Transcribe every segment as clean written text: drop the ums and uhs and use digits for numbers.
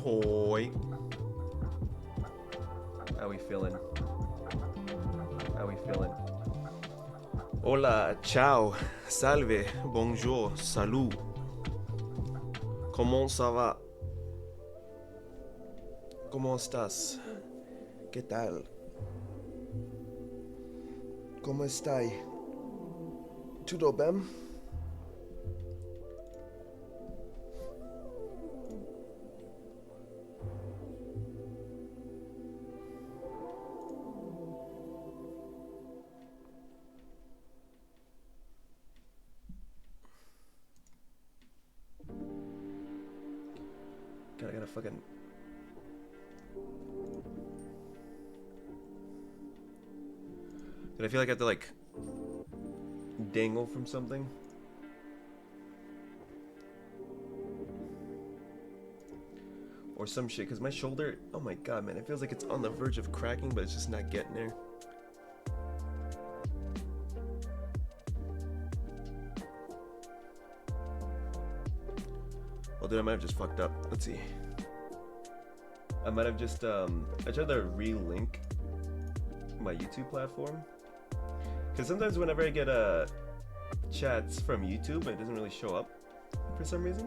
Hoi. How we feeling? How we feeling? Hola, ciao, salve, bonjour, salut. Comment ça va? ¿Cómo estás? ¿Qué tal? ¿Cómo estáis? ¿Tudo bem? God, I gotta fucking... Did I feel like I have to, like, dangle from something? Or some shit, because my shoulder... Oh my god, man, it feels like it's on the verge of cracking, but it's just not getting there. Well, dude, I might have just fucked up. Let's see. I might have just, I tried to re-link my YouTube platform. Because sometimes whenever I get, chats from YouTube, it doesn't really show up for some reason.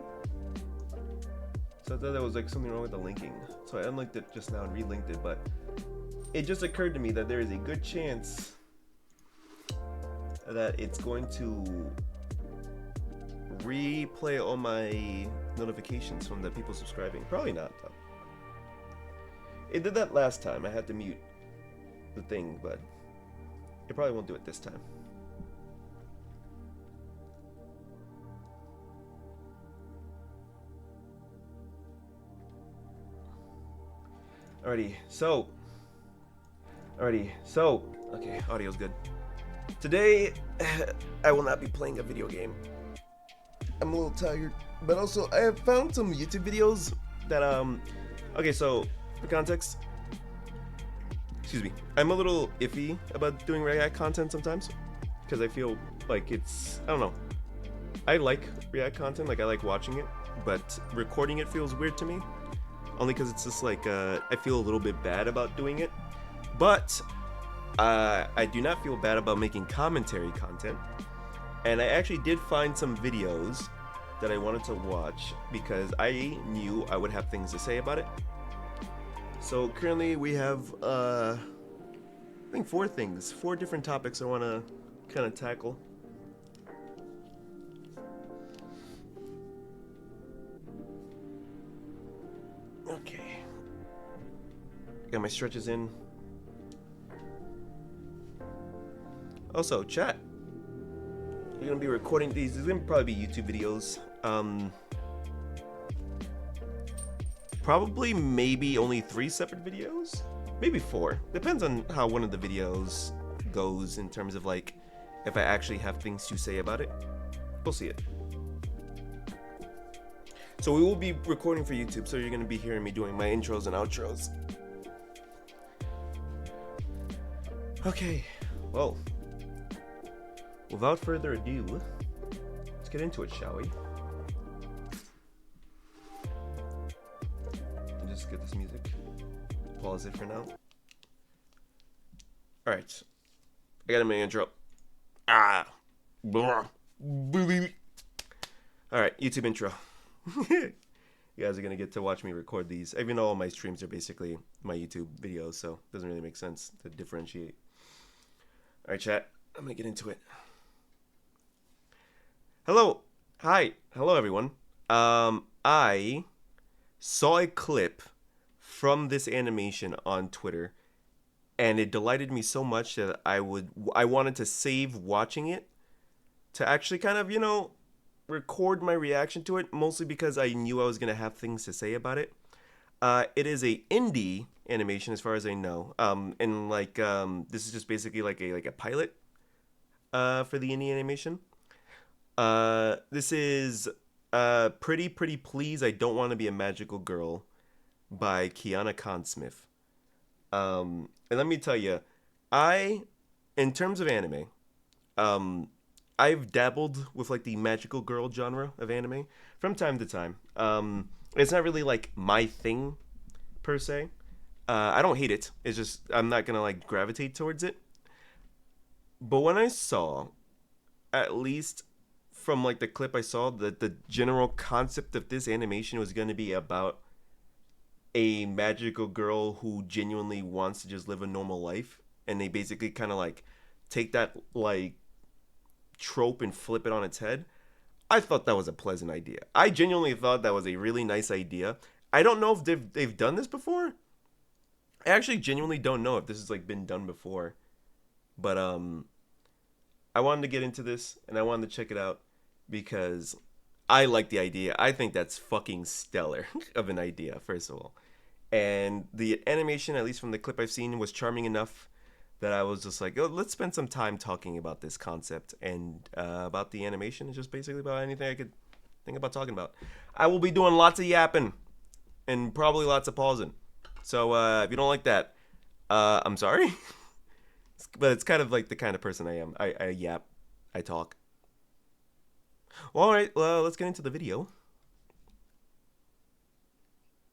So I thought there was, like, something wrong with the linking. So I unlinked it just now and re-linked it, but it just occurred to me that there is a good chance that it's going to replay all my notifications from the people subscribing. Probably not, though. It did that last time. I had to mute the thing, but it probably won't do it this time. Alrighty, so, okay, audio's good. Today, I will not be playing a video game. I'm a little tired, but also I have found some YouTube videos that, okay, so, for context, excuse me, I'm a little iffy about doing React content sometimes, because I feel like it's, I don't know, I like React content, like I like watching it, but recording it feels weird to me, only because it's just like, I feel a little bit bad about doing it, but I do not feel bad about making commentary content, and I actually did find some videos that I wanted to watch, because I knew I would have things to say about it. So currently we have, I think four different topics I want to kind of tackle. Okay. Got my stretches in. Also, chat. We're going to be recording these. These are going to probably be YouTube videos. Probably maybe only 3 separate videos, maybe 4, depends on how one of the videos goes in terms of like if I actually have things to say about it. We'll see it. So we will be recording for YouTube, so you're going to be hearing me doing my intros and outros. Okay, well, without further ado, let's get into it, shall we? Just get this music. Pause it for now. Alright. I got my intro. Alright, YouTube intro. You guys are gonna get to watch me record these. Even though all my streams are basically my YouTube videos, so it doesn't really make sense to differentiate. Alright, chat. I'm gonna get into it. Hello. Hi. Hello, everyone. I saw a clip from this animation on Twitter, and it delighted me so much that I wanted to save watching it to actually kind of, you know, record my reaction to it, mostly because I knew I was going to have things to say about it. It is a indie animation as far as I know. And like this is just basically like a pilot for the indie animation. This is Pretty Please I Don't Want to Be a Magical Girl by Kiana Consmith. And let me tell you, in terms of anime, I've dabbled with like the magical girl genre of anime from time to time. It's not really like my thing per se. I don't hate it. It's just I'm not gonna like gravitate towards it. But when I saw, at least from like the clip I saw, that the general concept of this animation was gonna be about a magical girl who genuinely wants to just live a normal life, and they basically kind of like take that like trope and flip it on its head. I thought that was a pleasant idea. I genuinely thought that was a really nice idea. I don't know if they've done this before. I actually genuinely don't know if this has like been done before. But I wanted to get into this and I wanted to check it out because I like the idea. I think that's fucking stellar of an idea, first of all. And the animation, at least from the clip I've seen, was charming enough that I was just like, oh, let's spend some time talking about this concept and about the animation. It's just basically about anything I could think about talking about. I will be doing lots of yapping and probably lots of pausing. So if you don't like that, I'm sorry. But it's kind of like the kind of person I am. I yap. I talk. Well, all right, well, let's get into the video.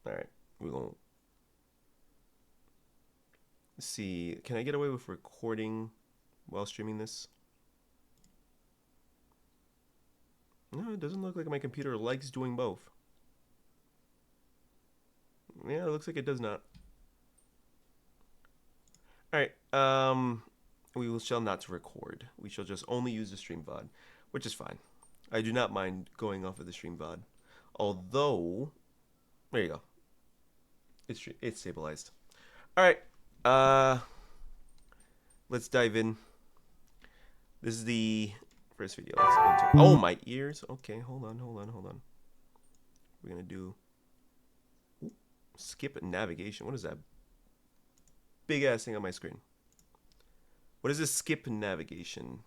All right, we're going to see. Can I get away with recording while streaming this? No, it doesn't look like my computer likes doing both. Yeah, it looks like it does not. Alright, we shall not record. We shall just only use the stream VOD, which is fine. I do not mind going off of the stream VOD. Although, there you go. It's stabilized. Alright, let's dive in. This is the first video. Oh, my ears. Okay, hold on. We're gonna do skip navigation. What is that big ass thing on my screen? What is this skip navigation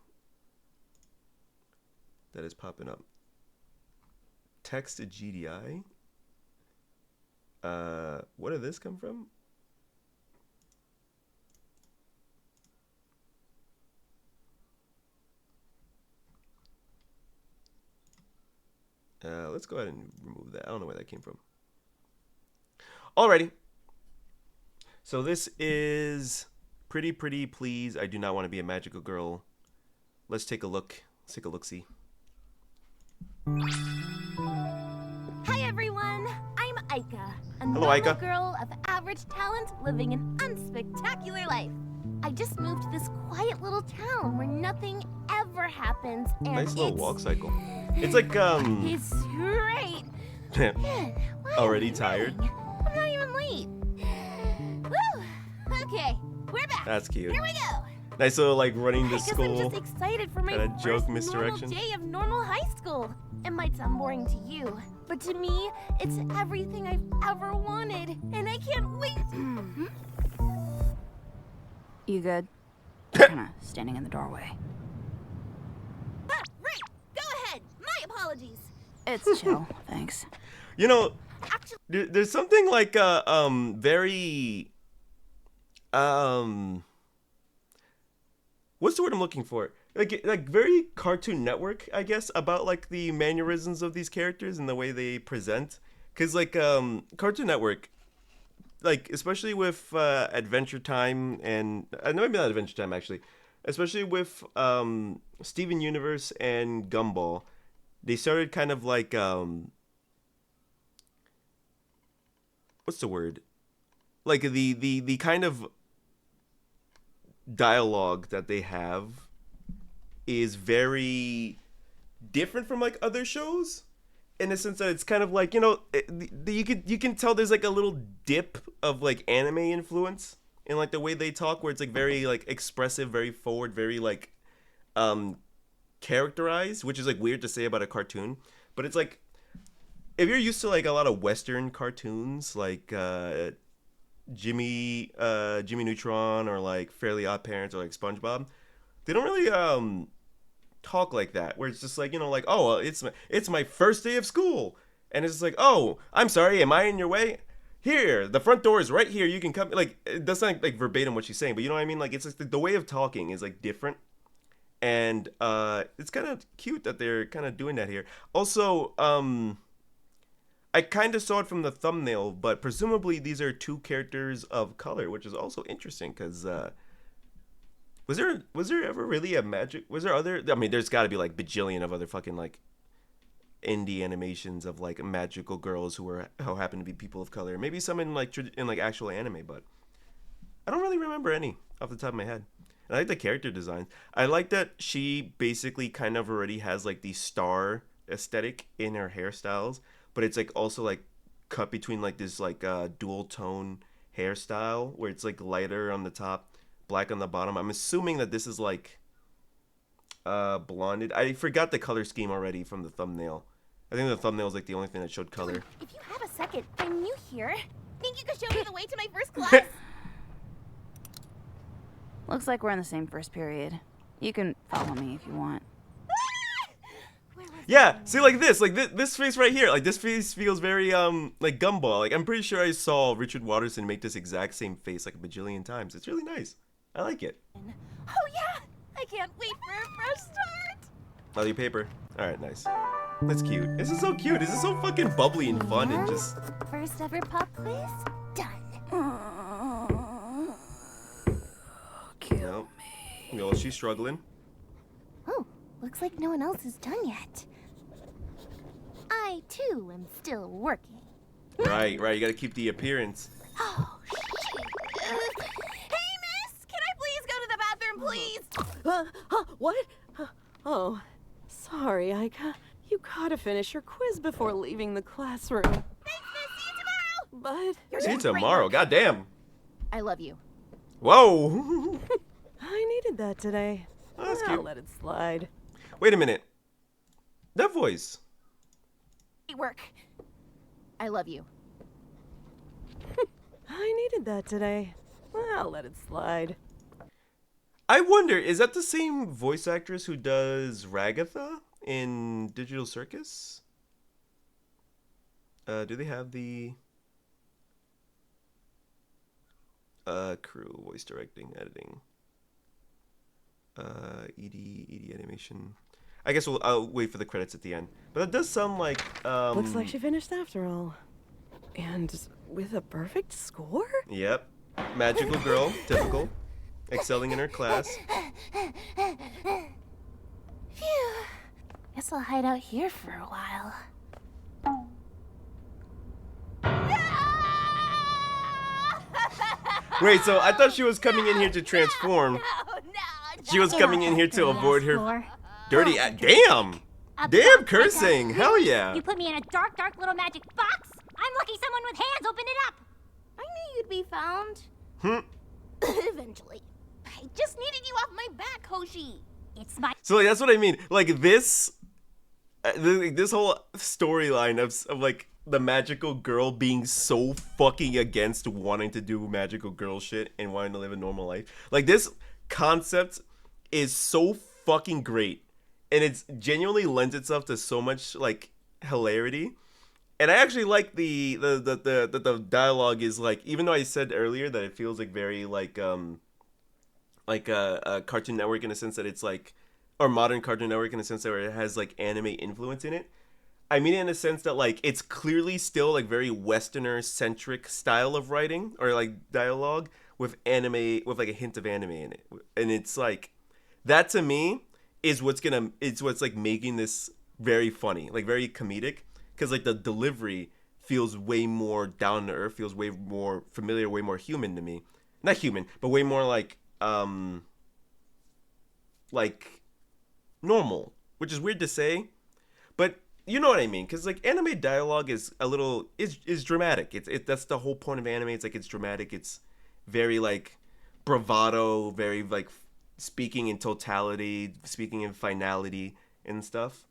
that is popping up? Text to GDI. Where did this come from? Let's go ahead and remove that. I don't know where that came from. Alrighty. So this is Pretty Please. I Do Not Want to Be a Magical Girl. Let's take a look. Let's take a look-see. Hi everyone, I'm Aika, a Hello, normal Aika. girl of average talent living an unspectacular life. I just moved to this quiet little town where nothing ever happens, and Nice little walk cycle. It's like It's great. Man, why am already I tired. running? I'm not even late. Woo! Okay, we're back. That's cute. Here we go. Nice little like running to I guess I'm school. just excited for my Kinda first joke normal misdirection. day of normal high school. It might sound boring to you, but to me, it's everything I've ever wanted, and I can't wait. You good? Kinda standing in the doorway. Right, go ahead. My apologies. It's chill, thanks. You know, Actually, there's something like very what's the word I'm looking for? Like very Cartoon Network, I guess, about like the mannerisms of these characters and the way they present. Cause like Cartoon Network, like especially with Adventure Time and no, maybe not Adventure Time actually, especially with Steven Universe and Gumball, they started kind of like what's the word? Like the kind of dialogue that they have is very different from like other shows in the sense that it's kind of like, you know, you can tell there's like a little dip of like anime influence in like the way they talk, where it's like very like expressive, very forward, very like characterized, which is like weird to say about a cartoon, but it's like if you're used to like a lot of Western cartoons like Jimmy Neutron or like Fairly Odd Parents or like SpongeBob, they don't really talk like that, where it's just like, you know, like, oh, it's my first day of school, and it's just like, oh, I'm sorry, am I in your way? Here, the front door is right here, you can come. Like, that's not like verbatim what she's saying, but you know what I mean? Like, it's like the way of talking is like different, and it's kind of cute that they're kind of doing that here. Also, I kind of saw it from the thumbnail, but presumably these are two characters of color, which is also interesting because was there ever really a magic? Was there other? I mean, there's got to be like bajillion of other fucking like indie animations of like magical girls who happen to be people of color. Maybe some in like actual anime, but I don't really remember any off the top of my head. And I like the character design. I like that she basically kind of already has like the star aesthetic in her hairstyles, but it's like also like cut between like this like dual tone hairstyle where it's like lighter on the top, black on the bottom. I'm assuming that this is like blonded. I forgot the color scheme already from the thumbnail. I think the thumbnail is like the only thing that showed color. If you have a second, I'm new here. Think you could show me the way to my first class? Looks like we're in the same first period. You can follow me if you want. Yeah, see, like this face right here, like this face feels very like Gumball. Like I'm pretty sure I saw Richard Waterson make this exact same face like a bajillion times. It's really nice. I like it. Oh yeah, I can't wait for a fresh start. Love your paper. All right, nice. That's cute. This is so cute. This is so fucking bubbly and fun and just. First ever pop quiz done. Kill me. Well, she's struggling. Oh, looks like no one else is done yet. I too am still working. Right. You gotta keep the appearance. Oh shit! Hey, miss, can I please go to the bathroom, please? What? Oh, sorry, you gotta finish your quiz before leaving the classroom. Thanks, miss. See you tomorrow. But See you tomorrow. Goddamn. I love you. Whoa. I needed that today. Oh, that's I'll cute. let it slide. Wait a minute. That voice. Great work. I love you. I needed that today. I'll let it slide. I wonder, is that the same voice actress who does Ragatha in Digital Circus? Do they have the crew, voice directing, editing, ED animation? I guess I'll wait for the credits at the end. But that does sound like Looks like she finished after all. And with a perfect score? Yep. Magical girl, typical. Excelling in her class. Phew. Guess I'll hide out here for a while. Wait, so I thought she was coming in here to transform. No. She was coming in here to avoid her Floor. dirty. Damn! Damn cursing! Hell yeah! You put me in a dark, dark little magic box? I'm lucky someone with hands opened it up. I knew you'd be found. Eventually. I just needed you off my back, Hoshi. It's my So like, that's what I mean. Like this whole storyline of like the magical girl being so fucking against wanting to do magical girl shit and wanting to live a normal life. Like this concept is so fucking great, and it's genuinely lends itself to so much like hilarity. And I actually like the dialogue is like, even though I said earlier that it feels like very like a Cartoon Network in a sense that it's like, or modern Cartoon Network in a sense that it has like anime influence in it. I mean it in a sense that like it's clearly still like very Westerner centric style of writing or like dialogue with anime, with like a hint of anime in it. And it's like, that to me is what's like making this very funny, like very comedic. Because like the delivery feels way more down to earth, feels way more familiar, way more human to me. Not human, but way more like normal, which is weird to say, but you know what I mean. Because like anime dialogue is a little is dramatic. It's that's the whole point of anime. It's like it's dramatic. It's very like bravado, very like speaking in totality, speaking in finality and stuff.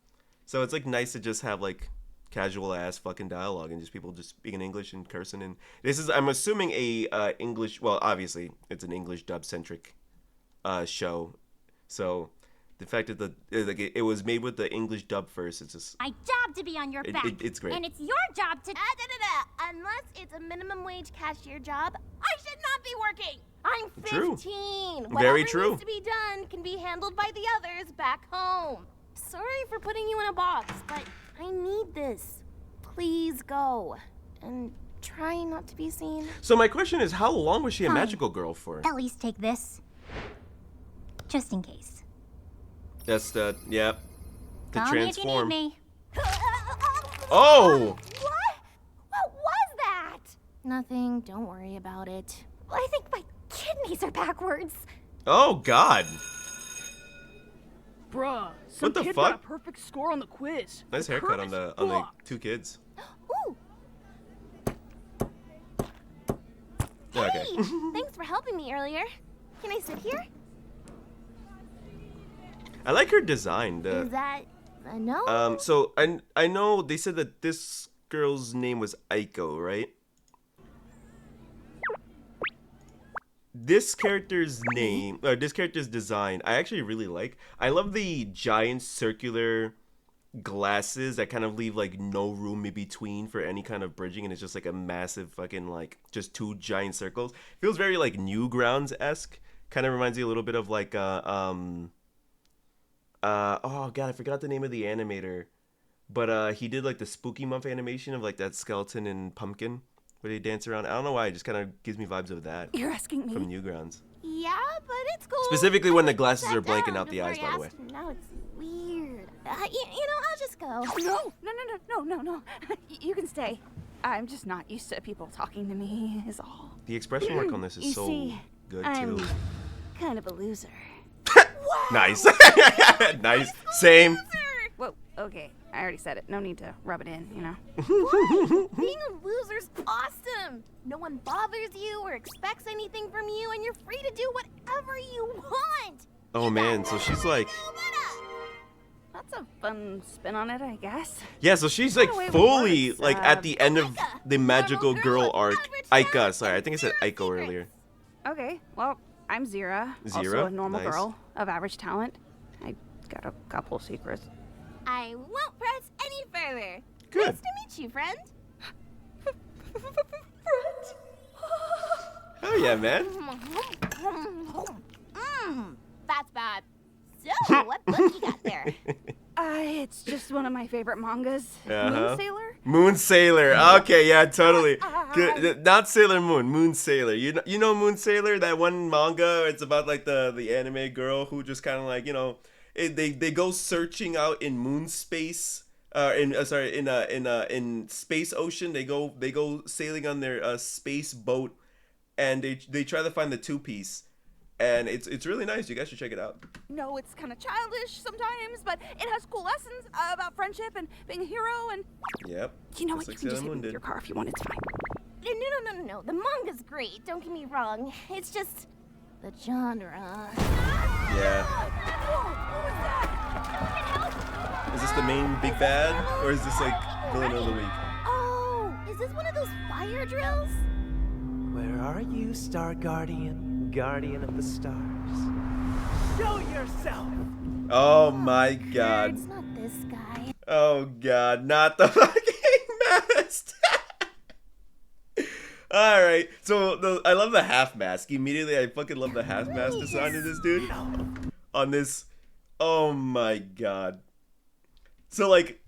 So it's like nice to just have like casual ass fucking dialogue and just people just speaking English and cursing. And this is, I'm assuming, a English, well obviously it's an English dub centric show, so the fact that it was made with the English dub first, it's just my job to be on your back. It's great. And it's your job to. Unless it's a minimum wage cashier job, I should not be working. I'm 15. True. Whatever Very true. needs to be done can be handled by the others back home. Sorry for putting you in a box, but I need this. please go. And try not to be seen. So my question is, how long was she a Fine. magical girl for? At least take this. Just in case. That's the, yeah. To Call me if you transform. need me. Oh! What? What was that? Nothing. Don't worry about it. I think my kidneys are backwards. Oh, God. Bruh, some What the kid fuck? got a perfect score on the quiz. Nice The haircut curve on is the fucked. two kids. Ooh. Yeah, okay. Hey, thanks for helping me earlier. Can I sit here? I like her design. Is that a no? So I know they said that this girl's name was Aiko, right? This character's name, or this character's design, I actually really like. I love the giant circular glasses that kind of leave like no room in between for any kind of bridging, and it's just like a massive fucking like just two giant circles. Feels very like Newgrounds-esque. Kind of reminds me a little bit of like oh god, I forgot the name of the animator, but he did like the Spooky Month animation of like that skeleton and pumpkin where they dance around. I don't know why, it just kind of gives me vibes of that You're asking me? from Newgrounds. Yeah, but it's cool. Specifically when the glasses Sat are blanking down out the eyes, before by I the way. asked, Now it's weird. You know, I'll just go. No. You can stay. I'm just not used to people talking to me, is all. The expression work on this is You so see, good I'm too. kind of a loser. Nice. Nice. Same. Whoa, okay. I already said it. No need to rub it in, you know? Being a loser's awesome. No one bothers you or expects anything from you, and you're free to do whatever you want. Oh man, so she's like, That's a fun spin on it, I guess. yeah, so she's like away with fully words, like at the end of the magical normal girl girl arc. with average Aika, talent sorry, I and think I said zero Aiko earlier. Okay, well, I'm Zira. Also Zira? a normal Nice. girl of average talent. I got a couple secrets. I won't press any further. Good. Nice to meet you, friend. Oh yeah, man. That's bad. So, what book you got there? It's just one of my favorite mangas. Uh-huh. Moon Sailor? Moon Sailor. Okay, yeah, totally. Good. Not Sailor Moon, Moon Sailor. You know Moon Sailor, that one manga. It's about like the anime girl who just kind of like they go searching out in moon space. In space ocean. They go sailing on their space boat, and they try to find the two-piece. And it's really nice. You guys should check it out. No, it's kind of childish sometimes, but it has cool lessons about friendship and being a hero and... Yep. You know Just what? like You can just Sailor hit Moon me with did. your car if you want. It's fine. No. The manga's great. Don't get me wrong. It's just the genre. Yeah. Is this the main big bad, or is this like villain of the week? Oh, is this one of those fire drills? Where are you, Star Guardian? Guardian of the stars. Show yourself! Oh my Sure, god. it's not this guy. Oh god, not the fucking mask. Alright, so I love the half mask. Immediately, I fucking love the half mask design of this dude. On this. Oh my god. So, like,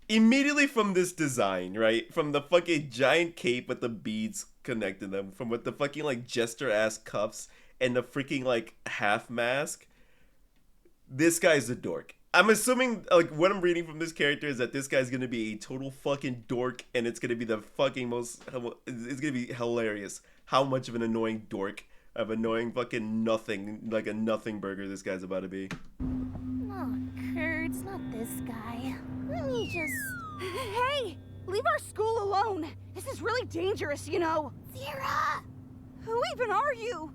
immediately from this design, right? From the fucking giant cape with the beads connecting them, from with the fucking, like, jester-ass cuffs and the freaking, like, half mask, this guy's a dork. I'm assuming, like, what I'm reading from this character is that this guy's gonna be a total fucking dork, and it's gonna be the fucking most, it's gonna be hilarious how much of an annoying dork, of annoying fucking nothing, like a nothing burger this guy's about to be. Oh, Kurt, it's not this guy. Let me just... Hey! Leave our school alone! This is really dangerous, you know! Zira! Who even are you?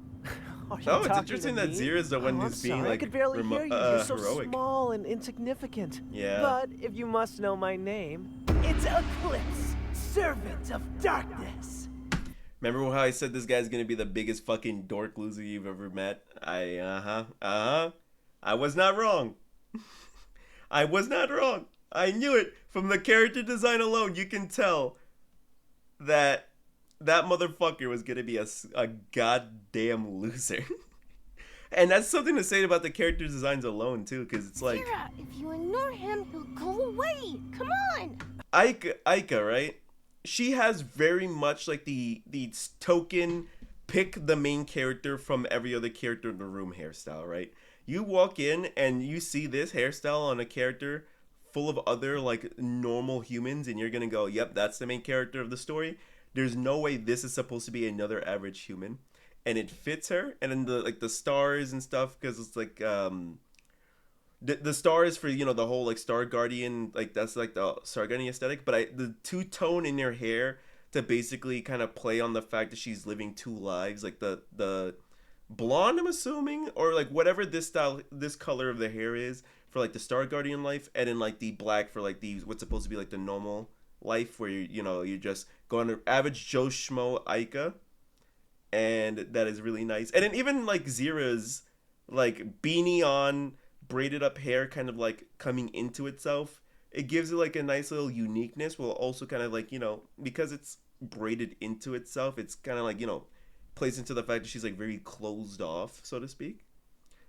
Are you Oh, it's talking interesting to that me? Zira's the one I'm who's being, sorry, like, I could barely hear you. You're so heroic. small and insignificant. Yeah. But if you must know my name, it's Eclipse, Servant of Darkness. Remember how I said this guy's gonna be the biggest fucking dork loser you've ever met? I was not wrong. I was not wrong. I knew it. From the character design alone, you can tell that that motherfucker was gonna be a goddamn loser. And that's something to say about the character designs alone too, because it's like Sarah, if you ignore him, he'll go away. Come on. Aika, right? She has very much like the token pick the main character from every other character in the room hairstyle, right? You walk in and you see this hairstyle on a character full of other like normal humans, and you're gonna go, yep, that's the main character of the story. There's no way this is supposed to be another average human. And it fits her, and then the stars and stuff, because it's like the stars for, you know, the whole like Star Guardian, like that's like the Star Guardian aesthetic. But the two-tone in her hair to basically kind of play on the fact that she's living two lives, like the blonde, I'm assuming, or like whatever this color of the hair is for like the Star Guardian life, and then like the black for like the what's supposed to be like the normal life, where you're just going to average Joe Schmo Aika. And that is really nice. And then even like Zira's like beanie on, braided up hair kind of like coming into itself, it gives it like a nice little uniqueness, while also kind of like, you know, because it's braided into itself, it's kind of like, you know, plays into the fact that she's like very closed off, so to speak.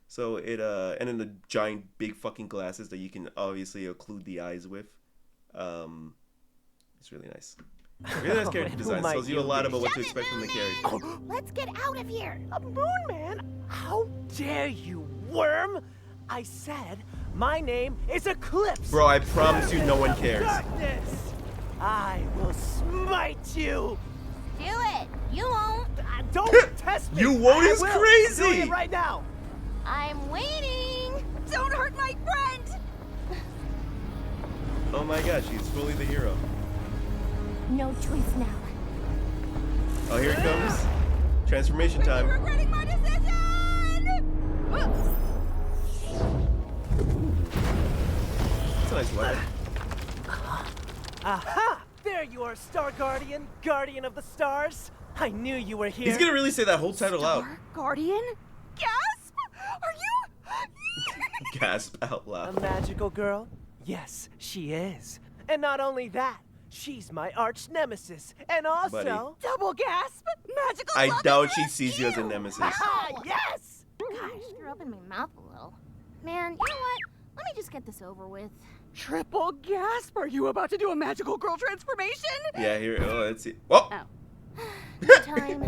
So it and then the giant big fucking glasses that you can obviously occlude the eyes with. It's really nice. Really nice character design. Tells you a lot about what to expect from the character. Let's get out of here. A moon man? How dare you, worm? I said my name is Eclipse. Bro, I promise you no one cares. Darkness. I will smite you. Do it. You won't. Don't test me. You won't I is will. crazy. I'm doing it right now. I'm waiting. Don't hurt my friend! Oh my god, she's fully the hero. No choice now. Oh, here it comes. Transformation time. Regretting my decision! That's a nice weapon. Aha! There you are, Star Guardian, Guardian of the Stars. I knew you were here. He's gonna really say that whole title out. Star Guardian? Gasp! Are you? Gasp out loud. A magical girl? Yes, she is. And not only that, she's my arch nemesis. And also... Buddy. Double gasp! Magical I love doubt and she sees you as a nemesis. Ah, yes! Gosh, threw up in my mouth a little. Man, you know what? Let me just get this over with. Triple gasp! Are you about to do a magical girl transformation? Yeah, here. Oh, let's see. Oh! Time.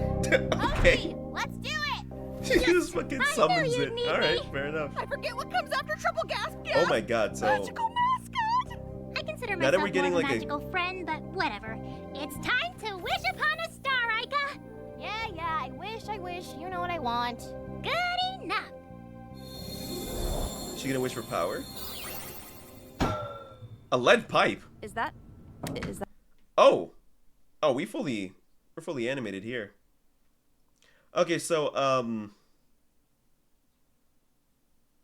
Okay. Let's do it. She just fucking summons you'd it. need Alright, me. fair enough. I forget what comes after triple gasp. Oh my god, so. Magical mascot! I consider Now that myself we're getting more like a a- magical friend, but whatever. It's time to wish upon a star, Aika. Yeah, I wish. You know what I want. Good enough. She gonna wish for power? A lead pipe? Is that... Oh! Oh, we're fully animated here. Okay, so,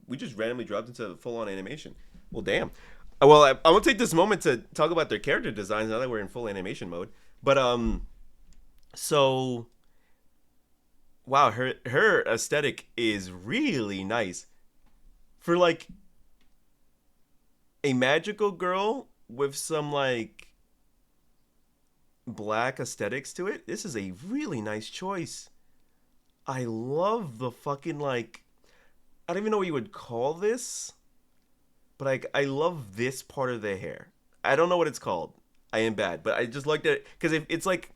we just randomly dropped into full-on animation. Well, damn. Well, I want to take this moment to talk about their character designs now that we're in full animation mode. But, so... Wow, her aesthetic is really nice. For, like, a magical girl with some, like, black aesthetics to it, this is a really nice choice. I love the fucking, like, I don't even know what you would call this, but I love this part of the hair. I don't know what it's called. I am bad, but I just like that because it's like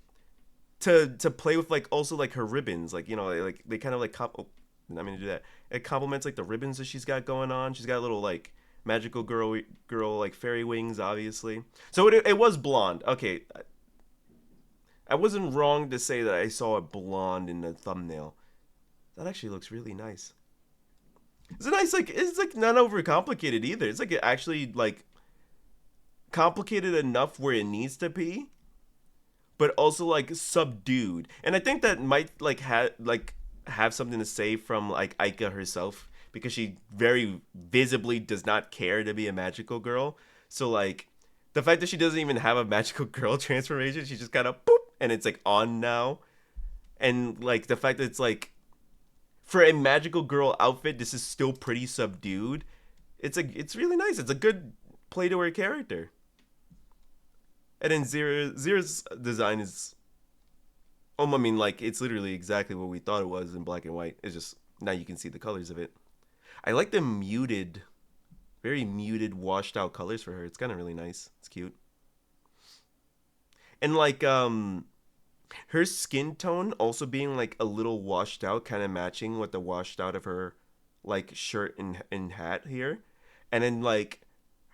to play with, like, also like her ribbons, like, you know, like they kind of like I'm gonna do that. It complements like the ribbons that she's got going on. She's got a little like magical girl like fairy wings, obviously. So it was blonde. Okay, I wasn't wrong to say that I saw a blonde in the thumbnail. That actually looks really nice. It's a nice, like, it's like not overcomplicated either. It's like it actually like complicated enough where it needs to be, but also like subdued. And I think that might like have something to say from like Aika herself, because she very visibly does not care to be a magical girl. So like the fact that she doesn't even have a magical girl transformation, she just kind of boop and it's like on now. And like the fact that it's like for a magical girl outfit, this is still pretty subdued. It's really nice. It's a good play to her character. And then Zira's design is, I mean, like, it's literally exactly what we thought it was in black and white. It's just now you can see the colors of it. I like the muted, very muted, washed out colors for her. It's kind of really nice. It's cute. And like her skin tone also being like a little washed out, kind of matching with the washed out of her like shirt and hat here. And then like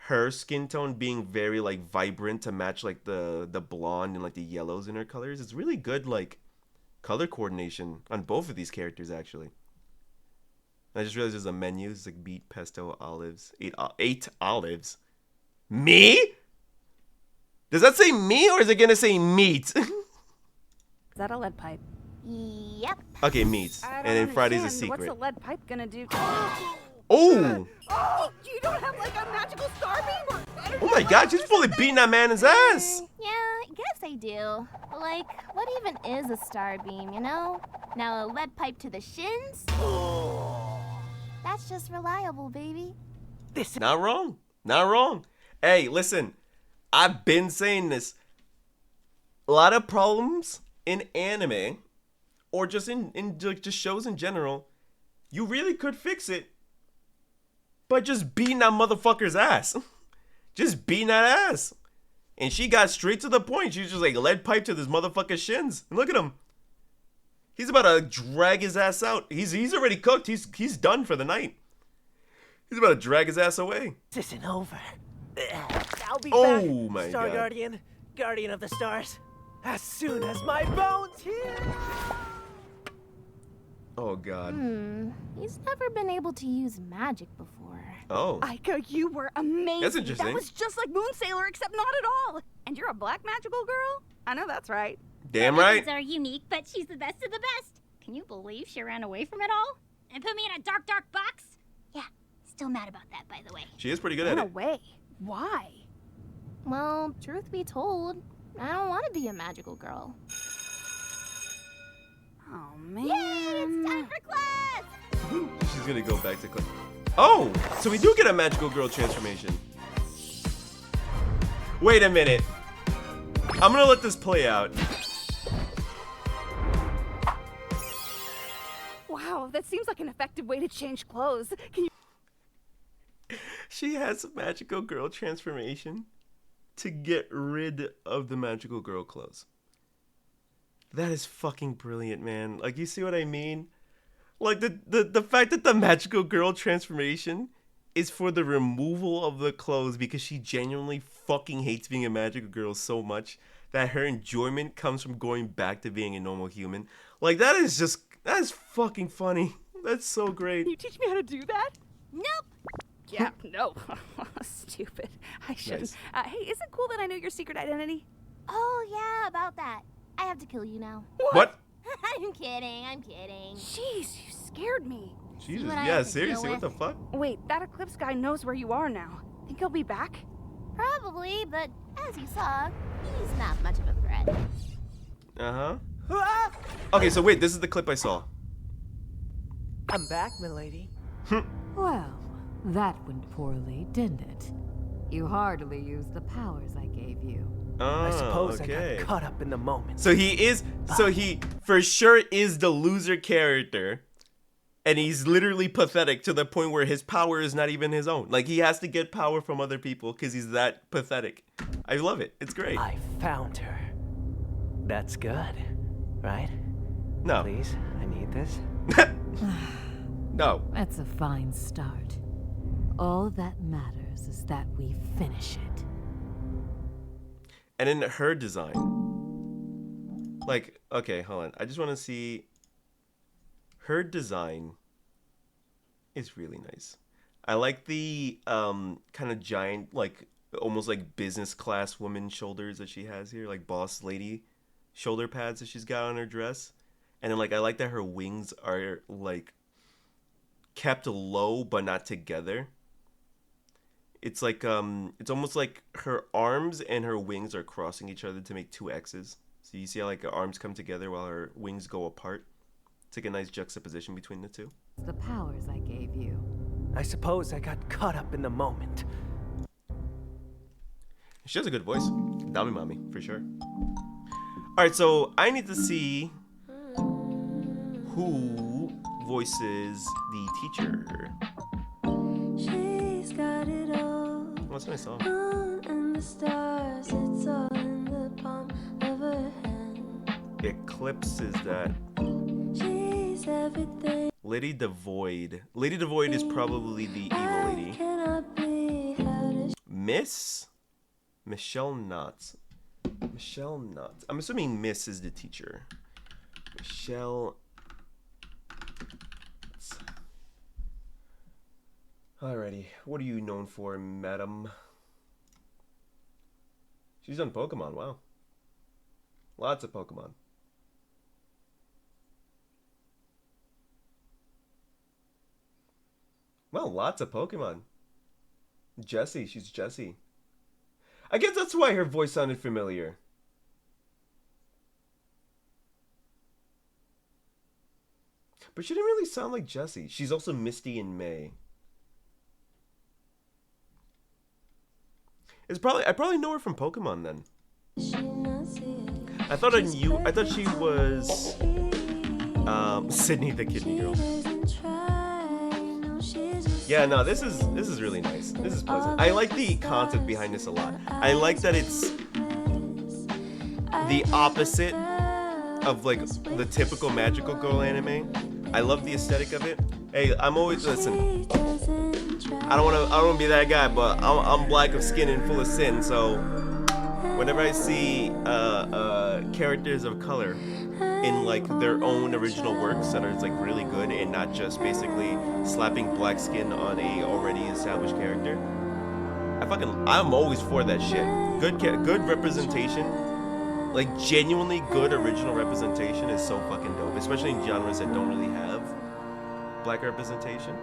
her skin tone being very like vibrant to match like the blonde and like the yellows in her colors. It's really good like color coordination on both of these characters actually. I just realized there's a menu. It's like beet, pesto, olives. 8 olives. Me? Does that say me or is it gonna say meat? Is that a lead pipe? Yep. Okay, meat. I don't And then Friday's a understand. What's secret. a lead pipe gonna do? Oh! Oh, you don't have like a magical star beam or Oh my god, she's fully beating that man in his ass! Yeah, I guess I do. But, like, what even is a star beam, you know? Now a lead pipe to the shins? That's just reliable, baby. Not wrong. Not wrong. Hey, listen. I've been saying this. A lot of problems in anime, or just in just shows in general, you really could fix it by just beating that motherfucker's ass. Just beating that ass. And she got straight to the point. She was just like lead pipe to this motherfucker's shins. And look at him. He's about to drag his ass out. He's already cooked. He's done for the night. He's about to drag his ass away. This isn't over. I'll be Oh back, my Star God. Guardian, Guardian of the Stars, as soon as my bones heal. Oh god. He's never been able to use magic before. Oh. Aika, you were amazing. That's interesting. That was just like Moon Sailor, except not at all. And you're a black magical girl? I know that's right. Damn right. Methods are unique, but she's the best of the best. Can you believe she ran away from it all? And put me in a dark, dark box? Yeah, still mad about that, by the way. She is pretty good at Run it. away. Why? Well, truth be told, I don't want to be a magical girl. Oh man. Yay, it's time for class! She's gonna go back to class. Oh, so we do get a magical girl transformation. Wait a minute. I'm gonna let this play out. Wow, that seems like an effective way to change clothes. Can you She has a magical girl transformation to get rid of the magical girl clothes. That is fucking brilliant, man. Like, you see what I mean? Like, the fact that the magical girl transformation is for the removal of the clothes because she genuinely fucking hates being a magical girl so much that her enjoyment comes from going back to being a normal human. Like, that is fucking funny. That's so great. Can you teach me how to do that? Nope! Yeah, no. Stupid. I shouldn't. Nice. Hey, is it cool that I know your secret identity? Oh, yeah, about that. I have to kill you now. What? I'm kidding, I'm kidding. Jeez, you scared me. Jesus, what I yeah, have to deal seriously, what the with? fuck? Wait, that Eclipse guy knows where you are now. Think he'll be back? Probably, but as you saw, he's not much of a threat. Uh-huh. Ah! Okay, so wait, this is the clip I saw. I'm back, milady. Well, that went poorly, didn't it? You hardly used the powers I gave you. Oh, I suppose okay. I got caught up in the moment. So he for sure is the loser character. And he's literally pathetic to the point where his power is not even his own. Like, he has to get power from other people because he's that pathetic. I love it. It's great. I found her. That's good, right? No. Please, I need this. No. That's a fine start. All that matters is that we finish it. And in her design. Like, okay, hold on. I just want to see. Her design is really nice. I like the kind of giant, like, almost like business class woman shoulders that she has here. Like boss lady shoulder pads that she's got on her dress. And then, like, I like that her wings are, like, kept low but not together. It's like, it's almost like her arms and her wings are crossing each other to make two X's. So you see how, like, her arms come together while her wings go apart? It's like a nice juxtaposition between the two. The powers I gave you. I suppose I got caught up in the moment. She has a good voice. Dami Mami, for sure. Alright, so I need to see who voices the teacher. She's got it all. What's my song? And the stars, it's all in the palm of her hand. Eclipse is that. She's everything. Lady Devoid. Lady Devoid is probably the evil lady. Cannot be held. Miss? Michelle Knotts. Michelle Knotts. I'm assuming Miss is the teacher. Michelle. Alrighty. What are you known for, madam? She's done Pokemon. Wow. Lots of Pokemon. Well, lots of Pokemon. Jessie. She's Jessie. I guess that's why her voice sounded familiar. But she didn't really sound like Jessie. She's also Misty in May. It's probably I probably know her from Pokemon then. I thought she was Sydney the Kidney Girl. Yeah, no, this is really nice. This is pleasant. I like the concept behind this a lot. I like that it's the opposite of like the typical magical girl anime. I love the aesthetic of it. Hey, I'm always listen. I don't wanna be that guy, but I'm black of skin and full of sin. So whenever I see characters of color in like their own original works that are like really good and not just basically slapping black skin on a already established character, I'm always for that shit. Good representation, like genuinely good original representation is so fucking dope, especially in genres that don't really have black representation.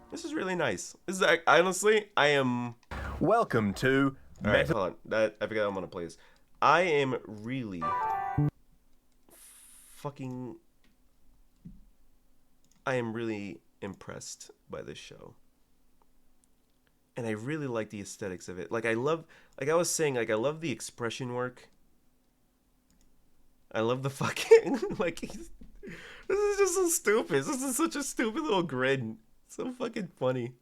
This is really nice. This is honestly, I am. Welcome to. All right, hold on. I forgot I'm gonna play this. I am really I am really impressed by this show. And I really like the aesthetics of it. Like I was saying, like I love the expression work. I love the fucking like this is just so stupid. This is such a stupid little grin. So fucking funny.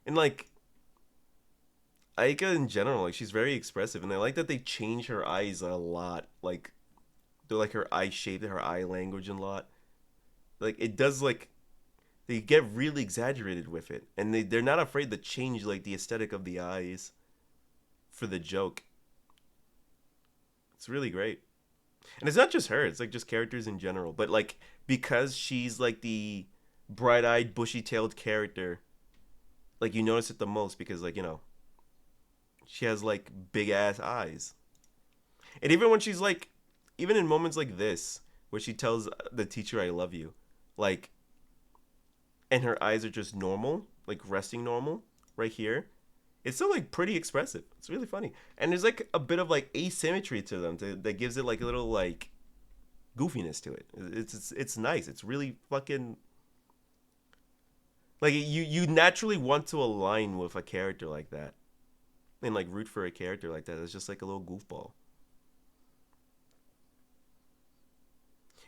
And like Aika in general, like she's very expressive, and I like that they change her eyes a lot. Like they're like her eye shape, her eye language a lot. Like it does like they get really exaggerated with it, and they're not afraid to change like the aesthetic of the eyes for the joke. It's really great. And it's not just her, it's like just characters in general. But like because she's like the bright-eyed, bushy-tailed character, like you notice it the most because like, you know, she has like big-ass eyes. And even when she's like, even in moments like this, where she tells the teacher, I love you, like, and her eyes are just normal, like resting normal right here, it's still like pretty expressive. It's really funny. And there's like a bit of like asymmetry to them that gives it like a little like goofiness to it. It's nice. It's really fucking like you naturally want to align with a character like that and like root for a character like that. It's just like a little goofball.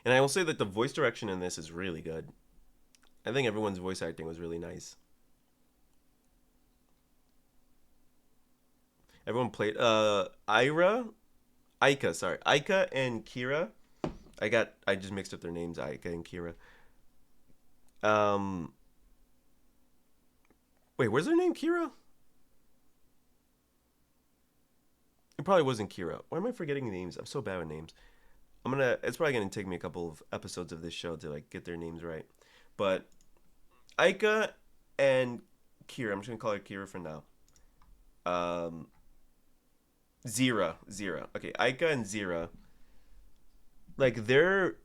And I will say that the voice direction in this is really good. I think everyone's voice acting was really nice. Everyone played Aika and Kira. I just mixed up their names, Aika and Kira. Wait, where's their name, Kira? It probably wasn't Kira. Why am I forgetting names? I'm so bad with names. It's probably gonna take me a couple of episodes of this show to like get their names right. But Aika and Kira, I'm just gonna call her Kira for now. Zira. Okay, Aika and Zira. Like they're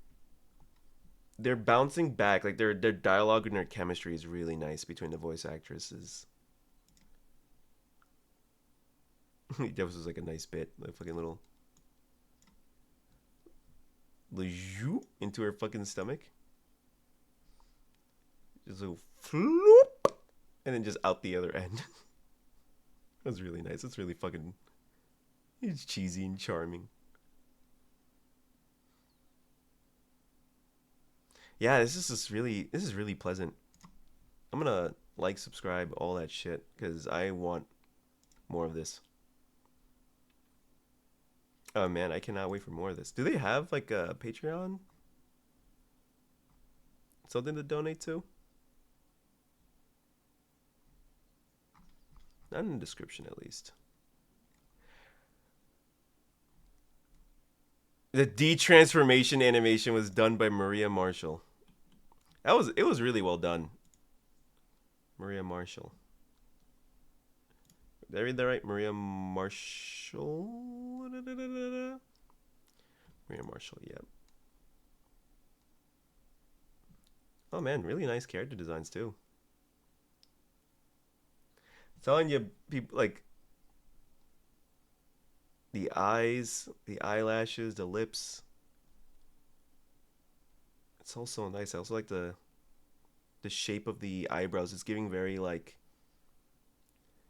bouncing back. Like their dialogue and their chemistry is really nice between the voice actresses. That was like a nice bit, like fucking little into her fucking stomach. Just a floop, and then just out the other end. That was really nice. It's really fucking. It's cheesy and charming. Yeah, this is really pleasant. I'm gonna like, subscribe, all that shit, because I want more of this. Oh man, I cannot wait for more of this. Do they have like a Patreon? Something to donate to? Not in the description, at least. The detransformation animation was done by Maria Marshall. It was really well done. Maria Marshall. Did I read that right? Maria Marshall? Maria Marshall, yep. Oh man, really nice character designs too. Telling you, people, like, the eyes, the eyelashes, the lips. It's also nice. I also like the shape of the eyebrows. It's giving very, like,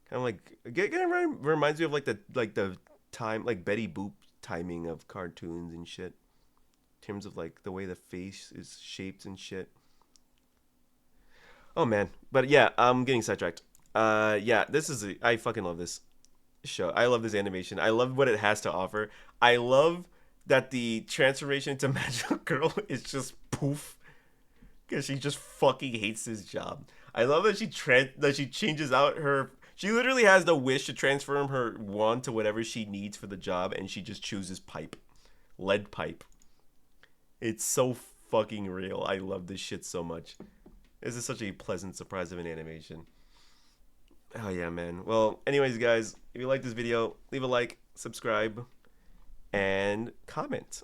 kind of like, again, reminds me of like the time, like Betty Boop timing of cartoons and shit. In terms of like the way the face is shaped and shit. Oh man, but yeah, I'm getting sidetracked. Yeah, I fucking love this show. I love this animation. I love what it has to offer. I love that the transformation into Magical Girl is just poof, because she just fucking hates this job. I love that she changes out her. She literally has the wish to transform her wand to whatever she needs for the job, and she just chooses pipe, lead pipe. It's so fucking real. I love this shit so much. This is such a pleasant surprise of an animation. Oh yeah, man. Well, anyways, guys, if you like this video, leave a like, subscribe, and comment.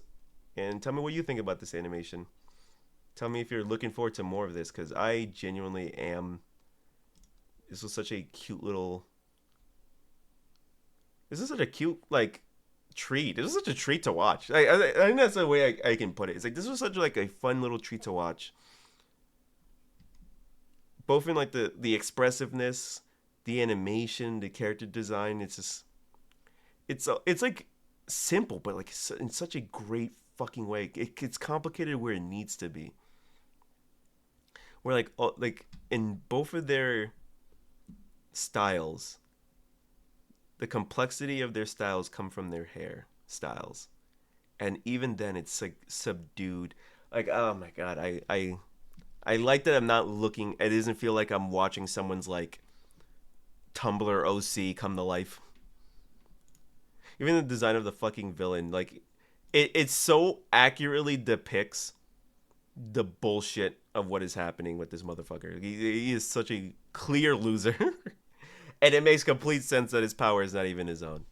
And tell me what you think about this animation. Tell me if you're looking forward to more of this, because I genuinely am. This was such a cute little... This is such a cute, like, treat. This was such a treat to watch. I think that's the way I can put it. It's like, this was such, like, a fun little treat to watch. Both in, like, the expressiveness, the animation, the character design. It's just... It's like, simple, but, like, in such a great fucking way. It's complicated where it needs to be. Where, like, in both of their styles, the complexity of their styles come from their hair styles, and even then it's like subdued. Like, oh my god, I like that I'm not looking. It doesn't feel like I'm watching someone's like Tumblr OC come to life. Even the design of the fucking villain, like, it so accurately depicts the bullshit of what is happening with this motherfucker. He is such a clear loser. And it makes complete sense that his power is not even his own.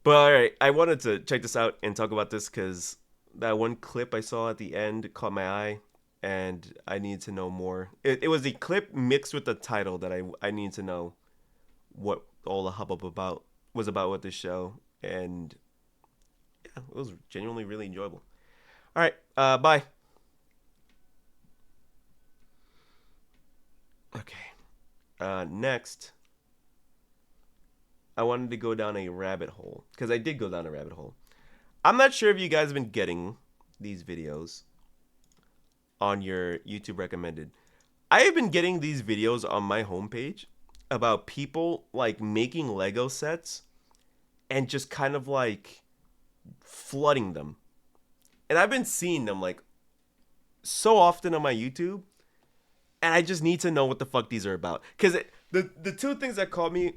But alright, I wanted to check this out and talk about this because that one clip I saw at the end caught my eye, and I needed to know more. It was a clip mixed with the title that I needed to know what all the hubbub was about with this show. And yeah, it was genuinely really enjoyable. Alright, bye. Okay. Next, I wanted to go down a rabbit hole, because I did go down a rabbit hole. I'm not sure if you guys have been getting these videos on your YouTube recommended. I have been getting these videos on my homepage about people like making Lego sets and just kind of like flooding them. And I've been seeing them like so often on my YouTube. And I just need to know what the fuck these are about. Because the two things that caught me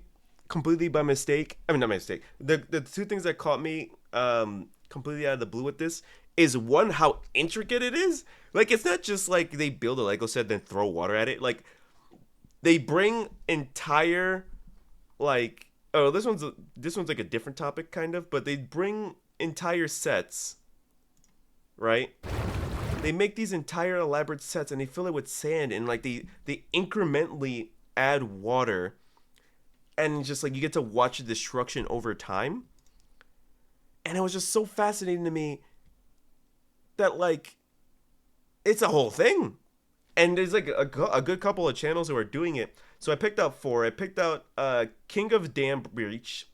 completely by mistake... I mean, not my mistake. The two things that caught me completely out of the blue with this is, one, how intricate it is. Like, it's not just like they build a Lego set then throw water at it. Like, they bring entire, like... Oh, this one's like a different topic, kind of. But they bring entire sets, right? They make these entire elaborate sets and they fill it with sand, and like they incrementally add water, and just like you get to watch the destruction over time. And it was just so fascinating to me that like it's a whole thing, and there's like a good couple of channels who are doing it. So I picked out 4. I picked out King of Dam Breach,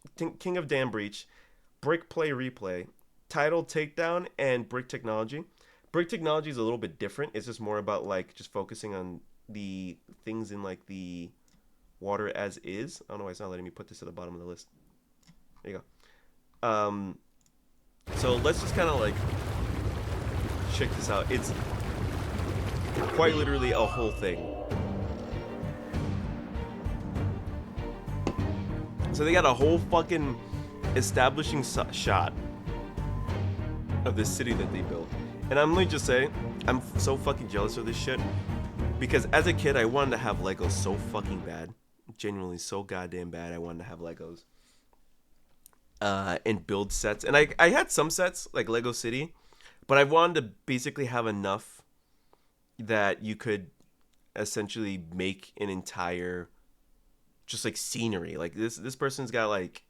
Brick Play Replay, Title Takedown, and Brick Technology. brick technology is a little bit different. It's just more about like just focusing on the things in like the water as is. I don't know why it's not letting me put this at the bottom of the list. There you go. So let's just kind of like check this out. It's quite literally a whole thing. So they got a whole fucking establishing shot of this city that they built. And I'm gonna just say, I'm so fucking jealous of this shit. Because as a kid, I wanted to have Legos so fucking bad. Genuinely so goddamn bad, I wanted to have Legos. And build sets. And I had some sets, like Lego City. But I wanted to basically have enough that you could essentially make an entire... just like scenery. Like this person's got like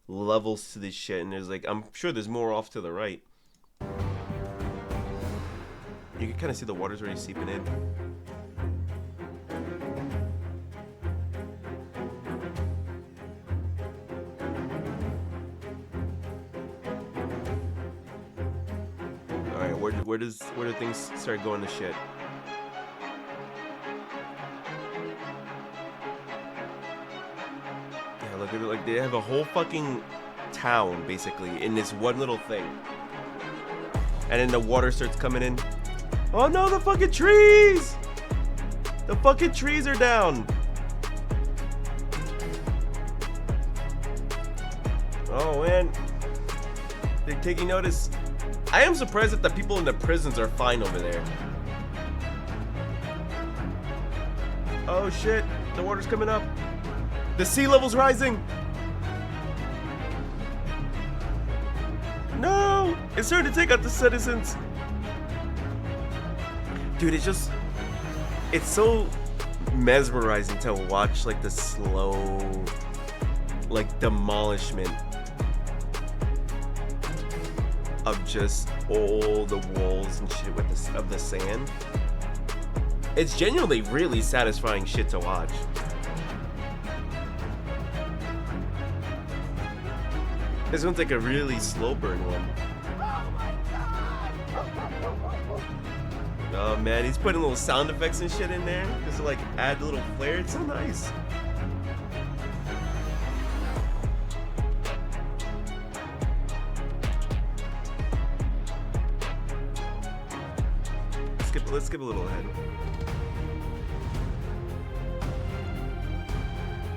levels to this shit, and there's like, I'm sure there's more off to the right. You can kind of see the water's already seeping in. All right, where do things start going to shit? Look at it, like they have a whole fucking town basically in this one little thing. And then the water starts coming in. Oh no, the fucking trees! The fucking trees are down. Oh man. They're taking notice. I am surprised that the people in the prisons are fine over there. Oh shit, the water's coming up. The sea level's rising. No, it's starting to take out the citizens. Dude, it's so mesmerizing to watch like the slow, like demolishment of just all the walls and shit with of the sand. It's genuinely really satisfying shit to watch. This one's like a really slow burn one. Oh man, he's putting little sound effects and shit in there just to like add a little flair. It's so nice. Let's skip a little ahead.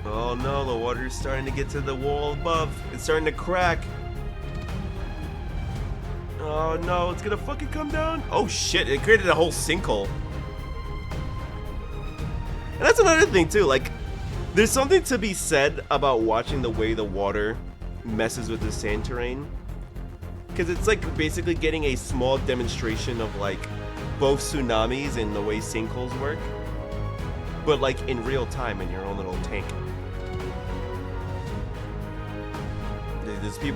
Oh no, the water's starting to get to the wall above. It's starting to crack. Oh no, it's gonna fucking come down. Oh shit, it created a whole sinkhole. And that's another thing too, like, there's something to be said about watching the way the water messes with the sand terrain. Because it's like basically getting a small demonstration of like both tsunamis and the way sinkholes work. But like in real time in your own little tank.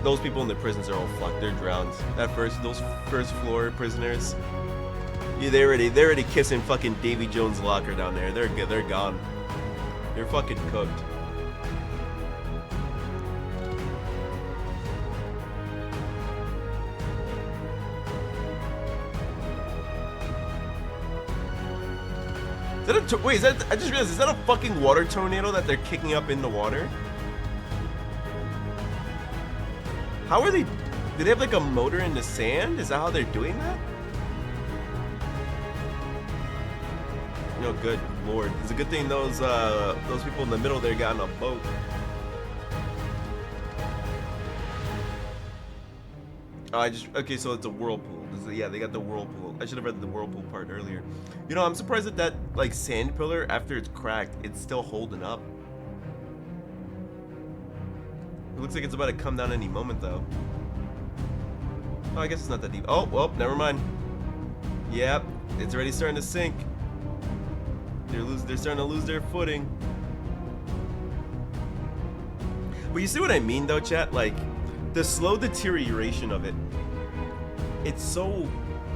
Those people in the prisons are all fucked. They're drowned. Those first floor prisoners, yeah, they're already kissing fucking Davy Jones' locker down there. They're gone. They're fucking cooked. Wait, I just realized, is that a fucking water tornado that they're kicking up in the water? How are they? Do they have like a motor in the sand? Is that how they're doing that? No, good lord. It's a good thing those people in the middle there got on a boat. Oh, okay, so it's a whirlpool. Yeah, they got the whirlpool. I should have read the whirlpool part earlier. You know, I'm surprised that like sand pillar, after it's cracked, it's still holding up. It looks like it's about to come down any moment, though. Oh, I guess it's not that deep. Oh, well, never mind. Yep, it's already starting to sink. They're starting to lose their footing. But you see what I mean, though, chat? Like, the slow deterioration of it. It's so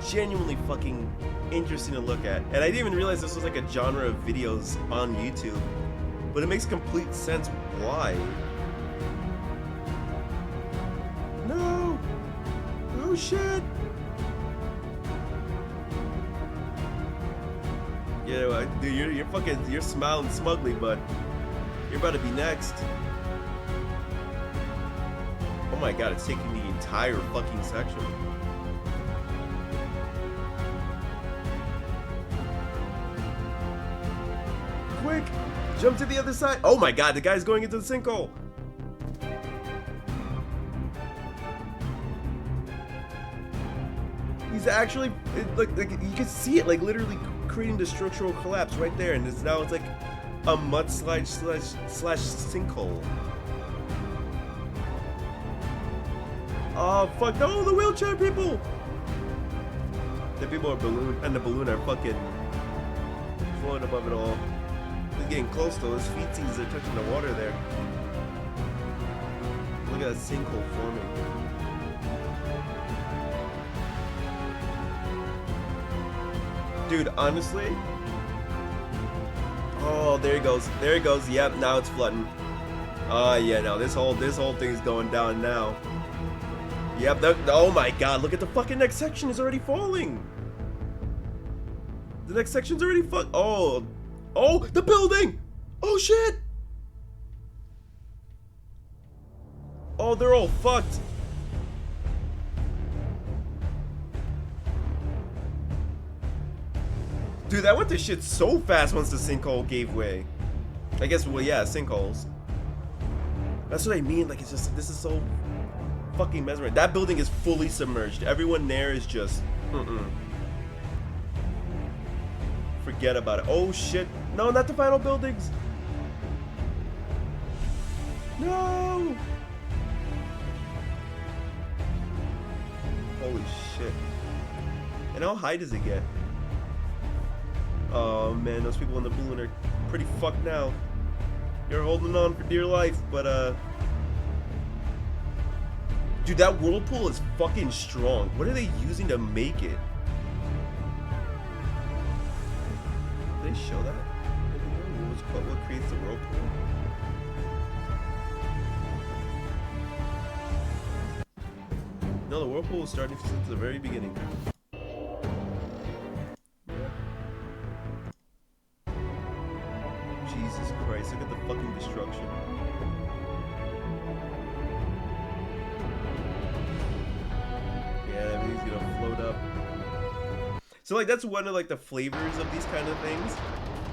genuinely fucking interesting to look at. And I didn't even realize this was like a genre of videos on YouTube. But it makes complete sense why. No! Oh shit! Yeah, well, dude, you're smiling smugly, but you're about to be next. Oh my god, it's taking the entire fucking section. Quick! Jump to the other side! Oh my god, the guy's going into the sinkhole! He's actually, like you can see it, like literally creating the structural collapse right there, and it's like a mudslide slash sinkhole. Oh fuck! No, the wheelchair people! The people are the balloon are fucking floating above it all. He's getting close though. His feetsies are touching the water there. Look at that sinkhole forming. Dude, honestly. Oh, there he goes. There he goes. Yep, now it's flooding. Oh yeah, no, this whole thing's going down now. Yep. Oh my god, look at the fucking next section is already falling. The next section's already Oh, the building. Oh shit. Oh, they're all fucked. Dude, that went to shit so fast once the sinkhole gave way. I guess, well, yeah, sinkholes. That's what I mean. Like, it's just, this is so fucking mesmerizing. That building is fully submerged. Everyone there is just, forget about it. Oh shit. No, not the final buildings. No. Holy shit. And how high does it get? Oh man, those people in the balloon are pretty fucked now. You're holding on for dear life, but dude, that whirlpool is fucking strong. What are they using to make it? Did they show that? What creates the whirlpool? No, the whirlpool is starting since the very beginning. Jesus Christ, look at the fucking destruction. Yeah, everything's gonna float up. So like that's one of like the flavors of these kind of things.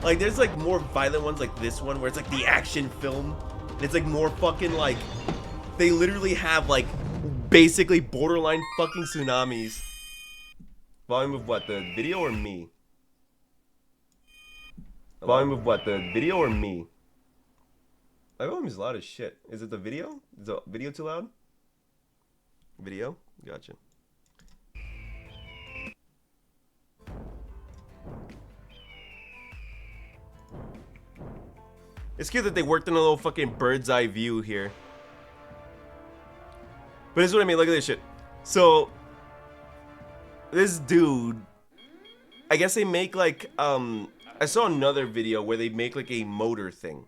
Like there's like more violent ones like this one where it's like the action film. And it's like more fucking like they literally have like basically borderline fucking tsunamis. Volume of what? The video or me? Volume of what? The video or me? My volume is loud as shit. Is it the video? Is the video too loud? Video? Gotcha. It's cute that they worked in a little fucking bird's eye view here. But this is what I mean. Look at this shit. So, this dude, I guess they make like, I saw another video where they make like a motor thing.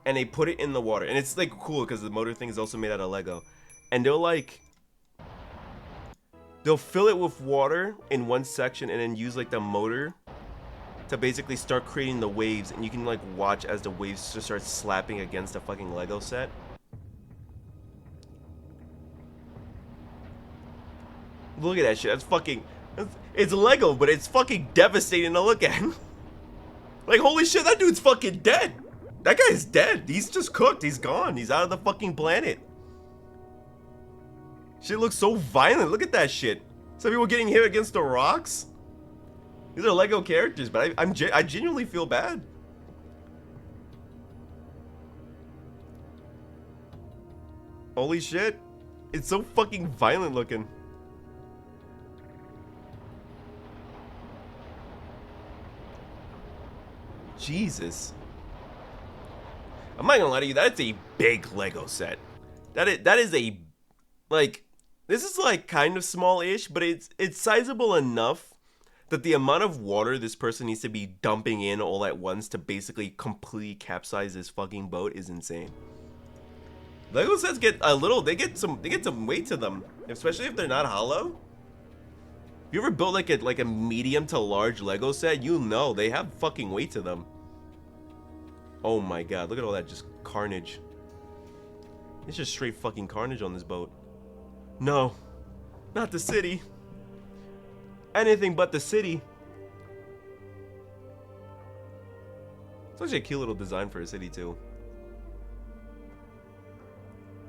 And they put it in the water. And it's like cool because the motor thing is also made out of Lego. And they'll fill it with water in one section and then use like the motor to basically start creating the waves. And you can like watch as the waves just start slapping against the fucking Lego set. Look at that shit. That's fucking... It's Lego, but it's fucking devastating to look at. Like, holy shit, that dude's fucking dead. That guy's dead. He's just cooked. He's gone. He's out of the fucking planet. Shit looks so violent. Look at that shit. Some people getting hit against the rocks. These are Lego characters, but I genuinely feel bad. Holy shit. It's so fucking violent looking. Jesus. I'm not gonna lie to you, that's a big Lego set. That is a, like, this is like kind of small-ish, but it's sizable enough that the amount of water this person needs to be dumping in all at once to basically completely capsize this fucking boat is insane. Lego sets get a little, they get some weight to them, especially if they're not hollow. If you ever built like a medium to large Lego set, you know they have fucking weight to them. Oh my god, look at all that just carnage. It's just straight fucking carnage on this boat. No, not the city. Anything but the city. It's actually a cute little design for a city too.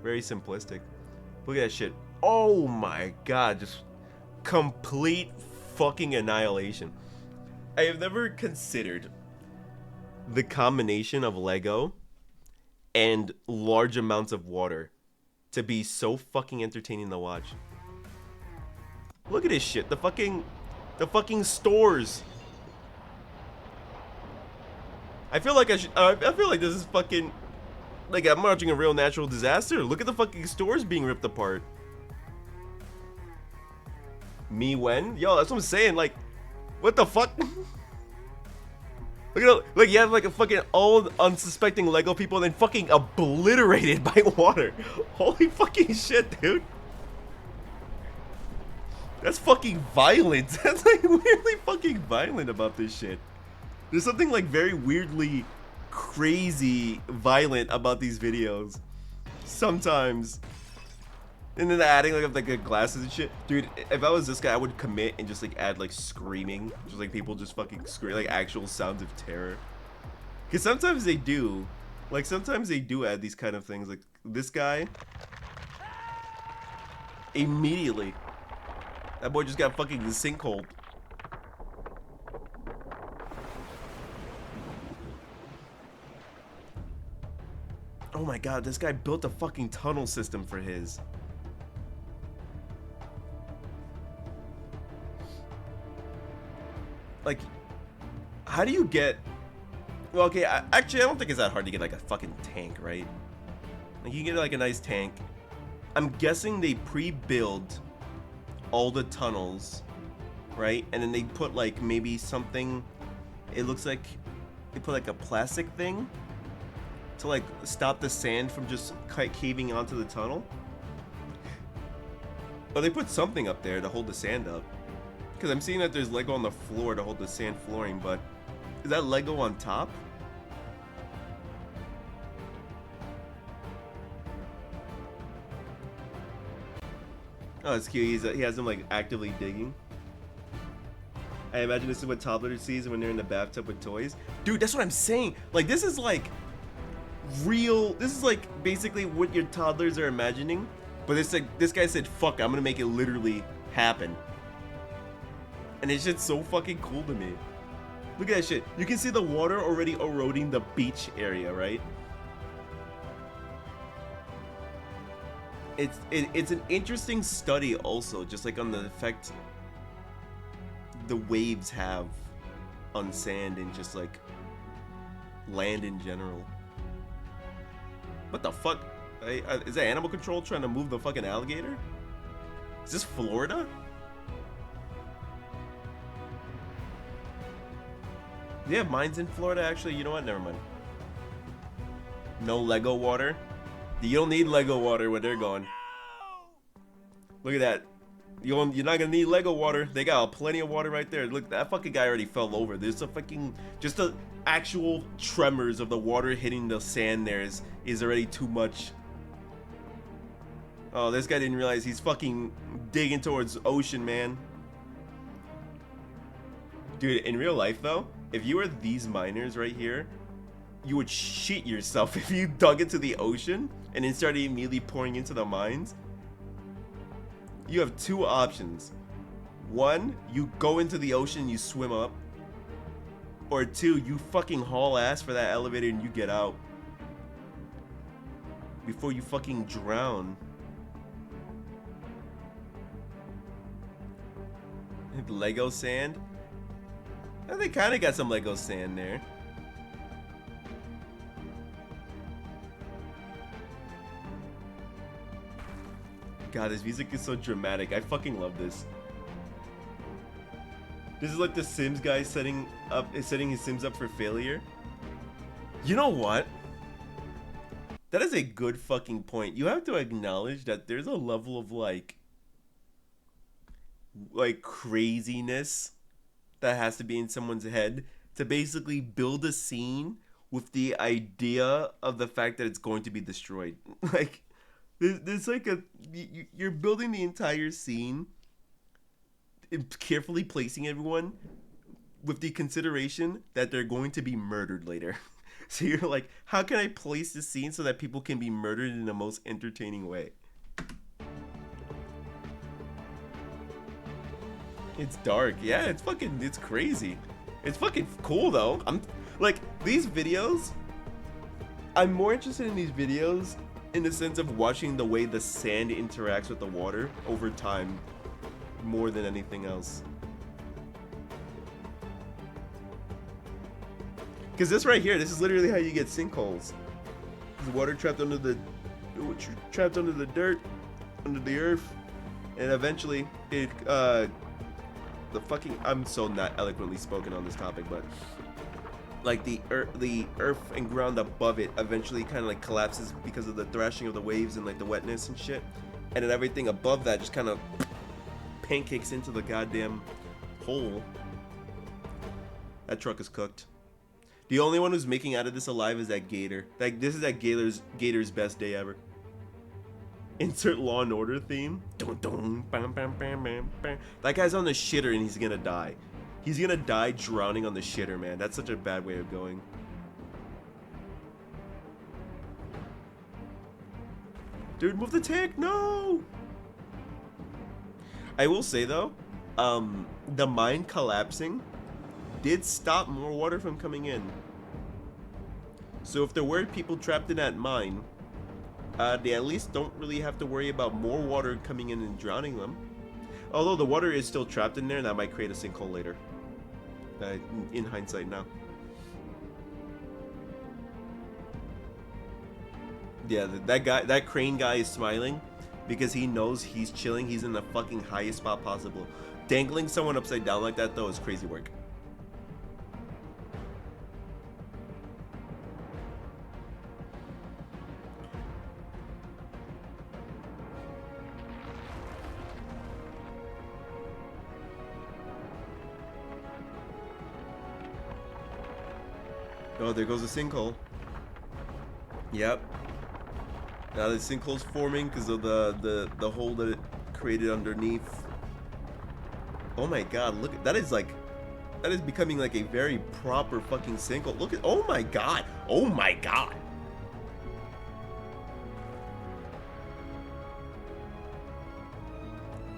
Very simplistic. Look at that shit. Oh my god, just complete fucking annihilation. I have never considered the combination of Lego and large amounts of water to be so fucking entertaining to watch. Look at this shit. The fucking stores. I feel like I feel like this is fucking like I'm watching a real natural disaster. Look at the fucking stores being ripped apart. Me when? Yo, that's what I'm saying. Like, what the fuck? Look at like you have like a fucking old unsuspecting Lego people and then fucking obliterated by water. Holy fucking shit, dude. That's fucking violent. That's like weirdly fucking violent about this shit. There's something like very weirdly crazy violent about these videos. Sometimes. And then adding like glasses and shit. Dude, if I was this guy, I would commit and just like add like screaming. Just like people just fucking scream, like actual sounds of terror. Cause sometimes they do. Like sometimes they do add these kind of things. Like this guy. Immediately. That boy just got fucking sinkhole. Oh my god, this guy built a fucking tunnel system for his. Like, how do you get... Well, okay, actually, I don't think it's that hard to get, like, a fucking tank, right? Like, you get, like, a nice tank. I'm guessing they pre-build all the tunnels, right? And then they put, like, maybe something... It looks like they put, like, a plastic thing to, like, stop the sand from just caving onto the tunnel. But they put something up there to hold the sand up. Because I'm seeing that there's Lego on the floor to hold the sand flooring, but is that Lego on top? Oh, it's cute. He has them like actively digging. I imagine this is what toddler sees when they're in the bathtub with toys. Dude, that's what I'm saying. Like, this is like real. This is like basically what your toddlers are imagining. But it's like this guy said, "Fuck, I'm gonna make it literally happen." And it's just so fucking cool to me. Look at that shit. You can see the water already eroding the beach area, right? It's an interesting study also, just like on the effect the waves have on sand and just like land in general. What the fuck? Is that animal control trying to move the fucking alligator? Is this Florida? Do they have mines in Florida actually? You know what? Never mind. No Lego water? You don't need Lego water where they're going. Look at that. You're not gonna need Lego water. They got plenty of water right there. Look, that fucking guy already fell over. There's a fucking, just the actual tremors of the water hitting the sand there is already too much. Oh, this guy didn't realize he's fucking digging towards ocean, man. Dude, in real life though, if you were these miners right here, you would shit yourself if you dug into the ocean and then started immediately pouring into the mines. You have two options. One, you go into the ocean, you swim up. Or two, you fucking haul ass for that elevator and you get out. Before you fucking drown. Lego sand? They kind of got some Lego sand there. God, this music is so dramatic. I fucking love this. This is like the Sims guy setting his Sims up for failure. You know what? That is a good fucking point. You have to acknowledge that there's a level of like like craziness that has to be in someone's head to basically build a scene with the idea of the fact that it's going to be destroyed. Like, there's like you're building the entire scene, carefully placing everyone with the consideration that they're going to be murdered later. So you're like, how can I place this scene so that people can be murdered in the most entertaining way? It's dark. Yeah, it's crazy. It's fucking cool though. I'm like, these videos, I'm more interested in these videos in the sense of watching the way the sand interacts with the water over time more than anything else. Because this right here, this is literally how you get sinkholes. There's water trapped under the dirt, under the earth, and eventually it I'm so not eloquently spoken on this topic, but like the earth and ground above it eventually kind of like collapses because of the thrashing of the waves and like the wetness and shit, and then everything above that just kind of pancakes into the goddamn hole. That truck is cooked. The only one who's making out of this alive is that gator. Like, this is that gator's best day ever. Insert Law and Order theme. Dun, dun, bam, bam, bam, bam, bam. That guy's on the shitter and he's gonna die. He's gonna die drowning on the shitter, man. That's such a bad way of going. Dude, move the tank! No! I will say though, the mine collapsing did stop more water from coming in. So if there were people trapped in that mine, they at least don't really have to worry about more water coming in and drowning them. Although the water is still trapped in there, and that might create a sinkhole later. In hindsight now. Yeah, that crane guy is smiling because he knows he's chilling. He's in the fucking highest spot possible. Dangling someone upside down like that though is crazy work. Oh, there goes a sinkhole. Yep. Now the sinkhole's forming because of the hole that it created underneath. Oh my god, look at that is becoming like a very proper fucking sinkhole. Look at, oh my god. Oh my god.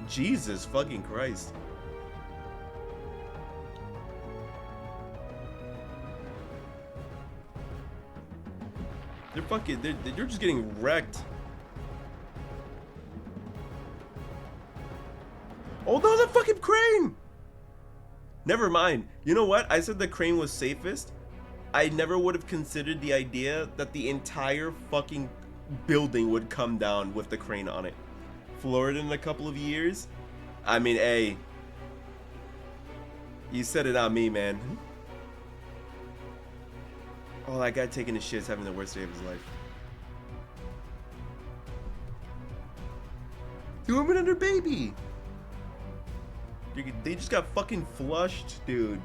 Jesus fucking Christ. They're just getting wrecked. Oh no, the fucking crane! Never mind. You know what? I said the crane was safest. I never would have considered the idea that the entire fucking building would come down with the crane on it. Florida in a couple of years? I mean, hey. You said it on me, man. Oh, that guy taking his shit is having the worst day of his life. The woman and her baby! They just got fucking flushed, dude.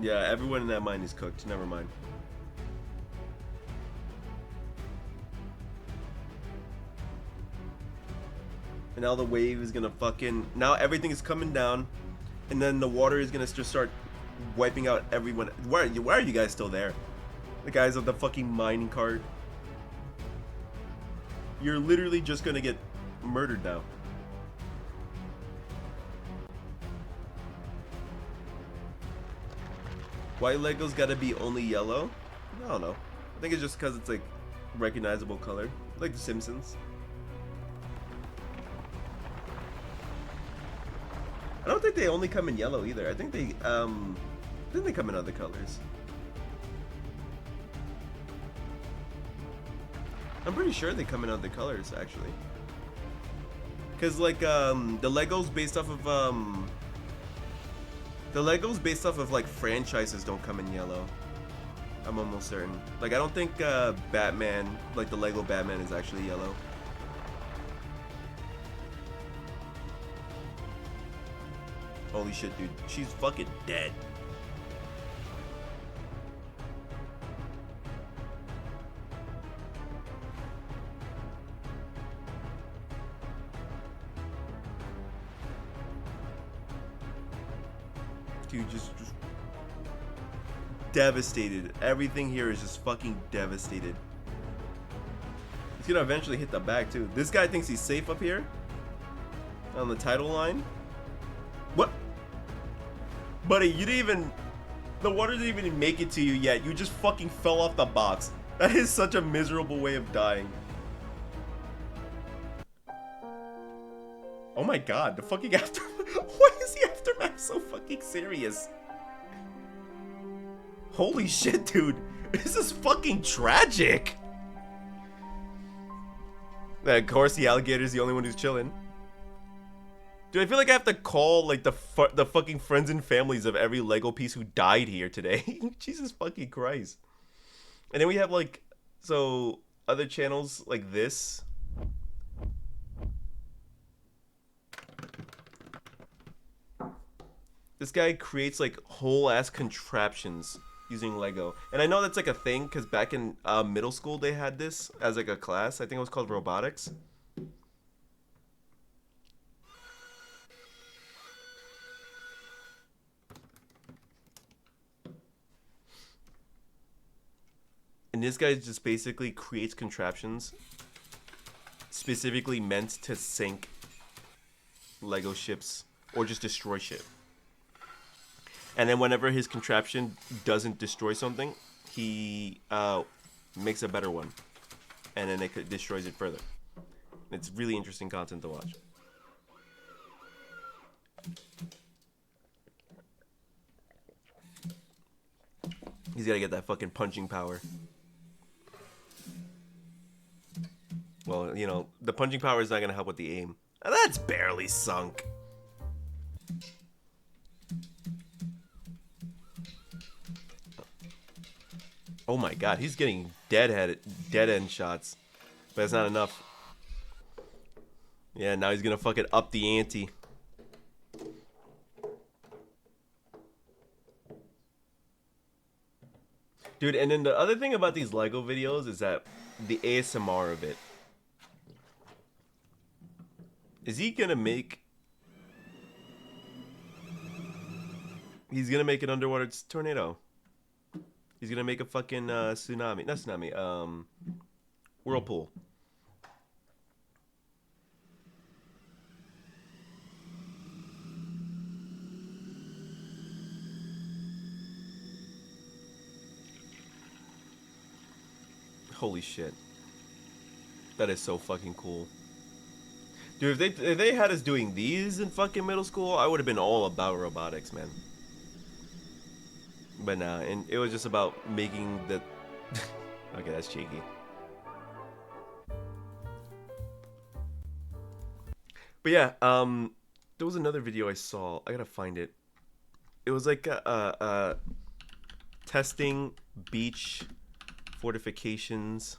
Yeah, everyone in that mine is cooked. Never mind. And now the wave is gonna fucking... Now everything is coming down. And then the water is gonna just start wiping out everyone. Why are you guys still there? The guys of the fucking mining cart. You're literally just gonna get murdered now. Why Lego's gotta be only yellow? I don't know. I think it's just because it's like recognizable color. Like The Simpsons. I don't think they only come in yellow either. I think they come in other colors. I'm pretty sure they come in other colors actually. Cause like the Legos based off of The Legos based off of like franchises don't come in yellow. I'm almost certain. Like I don't think Batman, like the Lego Batman, is actually yellow. Holy shit, dude. She's fucking dead. Dude, just devastated. Everything here is just fucking devastated. He's gonna eventually hit the bag too. This guy thinks he's safe up here on the title line. What? Buddy, you didn't even... The water didn't even make it to you yet. You just fucking fell off the box. That is such a miserable way of dying. Oh my god, the fucking after... Why is the aftermath so fucking serious? Holy shit, dude. This is fucking tragic. And of course, the alligator's the only one who's chilling. Dude, I feel like I have to call like the fucking friends and families of every Lego piece who died here today. Jesus fucking Christ. And then we have like, so other channels like this. This guy creates like whole ass contraptions using Lego. And I know that's like a thing because back in middle school they had this as like a class. I think it was called robotics. And this guy just basically creates contraptions specifically meant to sink Lego ships or just destroy ship. And then whenever his contraption doesn't destroy something, he makes a better one. And then it destroys it further. It's really interesting content to watch. He's got to get that fucking punching power. Well, you know, the punching power is not going to help with the aim. That's barely sunk. Oh my god, he's getting dead end shots. But it's not enough. Yeah, now he's going to fucking up the ante. Dude, and then the other thing about these Lego videos is that the ASMR of it. Is he gonna make... He's gonna make an underwater tornado. He's gonna make a fucking tsunami. Not tsunami, whirlpool. Holy shit. That is so fucking cool. Dude, if they had us doing these in fucking middle school, I would have been all about robotics, man. But nah, and it was just about making the... Okay, that's cheeky. But yeah, there was another video I saw. I gotta find it. It was like testing beach fortifications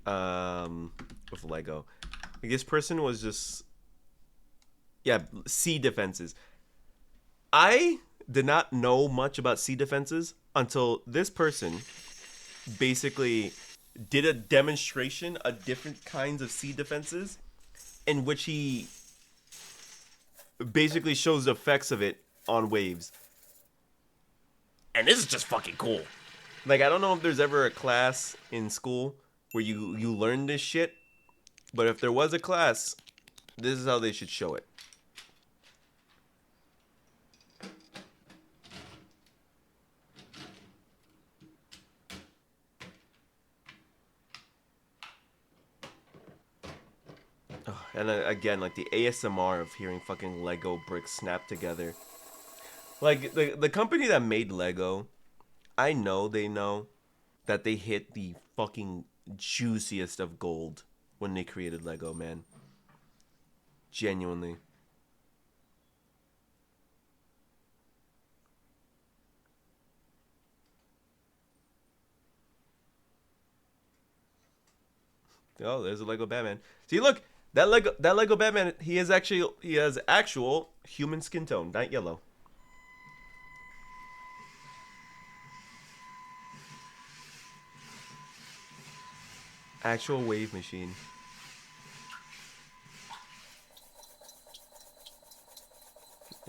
with Lego. Like this person was just, yeah, sea defenses. I did not know much about sea defenses until this person basically did a demonstration of different kinds of sea defenses in which he basically shows the effects of it on waves. And this is just fucking cool. Like, I don't know if there's ever a class in school where you learn this shit, but if there was a class, this is how they should show it. Oh, and again, like the ASMR of hearing fucking Lego bricks snap together. Like, the company that made Lego, I know they know that they hit the fucking juiciest of gold when they created Lego, man. Genuinely. Oh, there's a Lego Batman. See, look, that Lego Batman. He has actual human skin tone, not yellow. Actual wave machine.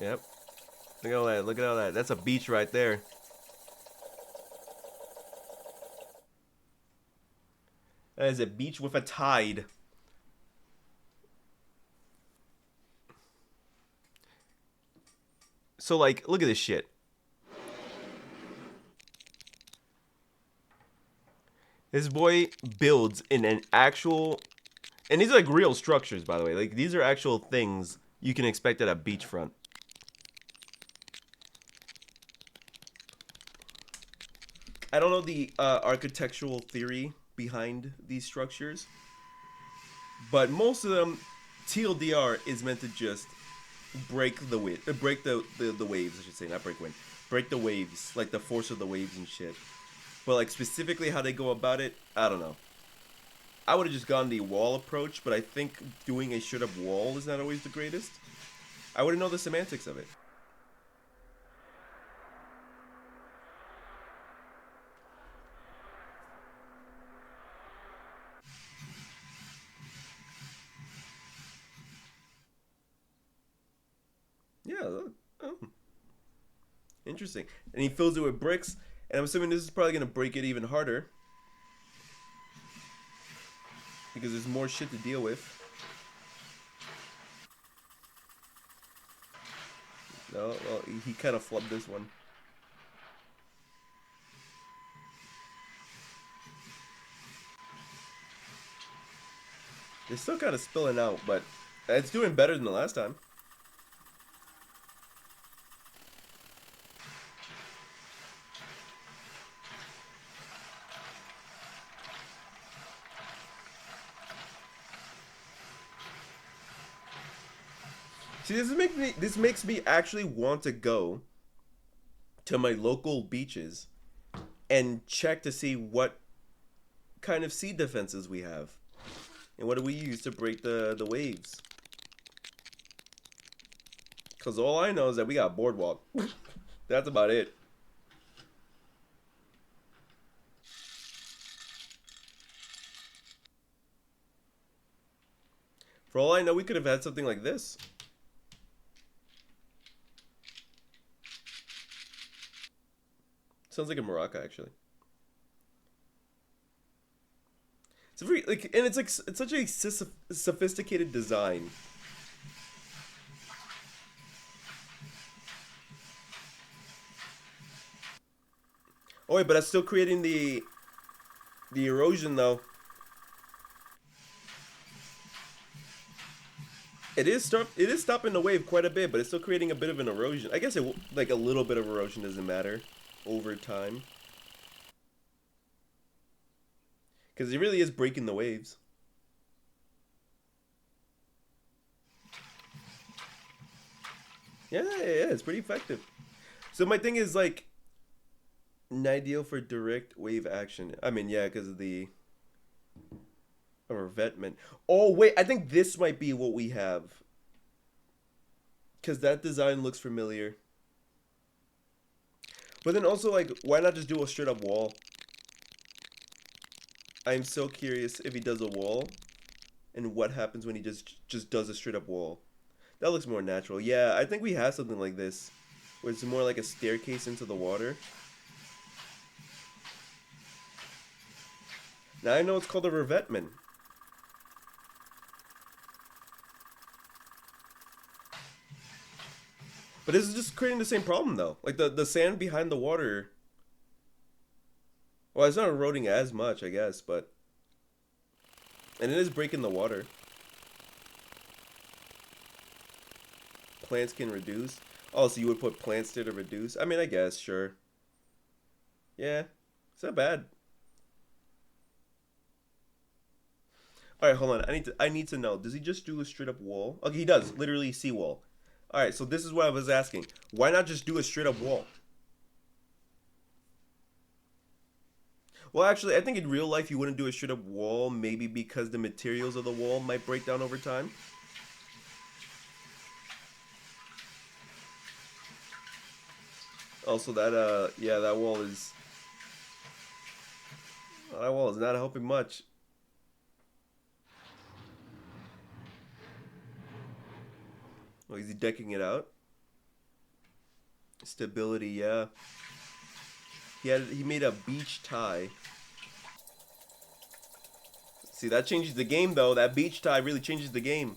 Yep. Look at all that. Look at all that. That's a beach right there. That is a beach with a tide. So, like, look at this shit. This boy builds in an actual... And these are, like, real structures, by the way. Like, these are actual things you can expect at a beachfront. I don't know the architectural theory behind these structures, but most of them, TLDR is meant to just break the wind, break the waves, I should say, not break wind, break the waves, like the force of the waves and shit. But like specifically how they go about it, I don't know. I would have just gone the wall approach, but I think doing a straight up wall is not always the greatest. I wouldn't know the semantics of it. Yeah, oh. Interesting. And he fills it with bricks, and I'm assuming this is probably going to break it even harder. Because there's more shit to deal with. No, well, he kind of flubbed this one. They're still kind of spilling out, but it's doing better than the last time. See, this makes me actually want to go to my local beaches and check to see what kind of sea defenses we have. And what do we use to break the waves? Because all I know is that we got boardwalk. That's about it. For all I know, we could have had something like this. Sounds like a maraca, actually. It's a very, like, and it's like it's such a sophisticated design. Oh wait, but that's still creating the erosion though. It is stopping the wave quite a bit, but it's still creating a bit of an erosion. I guess like a little bit of erosion doesn't matter over time. Because it really is breaking the waves. Yeah, it's pretty effective. So my thing is like, not ideal for direct wave action. I mean, yeah, because of the revetment. Oh wait, I think this might be what we have. Because that design looks familiar. But then also, like, why not just do a straight up wall? I'm so curious if he does a wall and what happens when he just does a straight up wall. That looks more natural. Yeah, I think we have something like this where it's more like a staircase into the water. Now I know it's called a revetment. But this is just creating the same problem though. Like the sand behind the water. Well, it's not eroding as much, I guess, but... And it is breaking the water. Plants can reduce. Oh, so you would put plants there to reduce? I mean, I guess, sure. Yeah, it's not bad. Alright, hold on. I need to know. Does he just do a straight up wall? Okay, he does. Literally seawall. Alright, so this is what I was asking. Why not just do a straight up wall? Well, actually, I think in real life you wouldn't do a straight up wall, maybe because the materials of the wall might break down over time. Also, that yeah, that wall is not helping much. Oh, is he decking it out? Stability, yeah. He made a beach tie. See, that changes the game though. That beach tie really changes the game.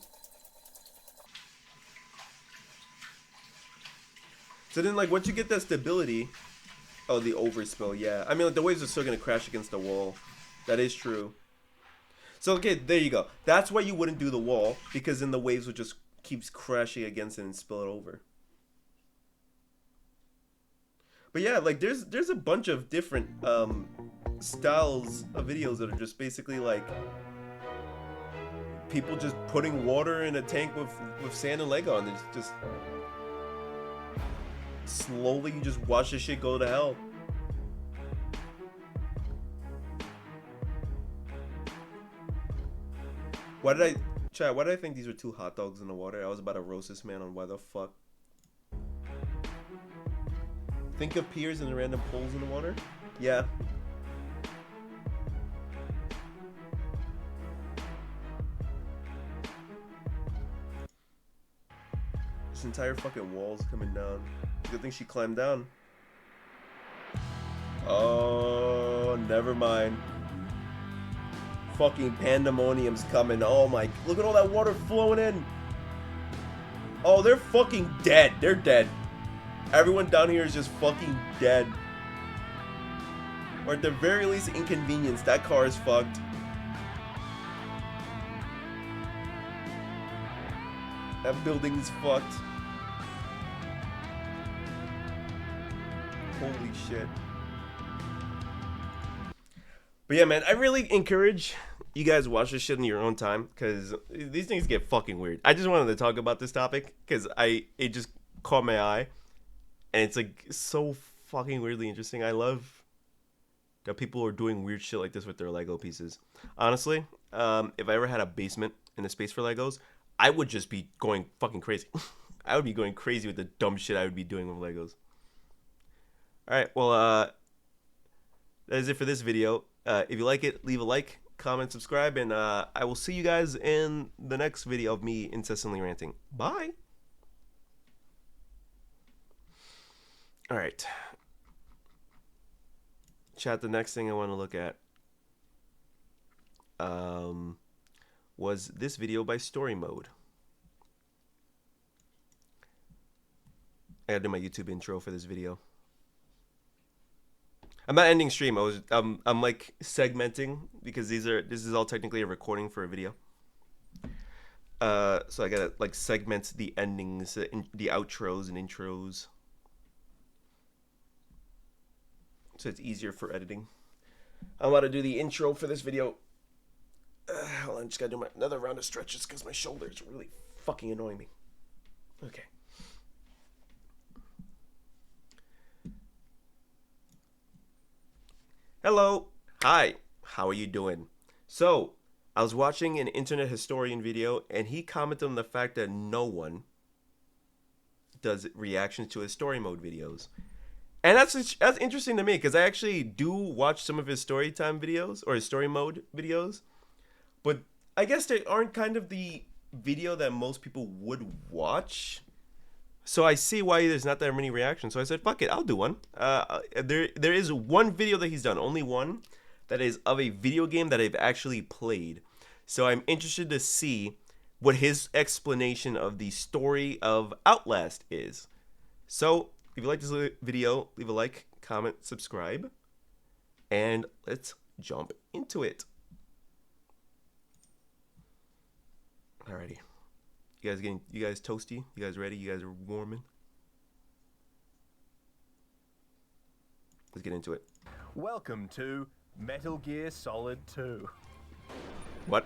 So then, like, once you get that stability, oh, the overspill, yeah. I mean, like, the waves are still gonna crash against the wall. That is true. So, okay, there you go. That's why you wouldn't do the wall, because then the waves would just keep crashing against it and spill it over. But yeah, like, there's a bunch of different styles of videos that are just basically like people just putting water in a tank with sand and Lego, and it's just slowly you just watch this shit go to hell. Why did I think these were 2 hot dogs in the water? I was about to roast this man on why the fuck. Think of piers and the random poles in the water? Yeah. This entire fucking wall's coming down. Good thing she climbed down. Oh, never mind. Fucking pandemonium's coming. Oh my, look at all that water flowing in. Oh, they're fucking dead. They're dead. Everyone down here is just fucking dead. Or at the very least inconvenienced. That car is fucked. That building is fucked. Holy shit. But yeah, man, I really encourage you guys watch this shit in your own time, because these things get fucking weird. I just wanted to talk about this topic because it just caught my eye, and it's like so fucking weirdly interesting. I love that people are doing weird shit like this with their Lego pieces. Honestly, if I ever had a basement and a space for Legos, I would just be going fucking crazy. I would be going crazy with the dumb shit I would be doing with Legos. Alright, well, that is it for this video. If you like it, leave a like, comment, subscribe, and I will see you guys in the next video of me incessantly ranting. Bye! Alright. Chat, the next thing I want to look at was this video by Story Mode. I gotta do my YouTube intro for this video. I'm not ending stream. I'm like segmenting because this is all technically a recording for a video. So I gotta like segment the endings, the outros and intros, so it's easier for editing. I'm about to do the intro for this video. Hold on, just gotta do another round of stretches because my shoulders are really fucking annoying me. Okay. Hello. Hi. How are you doing? So, I was watching an internet historian video, and he commented on the fact that no one does reactions to his story mode videos. And that's interesting to me, because I actually do watch some of his story time videos, or his story mode videos. But I guess they aren't kind of the video that most people would watch. So I see why there's not that many reactions. So I said, fuck it, I'll do one. There is one video that he's done, only one, that is of a video game that I've actually played. So I'm interested to see what his explanation of the story of Outlast is. So if you like this video, leave a like, comment, subscribe, and let's jump into it. Alrighty. You guys toasty? You guys ready? You guys are warming? Let's get into it. Welcome to Metal Gear Solid 2. What?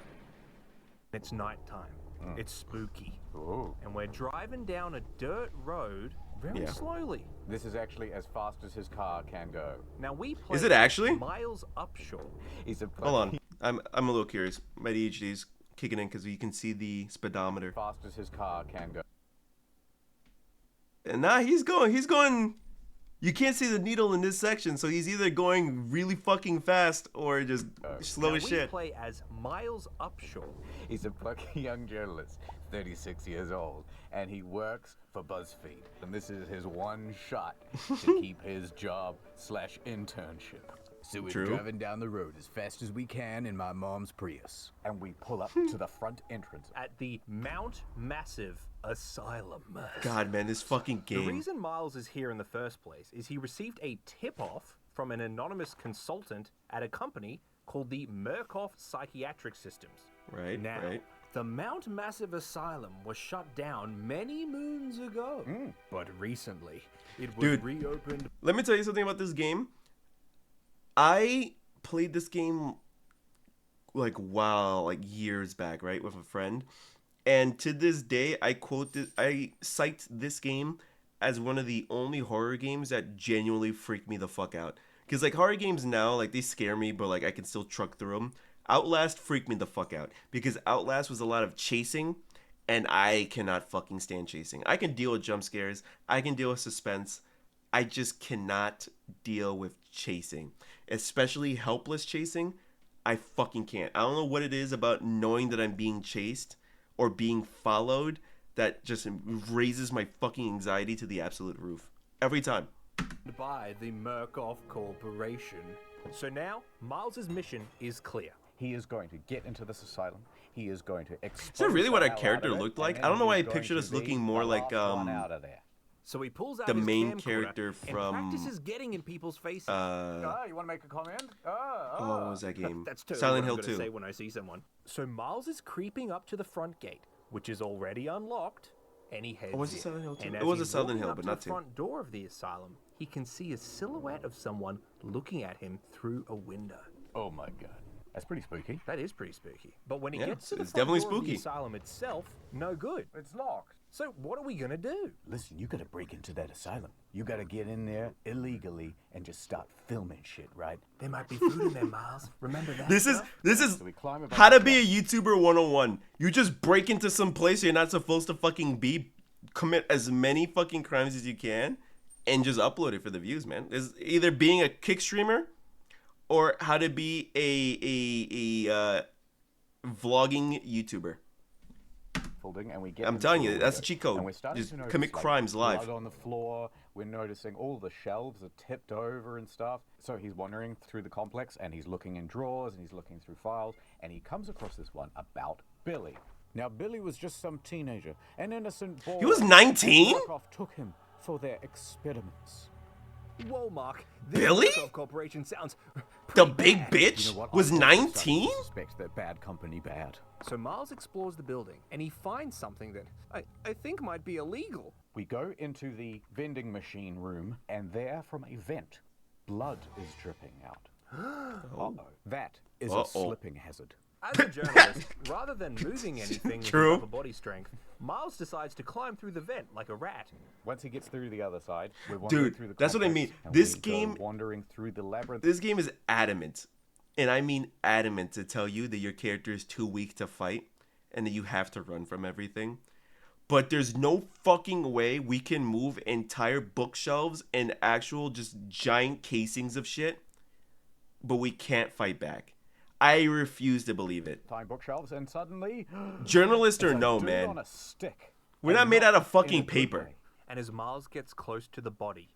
It's nighttime. It's spooky. And we're driving down a dirt road very Yeah. slowly. This is actually as fast as his car can go. Now we play Is it actually? Miles Upshall. He's a Hold on. I'm a little curious. My ADHD's kicking in because you can see the speedometer. Fast as his car can go. And now he's going. You can't see the needle in this section, so he's either going really fucking fast or just slow Now as shit. We play as Miles Upshall. He's a plucky young journalist, 36 years old, and he works for BuzzFeed. And this is his one shot to keep his job/internship. So we're True. driving down the road as fast as we can in my mom's Prius. And we pull up to the front entrance at the Mount Massive Asylum. God, man, this fucking The game. reason Miles is here in the first place is he received a tip-off from an anonymous consultant at a company called the Murkoff Psychiatric Systems. Right, Now, right. the Mount Massive Asylum was shut down many moons ago. But recently, it was Dude. reopened. Let me tell you something about this game. I played this game like years back, right, with a friend. And to this day, I cite this game as one of the only horror games that genuinely freak me the fuck out. Because like horror games now, like they scare me, but like I can still truck through them. Outlast freaked me the fuck out because Outlast was a lot of chasing, and I cannot fucking stand chasing. I can deal with jump scares. I can deal with suspense. I just cannot deal with chasing, especially helpless chasing. I fucking can't. I don't know what it is about knowing that I'm being chased or being followed that just raises my fucking anxiety to the absolute roof every time. By the Murkoff Corporation. So now, Miles's mission is clear. He is going to get into this asylum. He is going to expose. Is that really what the our hell character out of it, looked and like? then I don't know why I he's going pictured to us be looking more the like last one out of there. So he pulls out the his main camcorder character and from practices getting in people's faces. you want to make a comment? what was that game? That's totally Silent what Hill I'm gonna 2. say when I see someone. So Miles is creeping up to the front gate, which is already unlocked, and he heads Oh, was it in. Silent Hill 2? And It as was a he's Silent walking Hill, up but to not the 2. front door of the asylum, he can see a silhouette of someone looking at him through a window. Oh my god. That's pretty spooky. That is pretty spooky. But when he Yeah, gets to the it's front definitely door of the spooky. asylum itself, no good. It's locked. So what are we gonna do? Listen, you gotta break into that asylum. You gotta get in there illegally and just start filming shit, right? There might be food in there, Miles. Remember that? This is So we climb about how to the be a YouTuber 101. You just break into some place you're not supposed to fucking be, commit as many fucking crimes as you can, and just upload it for the views, man. It's either being a kick streamer or how to be a vlogging YouTuber. and we get I'm into telling the you, that's a window. cheat code. And we're starting Just to notice, commit like, crimes live. blood on the floor. We're noticing all the shelves are tipped over and stuff. So he's wandering through the complex and he's looking in drawers and he's looking through files and he comes across this one about Billy. Now Billy was just some teenager, an innocent boy. He was 19? And Murkoff took him for their experiments. Whoa, Mark. Billy? Murkoff Corporation sounds The pretty big bad. bitch You know what? was I'm also starting to 19? suspect that bad company bad. So Miles explores the building and he finds something that I think might be illegal. We go into the vending machine room and there from a vent, blood is dripping out. Uh-oh. That is a slipping hazard. As a journalist, rather than moving anything with True. upper body strength, Miles decides to climb through the vent like a rat. Once he gets through the other side, we're wandering Dude, through the that's what I complex, mean. and This we go game- wandering through the labyrinth. This game is adamant, and I mean adamant, to tell you that your character is too weak to fight and that you have to run from everything. But there's no fucking way we can move entire bookshelves and actual just giant casings of shit, but we can't fight back. I refuse to believe it. Find bookshelves and suddenly Journalist or it's a no, dude man. on a stick. We're And not made out of in a fucking good paper. way. And as Miles gets close to the body,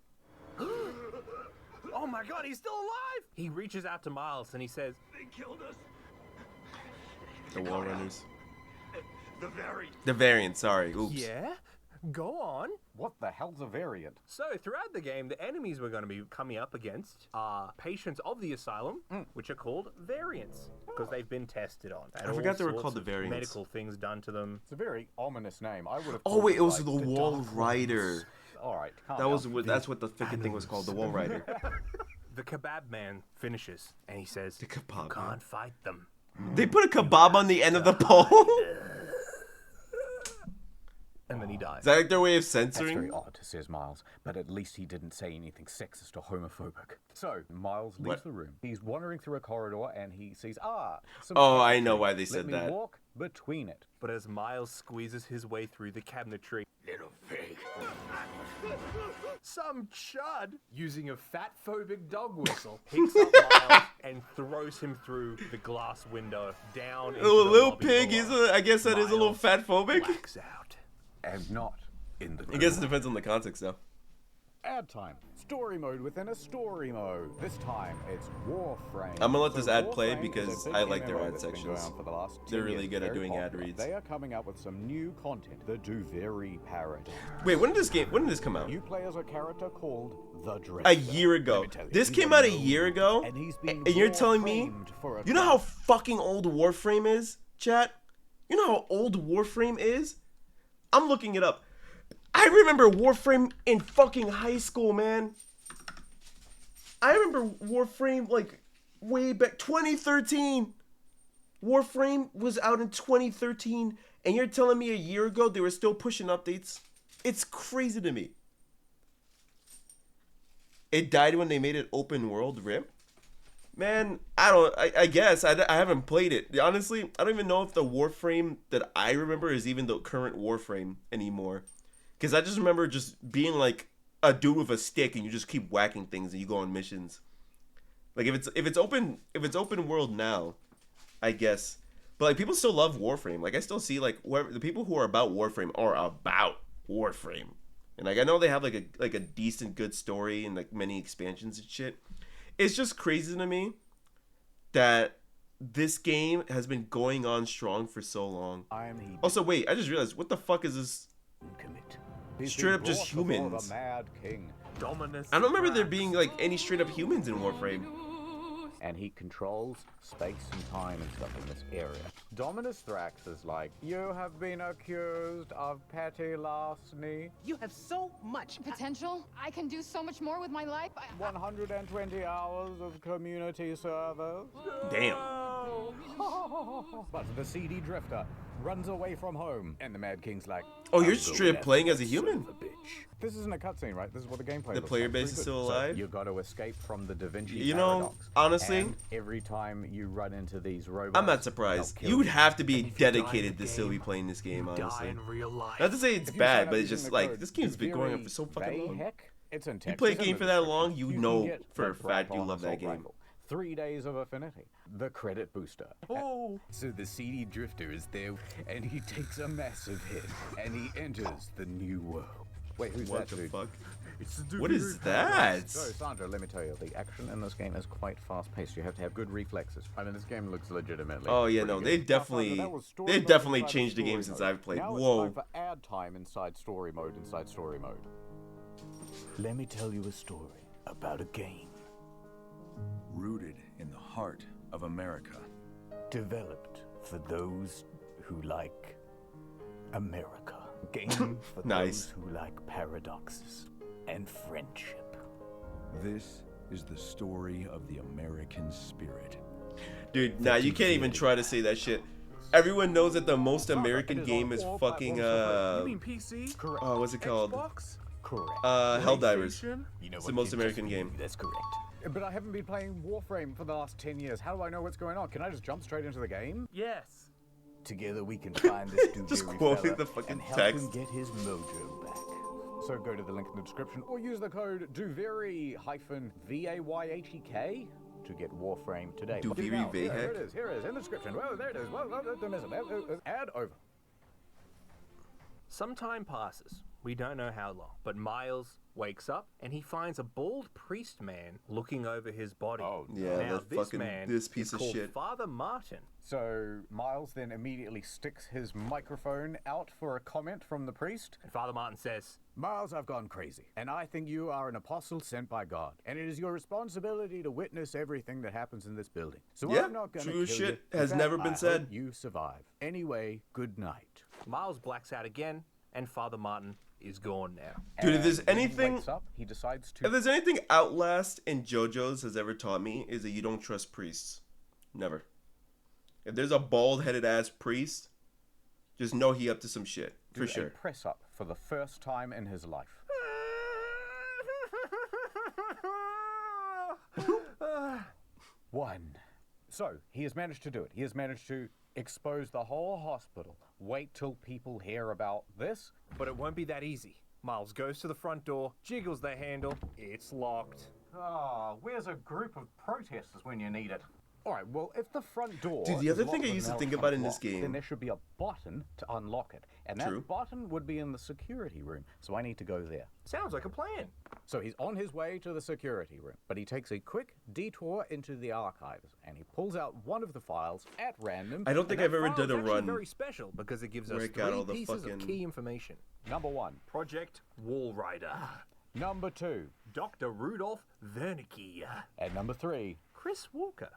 oh my god, he's still alive! He reaches out to Miles and he says, "They killed us." The wall runners. The variant. The variant, sorry. Oops. Yeah? Go on. What the hell's a variant? So, throughout the game, the enemies we're going to be coming up against are patients of the asylum, which are called variants, because they've been tested on. I forgot they were called the variants. Medical things done to them. It's a very ominous name. I would have. Oh wait, it was the Wall Rider. All right, That was what. That's what the fucking thing was called, the Wall Rider. The kebab man finishes, and he says, The kebab "You can't fight them." They put a kebab on the end of the pole. and then he dies. Is that like their way of That's very censoring? odd, says Miles, but at least he didn't say anything sexist or homophobic. So, Miles leaves the room. He's wandering through a corridor and he sees, some Oh, I cabinetry. know why they Let said me that. walk between it. But as Miles squeezes his way through the cabinetry, little pig, some chud using a fat-phobic dog whistle picks up Miles and throws him through the glass window down into Oh, the little lobby pig, below. I guess that is a little Miles fat phobic. blacks out. And not in the I guess it depends on the context, though. Ad time. Story mode within a story mode. This time it's Warframe. I'm gonna let this ad play Warframe because is a big I like their MMO ad that's been sections. going on for the last 10 They're really years. good at Very doing ad popular. reads. They are coming up with some new content. The Duveri Paradox. Wait, when did this come out? You play as a character called the Dresser. A year ago. This came out a year ago, and he's been and you're telling me, Warframed for a you know how fucking old Warframe is, chat? You know how old Warframe is? I'm looking it up. I remember Warframe in fucking high school, man. I remember Warframe like way back 2013. Warframe was out in 2013, and you're telling me a year ago they were still pushing updates? It's crazy to me. It died when they made it open world RIP? Man, I guess. I haven't played it. Honestly, I don't even know if the Warframe that I remember is even the current Warframe anymore. Because I just remember just being like a dude with a stick and you just keep whacking things and you go on missions. Like if it's open world now, I guess. But like people still love Warframe. Like I still see like the people who are about Warframe are about Warframe. And like I know they have like a decent good story and like many expansions and shit. It's just crazy to me that this game has been going on strong for so long. Also, wait, I just realized, what the fuck is this? Straight up just humans. The Mad King. Dominus. I don't remember there being like any straight up humans in Warframe. And he controls space and time and stuff in this area. Dominus Thrax is like, you have been accused of petty larceny. You have so much potential. I can do so much more with my life. 120 hours of community service. Damn. But the CD drifter runs away from home, and the Mad King's like, Oh, you're straight up playing as a human? This isn't a cutscene, right? This is what the gameplay The looks player like. base Pretty is good. still So alive? you got to escape from the Da Vinci You know, paradox. honestly, And every time you run into these robots, I'm not surprised. You would have to be dedicated to still be playing this game, honestly. Not to say it's If you sign bad, up but it's using just the like, code this game's been going on for so fucking Bay long. Heck, it's in You text. play a It's in game the for that long, description. you can know get for the a fact you Bright love that Assault game. Rifle. 3 days of affinity. The credit booster. Oh. So the CD drifter is there, and he takes a massive hit, and he enters the new world. Wait, who's What that the dude? fuck? It's the What is that? So, Sandra, let me tell you, the action in this game is quite fast-paced. You have to have good reflexes. I mean, this game looks legitimately. Oh yeah, pretty no, good. they Now, definitely Sandra, that was story they've mode definitely inside changed the story game since mode. I've played. Now Whoa. it's time for ad time inside story mode. Inside story mode. Let me tell you a story about a game Rooted in the heart of America. developed for those who like America. Game for Nice. those who like paradoxes and friendship. This is the story of the American spirit. Dude, nah, you can't even try to say that shit. Everyone knows that the most American game is fucking You mean PC? Correct. oh, what's it called? Xbox? Correct. Helldivers. PlayStation? You know It's what the most gives American me? game. That's correct. But I haven't been playing Warframe for the last 10 years. How do I know what's going on? Can I just jump straight into the game? Yes. Together we can find this Just Duveri quoting fella the fucking and help text. him get his mojo back. So go to the link in the description or use the code Duveri-VAYHEK to get Warframe today. Look at it now. Duveri Here it is, here it is, in the description. Well, there it is. Well, don't miss it. Ad over. Some time passes. We don't know how long, but Miles wakes up and he finds a bald priest man looking over his body. Oh, Yeah, now that this fucking man this piece is of called shit. Father Martin. So Miles then immediately sticks his microphone out for a comment from the priest. And Father Martin says, Miles, I've gone crazy, and I think you are an apostle sent by God, and it is your responsibility to witness everything that happens in this building. So Yeah, I'm not gonna true kill shit you. In has fact, never been I said. hope you survive. Anyway, good night. Miles blacks out again, and Father Martin is gone now. Dude, if there's And when he anything, wakes up, he decides to. if there's anything Outlast and JoJo's has ever taught me, is that you don't trust priests. Never. If there's a bald-headed ass priest, just know he up to some shit. do For sure. a press-up for the first time in his life. One. So, he has managed to do it. He has managed to expose the whole hospital. Wait till people hear about this. But it won't be that easy. Miles goes to the front door, jiggles the handle, it's locked. Oh, where's a group of protesters when you need it? Alright, well, if the front door... Dude, the is other thing locked I with used an to think electronic about in this lock, game... then there should be a button to unlock it. And True. that button would be in the security room, so I need to go there. Sounds like a plan. So he's on his way to the security room, but he takes a quick detour into the archives, and he pulls out one of the files at random. I don't think I've ever done a run very special because it gives us where I got all 3 the pieces fucking... of key information. Number 1. Project Wall Rider. Number 2. Dr. Rudolph Wernicke. And number 3. Chris Walker.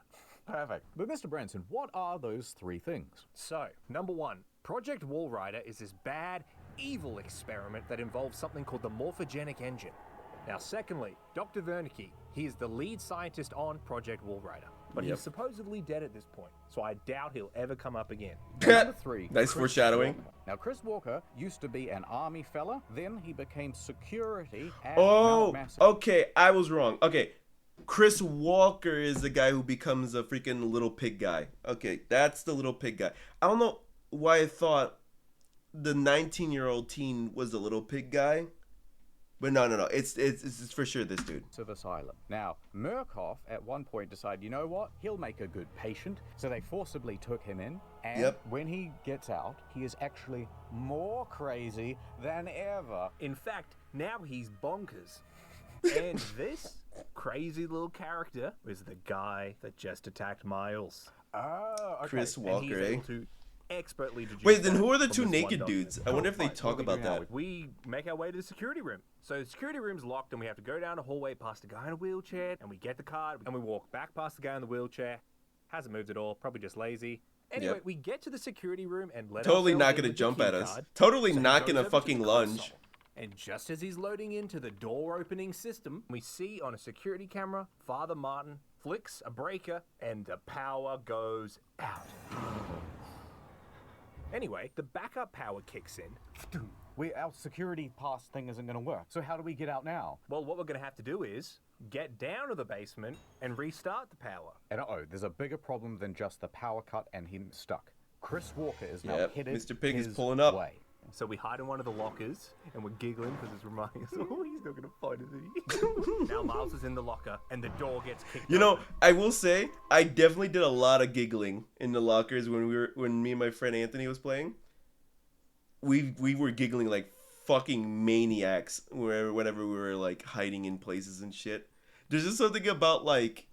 Perfect. But Mr. Branson, what are those 3 things? So, number 1, Project Wall Rider is this bad, evil experiment that involves something called the morphogenic engine. Now, secondly, Dr. Wernicke, he is the lead scientist on Project Wall Rider, but he's supposedly dead at this point, so I doubt he'll ever come up again. Number 3. Nice foreshadowing. Walker. Now, Chris Walker used to be an army fella, then he became security at Oh, Mount Massive. okay, I was wrong. Okay, Chris Walker is the guy who becomes a freaking little pig guy. Okay, that's the little pig guy. I don't know why I thought the 19-year-old teen was the little pig guy. But no. It's for sure this dude. Asylum. Now, Murkoff at one point decided, you know what? He'll make a good patient. So they forcibly took him in. And when he gets out, he is actually more crazy than ever. In fact, now he's bonkers. And this crazy little character was the guy that just attacked Miles. Oh, okay. Chris Walker, and he's eh? able to expertly deduce Wait, then that who are the from 2 this one naked document. dudes? I wonder if they talk about that. We make our way to the security room. So the security room's locked and we have to go down a hallway past a guy in a wheelchair and we get the card and we walk back past the guy in the wheelchair. Hasn't moved at all, probably just lazy. Anyway, we get to the security room and let Totally ourselves not in gonna with the jump key at us. card. Totally So he not goes gonna over to fucking the lunge. console. And just as he's loading into the door opening system, we see on a security camera, Father Martin flicks a breaker and the power goes out. Anyway, the backup power kicks in. Our security pass thing isn't going to work. So how do we get out now? Well, what we're going to have to do is get down to the basement and restart the power. And there's a bigger problem than just the power cut and him stuck. Chris Walker is now headed Mr. Pig is his pulling up. way. So we hide in one of the lockers and we're giggling because it's reminding us, oh, he's not going to find us. Now Miles is in the locker and the door gets kicked You know, open. I will say I definitely did a lot of giggling in the lockers when me and my friend Anthony was playing. We were giggling like fucking maniacs whenever we were like hiding in places and shit. There's just something about like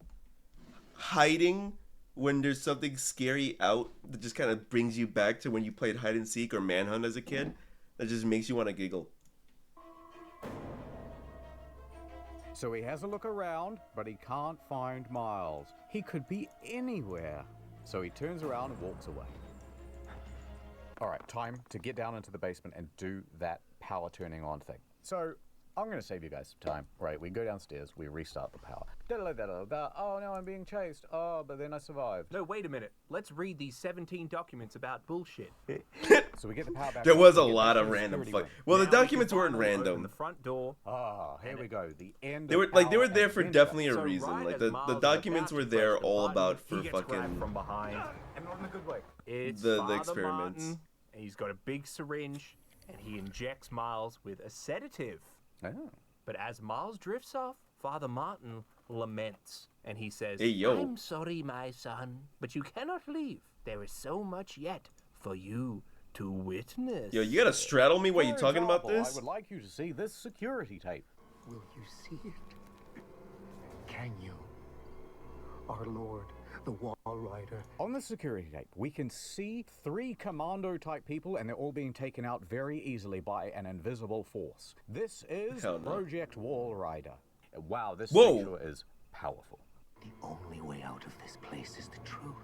hiding when there's something scary out that just kind of brings you back to when you played hide and seek or manhunt as a kid. That just makes you want to giggle. So he has a look around, but he can't find Miles. He could be anywhere. So he turns around and walks away. All right, time to get down into the basement and do that power turning on thing. So I'm going to save you guys some time. Right, we go downstairs, we restart the power. Oh, no, I'm being chased. Oh, but then I survived. No, wait a minute. Let's read these 17 documents about bullshit. So we get the power back. There was a we get lot back of to the random security fuck. room. Well, the Now we can documents weren't finally open random. the front door. Here we go. The end. They of were like our there for adventure. definitely a So reason. right Like as the Miles is documents about were to there press the all button, about he for gets grabbed fucking from behind. And not in a good way. It's the Father experiments. Martin, and he's got a big syringe, and he injects Miles with a sedative. Oh. But as Miles drifts off, Father Martin laments, and he says, Hey, yo. I'm sorry, my son, but you cannot leave. There is so much yet for you to witness. Yo, you gotta straddle me while For you're talking about example, this? I would like you to see this security tape. Will you see it? Can you? Our Lord, the Wall Rider. On the security tape, we can see 3 commando-type people, and they're all being taken out very easily by an invisible force. This is Hell no. Project Wall Rider. Wow, this Whoa. thing sure is powerful. The only way out of this place is the truth.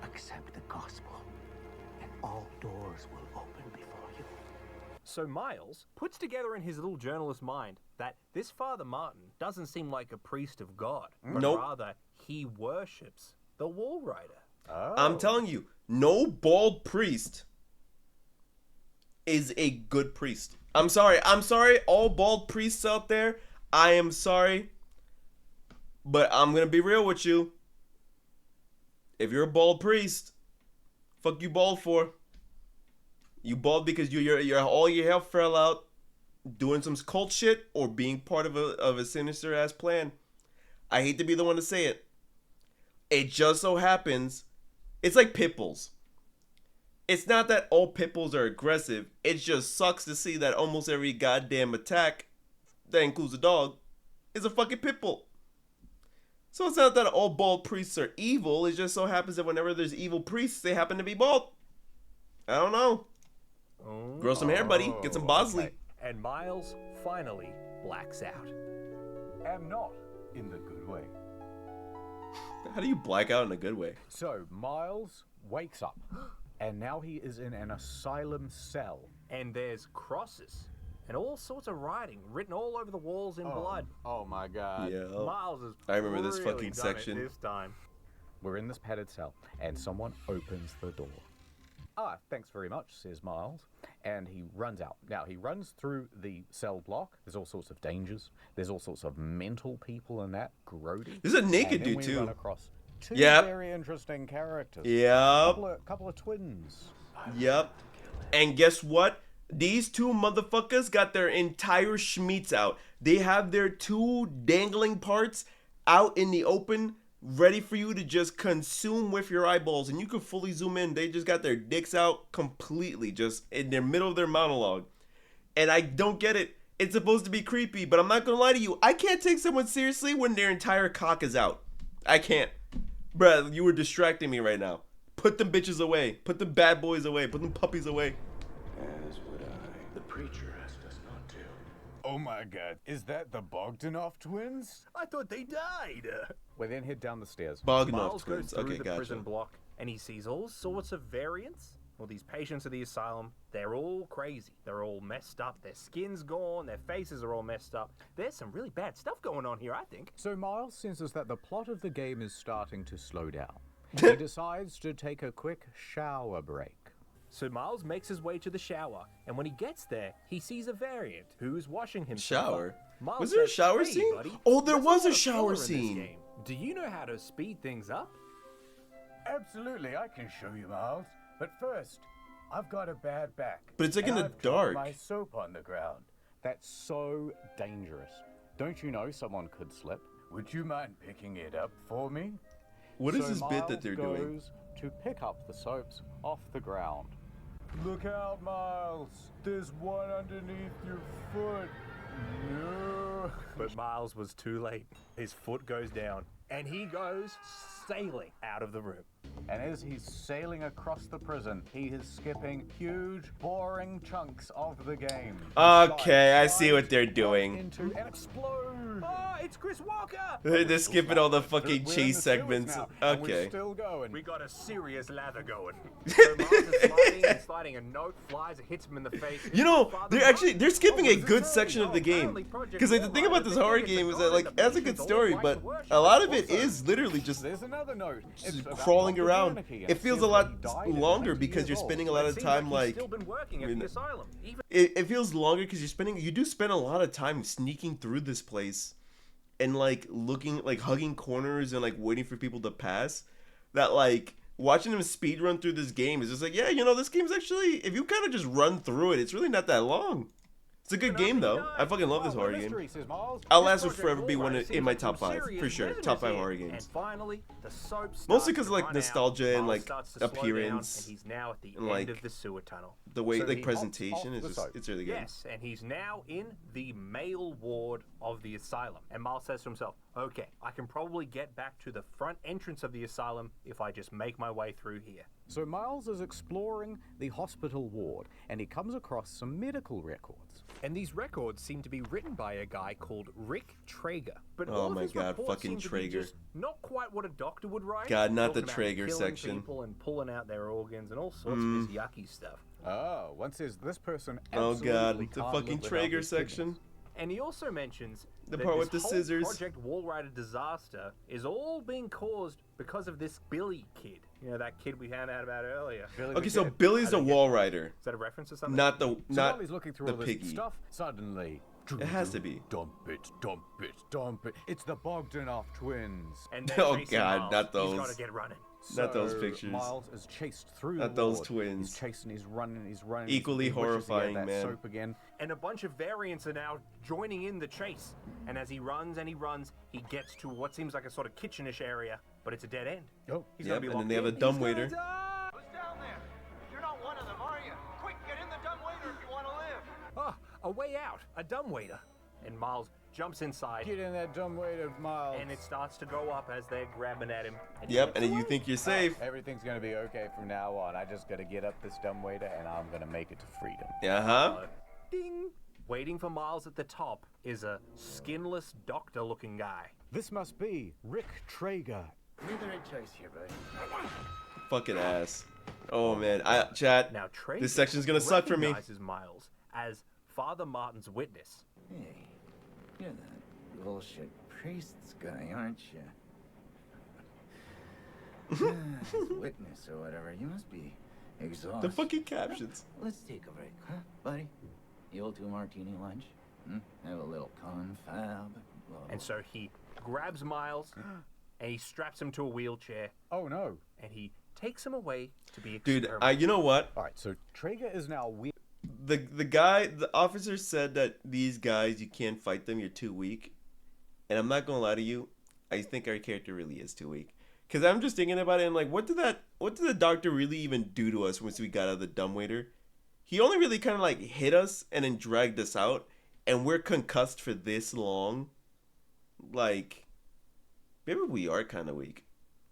Accept the gospel, and all doors will open before you. So Miles puts together in his little journalist mind that this Father Martin doesn't seem like a priest of God, but Nope. rather he worships the Wall Rider. Oh. I'm telling you, no bald priest is a good priest. I'm sorry, all bald priests out there. I am sorry, but I'm gonna be real with you. If you're a bald priest, fuck you bald for. You bald because you're all your hair fell out, doing some cult shit or being part of a sinister ass plan. I hate to be the one to say it. It just so happens, it's like pit bulls. It's not that all pit bulls are aggressive. It just sucks to see that almost every goddamn attack that includes a dog is a fucking pit bull. So it's not that all bald priests are evil. It just so happens that whenever there's evil priests, they happen to be bald. I don't know. Grow some hair, buddy. Get some Bosley. Okay. And Miles finally blacks out. And not in the good way. How do you black out in a good way? So Miles wakes up, and now he is in an asylum cell. And there's crosses and all sorts of writing written all over the walls in blood. Oh my god. Yeah. Miles is I remember this really fucking done section. it this time. We're in this padded cell, and someone opens the door. Ah, thanks very much, says Miles, and he runs out. Now, he runs through the cell block. There's all sorts of dangers. There's all sorts of mental people in that. Grody. There's a naked and then dude, we too. Run across two Yep. very interesting characters. Yep. Couple of twins. Yep. And guess what? These two motherfuckers got their entire schmeats out. They have their two dangling parts out in the open, ready for you to just consume with your eyeballs. And you can fully zoom in. They just got their dicks out completely, just in the middle of their monologue. And I don't get it. It's supposed to be creepy, but I'm not gonna lie to you. I can't take someone seriously when their entire cock is out. I can't. Bruh, you were distracting me right now. Put them bitches away. Put them bad boys away. Put them puppies away. As would I. The preacher asked us not to. Oh my god, is that the Bogdanov twins? I thought they died. We then head down the stairs. Bogdanov Miles twins. goes through Okay, the gotcha. prison block and he sees all sorts of variants. Well, these patients of the asylum, they're all crazy. They're all messed up. Their skin's gone. Their faces are all messed up. There's some really bad stuff going on here, I think. So Miles senses that the plot of the game is starting to slow down. He decides to take a quick shower break. So Miles makes his way to the shower, and when he gets there, he sees a variant who's washing himself. Shower? Miles Was there a says, shower "Hey, scene? buddy, Oh, there there's was a lot of shower filler in this scene. game. Do you know how to speed things up?" Absolutely, I can show you, Miles. But first, I've got a bad back. But it's like in and the I've dropped dark. My soap on the ground. That's so dangerous. Don't you know someone could slip? Would you mind picking it up for me? What is So this bit Miles that they're doing? goes to pick up the soaps off the ground. Look out, Miles. There's one underneath your foot. No. But Miles was too late. His foot goes down, and he goes sailing out of the room. And as he's sailing across the prison, he is skipping huge, boring chunks of the game. Okay, I see what they're doing. Into and explode. Oh, it's Chris Walker! They're skipping all the fucking We're in chase the sewers segments. now, and we're Okay. still going. We got a serious lather going. So Miles is sliding and sliding, a note flies, it hits him in the face. You know, they're skipping Oh, a good section of the game. Because like, the thing about this horror game is that like it has a good story, but a lot of it is literally just There's another note. It's about crawling Dr. around. Wernicke. It feels a says lot that he died at longer 90 because years you're old. spending a lot of Seems time he's like still been working at the asylum. Even it feels longer because you do spend a lot of time sneaking through this place and like looking, like hugging corners and like waiting for people to pass. That like watching them speed run through this game is just like, yeah, you know, this game's actually, if you kind of just run through it, it's really not that long. It's a good game though. I fucking love this horror game. Outlast will forever be one in my top 5 for sure. Top 5 horror games. And finally, the soap starts Mostly because to of like run nostalgia out. and Miles like starts to slow down, appearance and he's now at the and end like of the sewer tunnel. the way So like he presentation hops is off the just, soap. it's really good. Yes, and he's now in the male ward of the asylum. And Miles says to himself, okay, I can probably get back to the front entrance of the asylum if I just make my way through here. So Miles is exploring the hospital ward, and he comes across some medical records. And these records seem to be written by a guy called Rick Traeger. But Oh all of my his God, reports fucking seem to be Traeger. just not quite what a doctor would write. God, not the Talking about Traeger killing section. people and pulling out their organs and all sorts of this yucky stuff. Oh, one says this person Oh absolutely god, the can't fucking live without Traeger his section. kidneys. And he also mentions The that part this with the whole scissors. Project Wallrider disaster is all being caused because of this Billy kid. You know, that kid we found out about earlier. Okay, so Billy's a wall rider. Is that a reference to something? Not the So not while he's looking through the all this piggy. stuff, suddenly... It has to be. Dump it, dump it, dump it. It's the Bogdanov twins. And Oh God, not those. He's got to get running. Not those So pictures. Miles is chased through Not the those ward. twins. He's chasing, he's running, he's running. Equally he wishes he had horrifying, that man. Soap again. And a bunch of variants are now joining in the chase. And as he runs and he runs, he gets to what seems like a sort of kitchenish area, but it's a dead end. Oh, He's gonna Yep, be and then locked they have a in. dumbwaiter. Who's down there? You're not one of them, are you? Quick, get in the dumbwaiter if you want to live. Ah, a way out, a dumbwaiter. And Miles jumps inside. Get in that dumbwaiter, Miles. And it starts to go up as they're grabbing at him. And Yep, and you think you're safe. Everything's gonna be okay from now on. I just gotta get up this dumbwaiter and I'm gonna make it to freedom. Uh-huh. Ding! Waiting for Miles at the top is a skinless doctor-looking guy. This must be Rick Traeger. You're the right choice here, buddy. Fucking ass. Oh man, chat. Now Traeger This section's gonna suck for me. recognizes Miles as Father Martin's witness. Hey, you're that bullshit priest's guy, aren't you? Witness or whatever. You must be exhausted. The fucking captions. Let's take a break, huh, buddy? The old 2-martini lunch? Have a little confab. And so he grabs Miles and he straps him to a wheelchair. Oh no. And he takes him away to be Dude, experimented. you know what? All right, so Traeger is now weak. The officer said that these guys, you can't fight them, you're too weak. And I'm not gonna lie to you, I think our character really is too weak. Cause I'm just thinking about it and like, what did the doctor really even do to us once we got out of the dumbwaiter? He only really kind of like hit us and then dragged us out, and we're concussed for this long. Like, maybe we are kind of weak.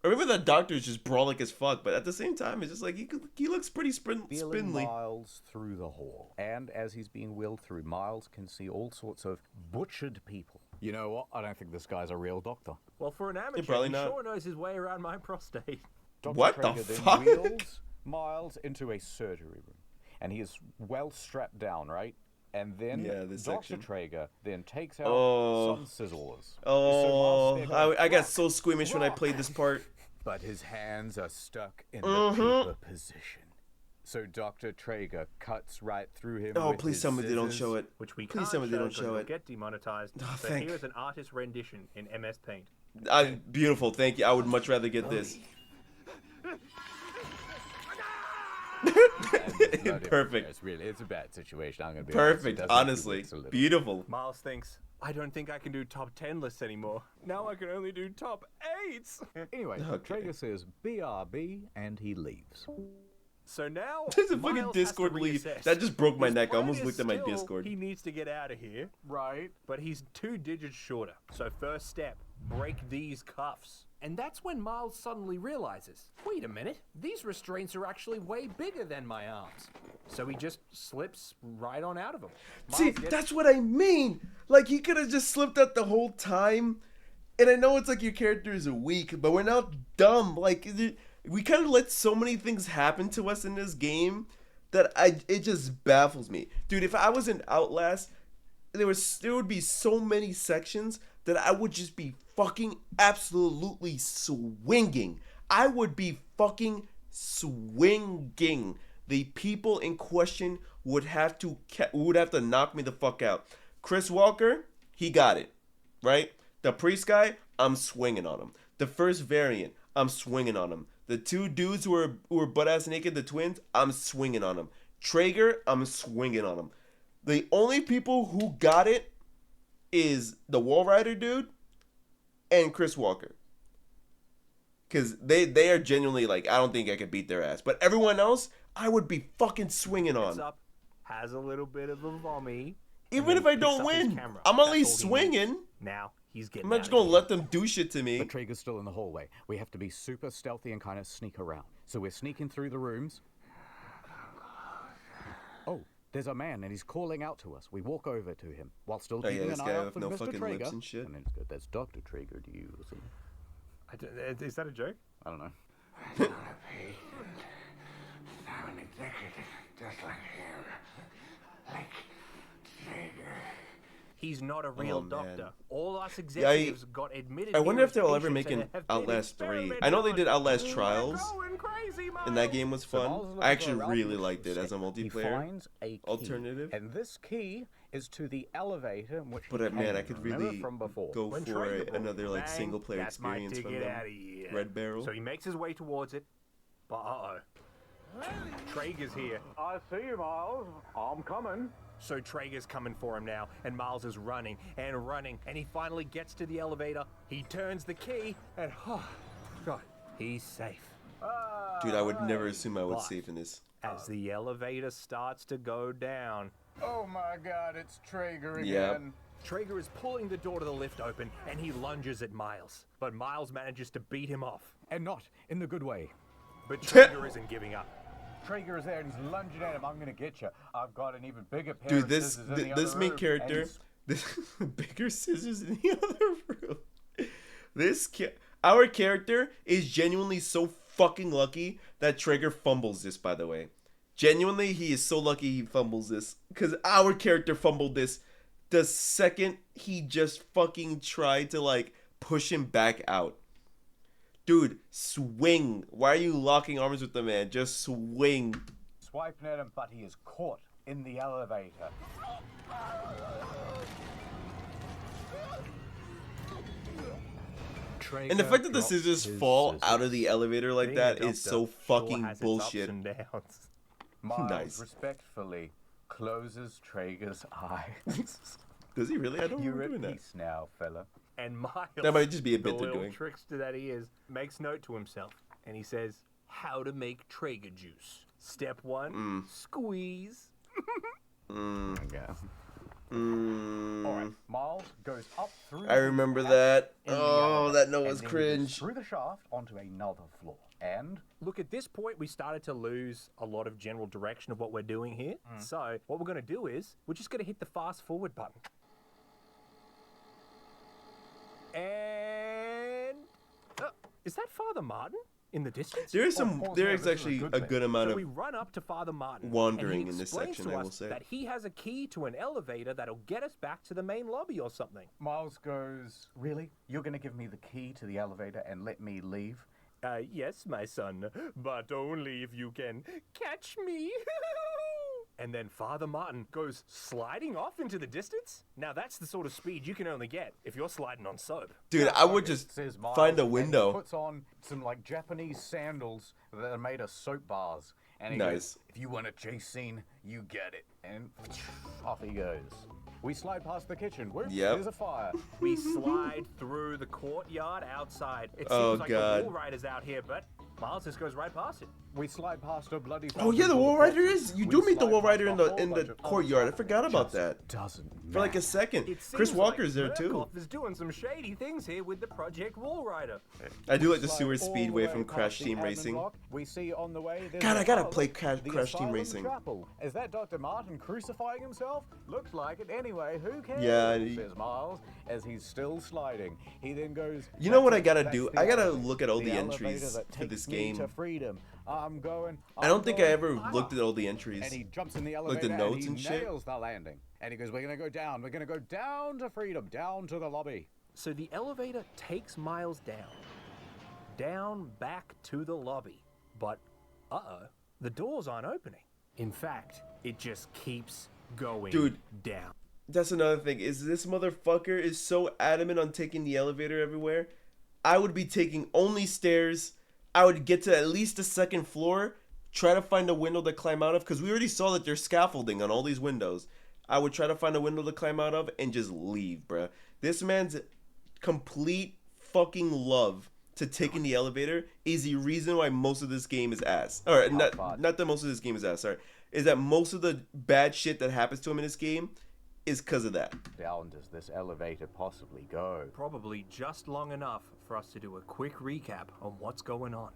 Or maybe that doctor's just brawling as fuck, but at the same time, it's just like, he looks pretty Feeling spindly. Miles through the hall. And as he's being wheeled through, Miles can see all sorts of butchered people. You know what? I don't think this guy's a real doctor. Well, for an amateur, probably he not. sure knows his way around my prostate. Dr. What the Traeger then fuck? wheels Miles into a surgery room. And he is well strapped down, right? And then this Dr. section. Traeger then takes out some scissors. Oh, So Miles I got so squeamish when I played this part. But his hands are stuck in the paper position. So Dr. Traeger cuts right through him. Oh, with please his tell me they don't scissors. show it. Which we Please can't tell me they don't because show it'll it. get demonetized. Oh, So thank- here is an artist rendition in MS Paint. Beautiful, thank you. I would much rather get this. Perfect. It's a bad situation. I'm gonna be Perfect, honest. honestly. Beautiful. Miles thinks, I don't think I can do top 10 lists anymore. Now I can only do top 8s. Anyway, Okay. Traeger says BRB and he leaves. So now There's a Miles fucking has Discord to leave. reassess. That just broke my His neck. I plan almost is looked at my still Discord. He needs to get out of here. Right. But he's 2 digits shorter. So first step, break these cuffs. And that's when Miles suddenly realizes, wait a minute, these restraints are actually way bigger than my arms. So he just slips right on out of them. See, that's what I mean. Like, he could have just slipped out the whole time. And I know it's like your character is weak, but we're not dumb. Like, we kind of let so many things happen to us in this game that it just baffles me. Dude, if I was in Outlast, there would be so many sections that I would just be fucking absolutely swinging. I would be fucking swinging. The people in question would have to knock me the fuck out. Chris Walker, he got it, right? The priest guy, I'm swinging on him. The first variant, I'm swinging on him. The 2 dudes who were butt ass naked, the twins, I'm swinging on them. Traeger, I'm swinging on him. The only people who got it is the Wall Rider dude and Chris Walker. Because they are genuinely like, I don't think I could beat their ass. But everyone else, I would be fucking swinging on. Up, has a little bit of a vommy. Even if I don't win, I'm at least swinging. Now he's getting I'm not just going to let them do shit to me. But Traeger's still in the hallway. We have to be super stealthy and kind of sneak around. So we're sneaking through the rooms. Oh, there's a man and he's calling out to us. We walk over to him while still Oh, yeah, keeping this an guy eye out with for no Mr. fucking Traeger. lips and shit. And then it's good. There's Dr. Traeger to you or something. Is that a joke? I don't know. I'm an executive, just like him. Like Traeger. He's not a real doctor. All us Yeah, executives got admitted. I wonder here if they'll as ever make patients an and have been Outlast 3. I experimented know they did on. Outlast We're Trials, going crazy, and that game was So fun. Miles is I looking actually for a really route liked it as a He multiplayer finds a key, alternative. and this key is to the elevator in which But he man, came I could remember really from before. go When for Traeger brought another it, like bang, single player that's my experience from ticket them. outta here. Red Barrel. So he makes his way towards it, but Traeger's here. I see you, Miles. I'm coming. So Traeger's coming for him now, and Miles is running, and he finally gets to the elevator. He turns the key, and God, he's safe. Dude, I would never assume I was But safe in this. as the elevator starts to go down, Oh my God, it's Traeger again. Yep. Traeger is pulling the door to the lift open, and he lunges at Miles. But Miles manages to beat him off. And not in the good way. But Traeger isn't giving up. Traeger is there and he's lunging at him. I'm gonna get you. I've got an even bigger pair Dude, of this scissors in the this other main room, character, and this bigger scissors in the other room. Our character is genuinely so fucking lucky that Traeger fumbles this. By the way, genuinely, he is so lucky he fumbles this because our character fumbled this the second he just fucking tried to like push him back out. Dude, swing. Why are you locking arms with the man? Just swing. swiping at him, but he is caught in the elevator. And the fact that the scissors fall out of the elevator like that is so fucking bullshit. Miles Nice. respectfully closes Traeger's eyes. Does he really? I don't You're remember at doing that. peace now, fella. And Miles, That might just be a the bit they're little doing. trickster that he is, makes note to himself, and he says, "How to make Traeger juice. Step 1, squeeze." Alright, Miles goes up through I the remember hatch that. in the Oh, elevator, that note and was then cringe. through the shaft onto another floor. And Look, at this point, we started to lose a lot of general direction of what we're doing here. So what we're going to do is, we're just going to hit the fast forward button. And... is that Father Martin in the distance? There is actually a good amount So of we run up to Father Martin, wandering and he in this explains section, to I will us say. that he has a key to an elevator that'll get us back to the main lobby or something. Miles goes, "Really? You're gonna give me the key to the elevator and let me leave?" Yes, my son, but only if you can catch me. And then Father Martin goes sliding off into the distance. Now that's the sort of speed you can only get if you're sliding on soap. Dude, I would just Says Miles, find a and he window. puts on some like Japanese sandals that are made of soap bars. And he Nice. goes, "If you want a chase scene, you get it." And off he goes. We slide past the kitchen. Whoops, Yep. there's a fire. We slide through the courtyard outside. It seems Oh, like God. the wall rider's out here, but Miles just goes right past it. We slide past a bloody. Oh yeah, the fountain wall full of rider corpses. is. You We do meet the slide wall past rider a in whole the bunch of courtyard. I other forgot about just that. Doesn't For like a matter. second. It Chris seems Walker's like there too. Murkoff is doing some shady things here with the Project Wall Rider. I do like the Slide sewer all speedway way from past Crash the Team admin Racing. block. We see on the way. there's God, a I gotta pub, play the Crash Team Asylum Racing. Chapel. Is that Dr. Martin crucifying himself? Looks like it. Anyway, who cares? Yeah, Says Miles as he's still sliding. He then goes. You know what "That's I gotta it, do? that's the I gotta elevator. look at all the elevator entries that for takes this me game. to freedom. I'm going. I don't think I ever going looked at all the entries. And he jumps in the Like elevator the notes and and he shit. nails the landing. And he goes, "We're gonna go down. We're gonna go down to freedom, down to the lobby." So the elevator takes Miles down back to the lobby. But, the doors aren't opening. In fact, it just keeps going Dude. down. That's another thing. Is this motherfucker is so adamant on taking the elevator everywhere? I would be taking only stairs. I would get to at least the second floor, try to find a window to climb out of, because we already saw that there's scaffolding on all these windows. I would try to find a window to climb out of and just leave, bruh. This man's complete fucking love to taking the elevator is the reason why most of this game is ass. Or not that most of this game is ass, sorry. Is that most of the bad shit that happens to him in this game is because of that. Down does this elevator possibly go? Probably just long enough for us to do a quick recap on what's going on.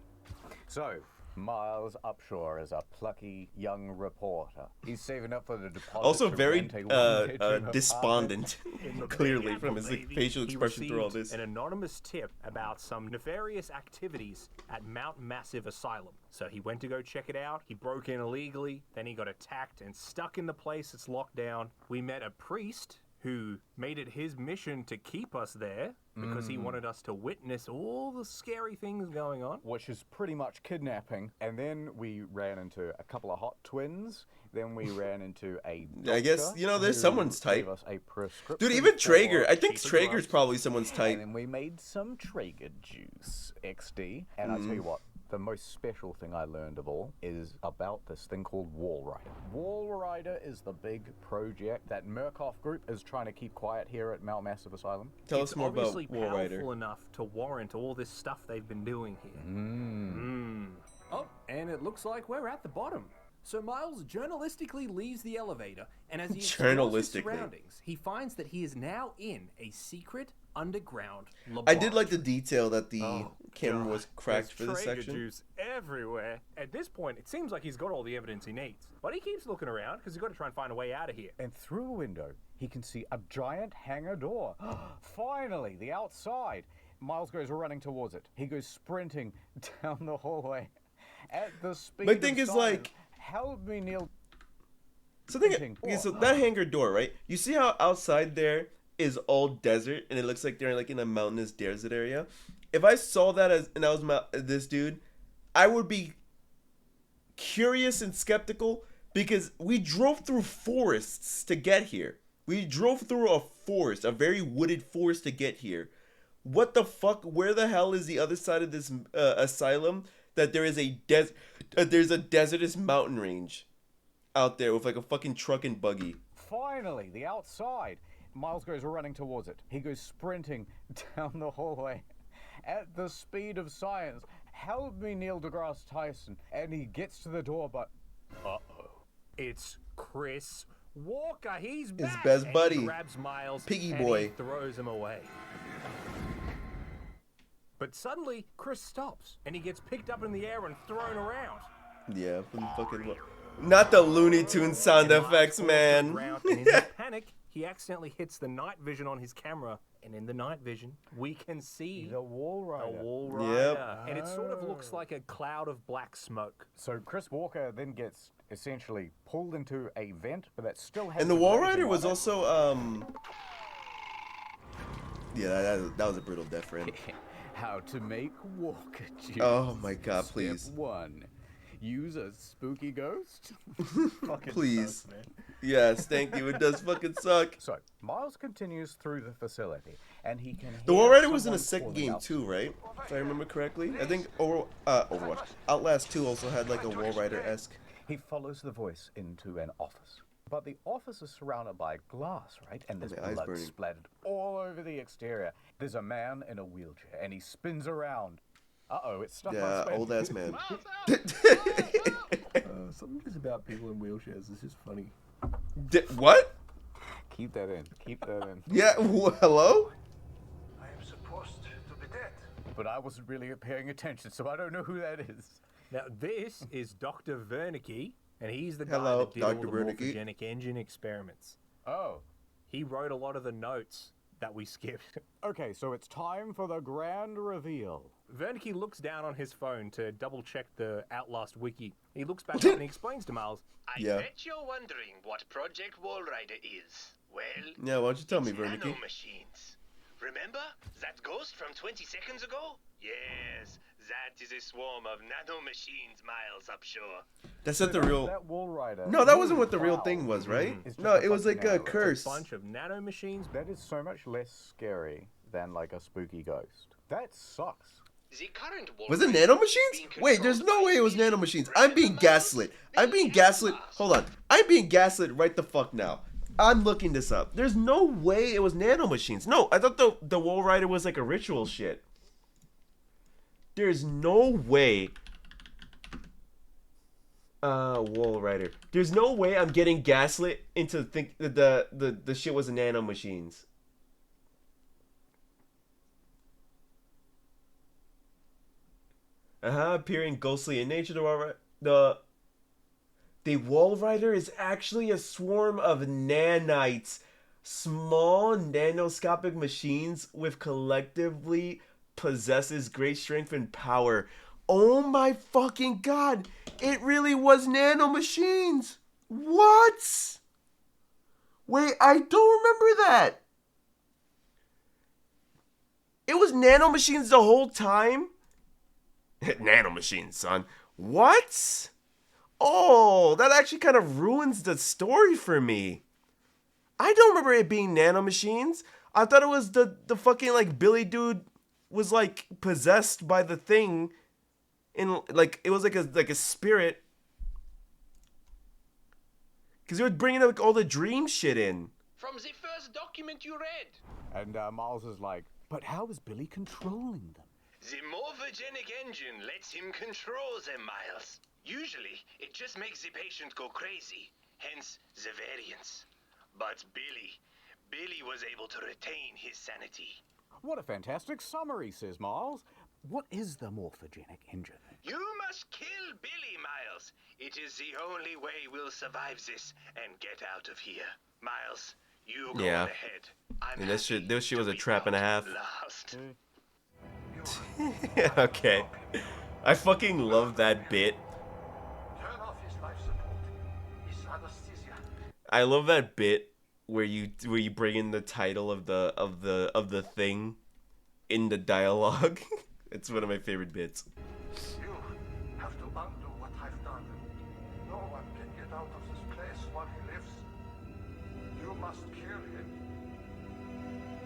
So, Miles Upshur is a plucky young reporter. He's saving up for the deposit. Also to very rent a one-bedroom despondent, In the clearly Big from Apple, his baby, facial he expression through all received this. an anonymous tip about some nefarious activities at Mount Massive Asylum. So he went to go check it out. He broke in illegally. Then he got attacked and stuck in the place that's locked down. We met a priest who made it his mission to keep us there because he wanted us to witness all the scary things going on. Which is pretty much kidnapping. And then we ran into a couple of hot twins. Then we ran into a doctor. I guess, you know, there's who someone's type. gave us a prescription Dude, even Traeger. for I think cheaper Traeger's drugs. probably someone's type. And then we made some Traeger juice, XD. And I'll tell you what, the most special thing I learned of all is about this thing called Wall Rider. Wall Rider is the big project that Murkoff Group is trying to keep quiet here at Mount Massive Asylum. Tell us more about Obviously Wall Rider. powerful enough to warrant all this stuff they've been doing here. Oh, and it looks like we're at the bottom. So Miles journalistically leaves the elevator, and as he explores his surroundings, he finds that he is now in a secret underground laboratory. I did like the detail that the camera was cracked for this Traeger section. juice everywhere. At this point, it seems like he's got all the evidence he needs. But he keeps looking around because he's got to try and find a way out of here. And through the window, he can see a giant hangar door. Finally, the outside. Miles goes running towards it. He goes sprinting down the hallway at the speed My thing of is sound. like, Help me, Neil. so that hangar door, right? You see how outside there is all desert and it looks like they're like in a mountainous desert area? If I saw that and I was this dude, I would be curious and skeptical because we drove through forests to get here. We drove through a forest, a very wooded forest to get here. What the fuck? Where the hell is the other side of this asylum? That there is there's a desertous mountain range out there with like a fucking truck and buggy. Finally, the outside. Miles goes running towards it. He goes sprinting down the hallway at the speed of science. Help me, Neil deGrasse Tyson. And he gets to the door, but it's Chris Walker. He's back. His best And buddy. He grabs Miles, Piggy and boy. he throws him away. But suddenly, Chris stops, and he gets picked up in the air and thrown around. Yeah, from fucking not the Looney Tunes sound effects, man. And in his panic, he accidentally hits the night vision on his camera, and in the night vision, we can see the Wall Rider. The Wall Rider. Yep. And it sort of looks like a cloud of black smoke. So Chris Walker then gets essentially pulled into a vent, but that still has. And the Wall Rider was also yeah, that was a brutal death for him. How to make Walker juice. Oh my god, please. Step 1. Use a spooky ghost. Please. Yes, thank you. It does fucking suck. So, Miles continues through the facility, and he can The hear Wall Rider was in a someone second calling game out. too, right? If I remember correctly. I think Overwatch. Outlast 2 also had like a Wall Rider-esque. He follows the voice into an office. But the office is surrounded by glass, right? And there's my eyes blood burning. splattered all over the exterior. There's a man in a wheelchair, and he spins around. Uh-oh, it's stuck Yeah, on spin. old ass man. Something just about people in wheelchairs is just funny. What? Keep that in. Keep that in. Yeah, hello? I am supposed to be dead. But I wasn't really paying attention, so I don't know who that is. Now, this is Dr. Wernicke, and he's the guy Hello, that did all Dr. the Wernicke. morphogenic engine experiments. Oh. He wrote a lot of the notes that we skipped. Okay, so it's time for the grand reveal. Wernicke looks down on his phone to double-check the Outlast wiki. He looks back up and he explains to Miles, I Yeah. bet you're wondering what Project Wall Rider is. Well, Yeah, why don't you tell me, it's Wernicke? nanomachines. Remember that ghost from 20 seconds ago? Yes, that is a swarm of nanomachines, Miles upshore. That's not the real... That Wall Rider. No, that wasn't what the real thing was, right? It's just No, a it was fucking like a arrow. curse. bunch of nanomachines. That is so much less scary than like a spooky ghost. That sucks. The current Wall Was it Rider nanomachines? being Wait, there's controlled no by way it was these nanomachines. I'm being gaslit. I'm being gaslit. Hold on. I'm being gaslit right the fuck now. I'm looking this up. There's no way it was nanomachines. No, I thought the Wall Rider was like a ritual shit. There's no way. Wall Rider. There's no way I'm getting gaslit into think that the shit was nanomachines. Appearing ghostly in nature. The Wall Rider is actually a swarm of nanites, small nanoscopic machines with collectively possesses great strength and power. Oh my fucking god! It really was nanomachines! What? Wait, I don't remember that. It was nanomachines the whole time? Nanomachines, son. What? Oh, that actually kind of ruins the story for me. I don't remember it being nanomachines. I thought it was the fucking like Billy dude was like possessed by the thing, in like it was like a spirit. Cause he was bringing like all the dream shit in. From the first document you read. And Miles is like, but how is Billy controlling them? The morphogenic engine lets him control them, Miles. Usually, it just makes the patient go crazy, hence the variance. But Billy was able to retain his sanity. What a fantastic summary, says Miles. What is the morphogenic engine? You must kill Billy, Miles. It is the only way we'll survive this and get out of here. Miles, you go ahead. And this shit was a trap and a half. Last. Okay. I fucking love that bit. Turn off his life support. His anesthesia. I love that bit where you bring in the title of the thing in the dialogue. It's one of my favorite bits. You have to undo what I've done. No one can get out of this place while he lives. You must kill him.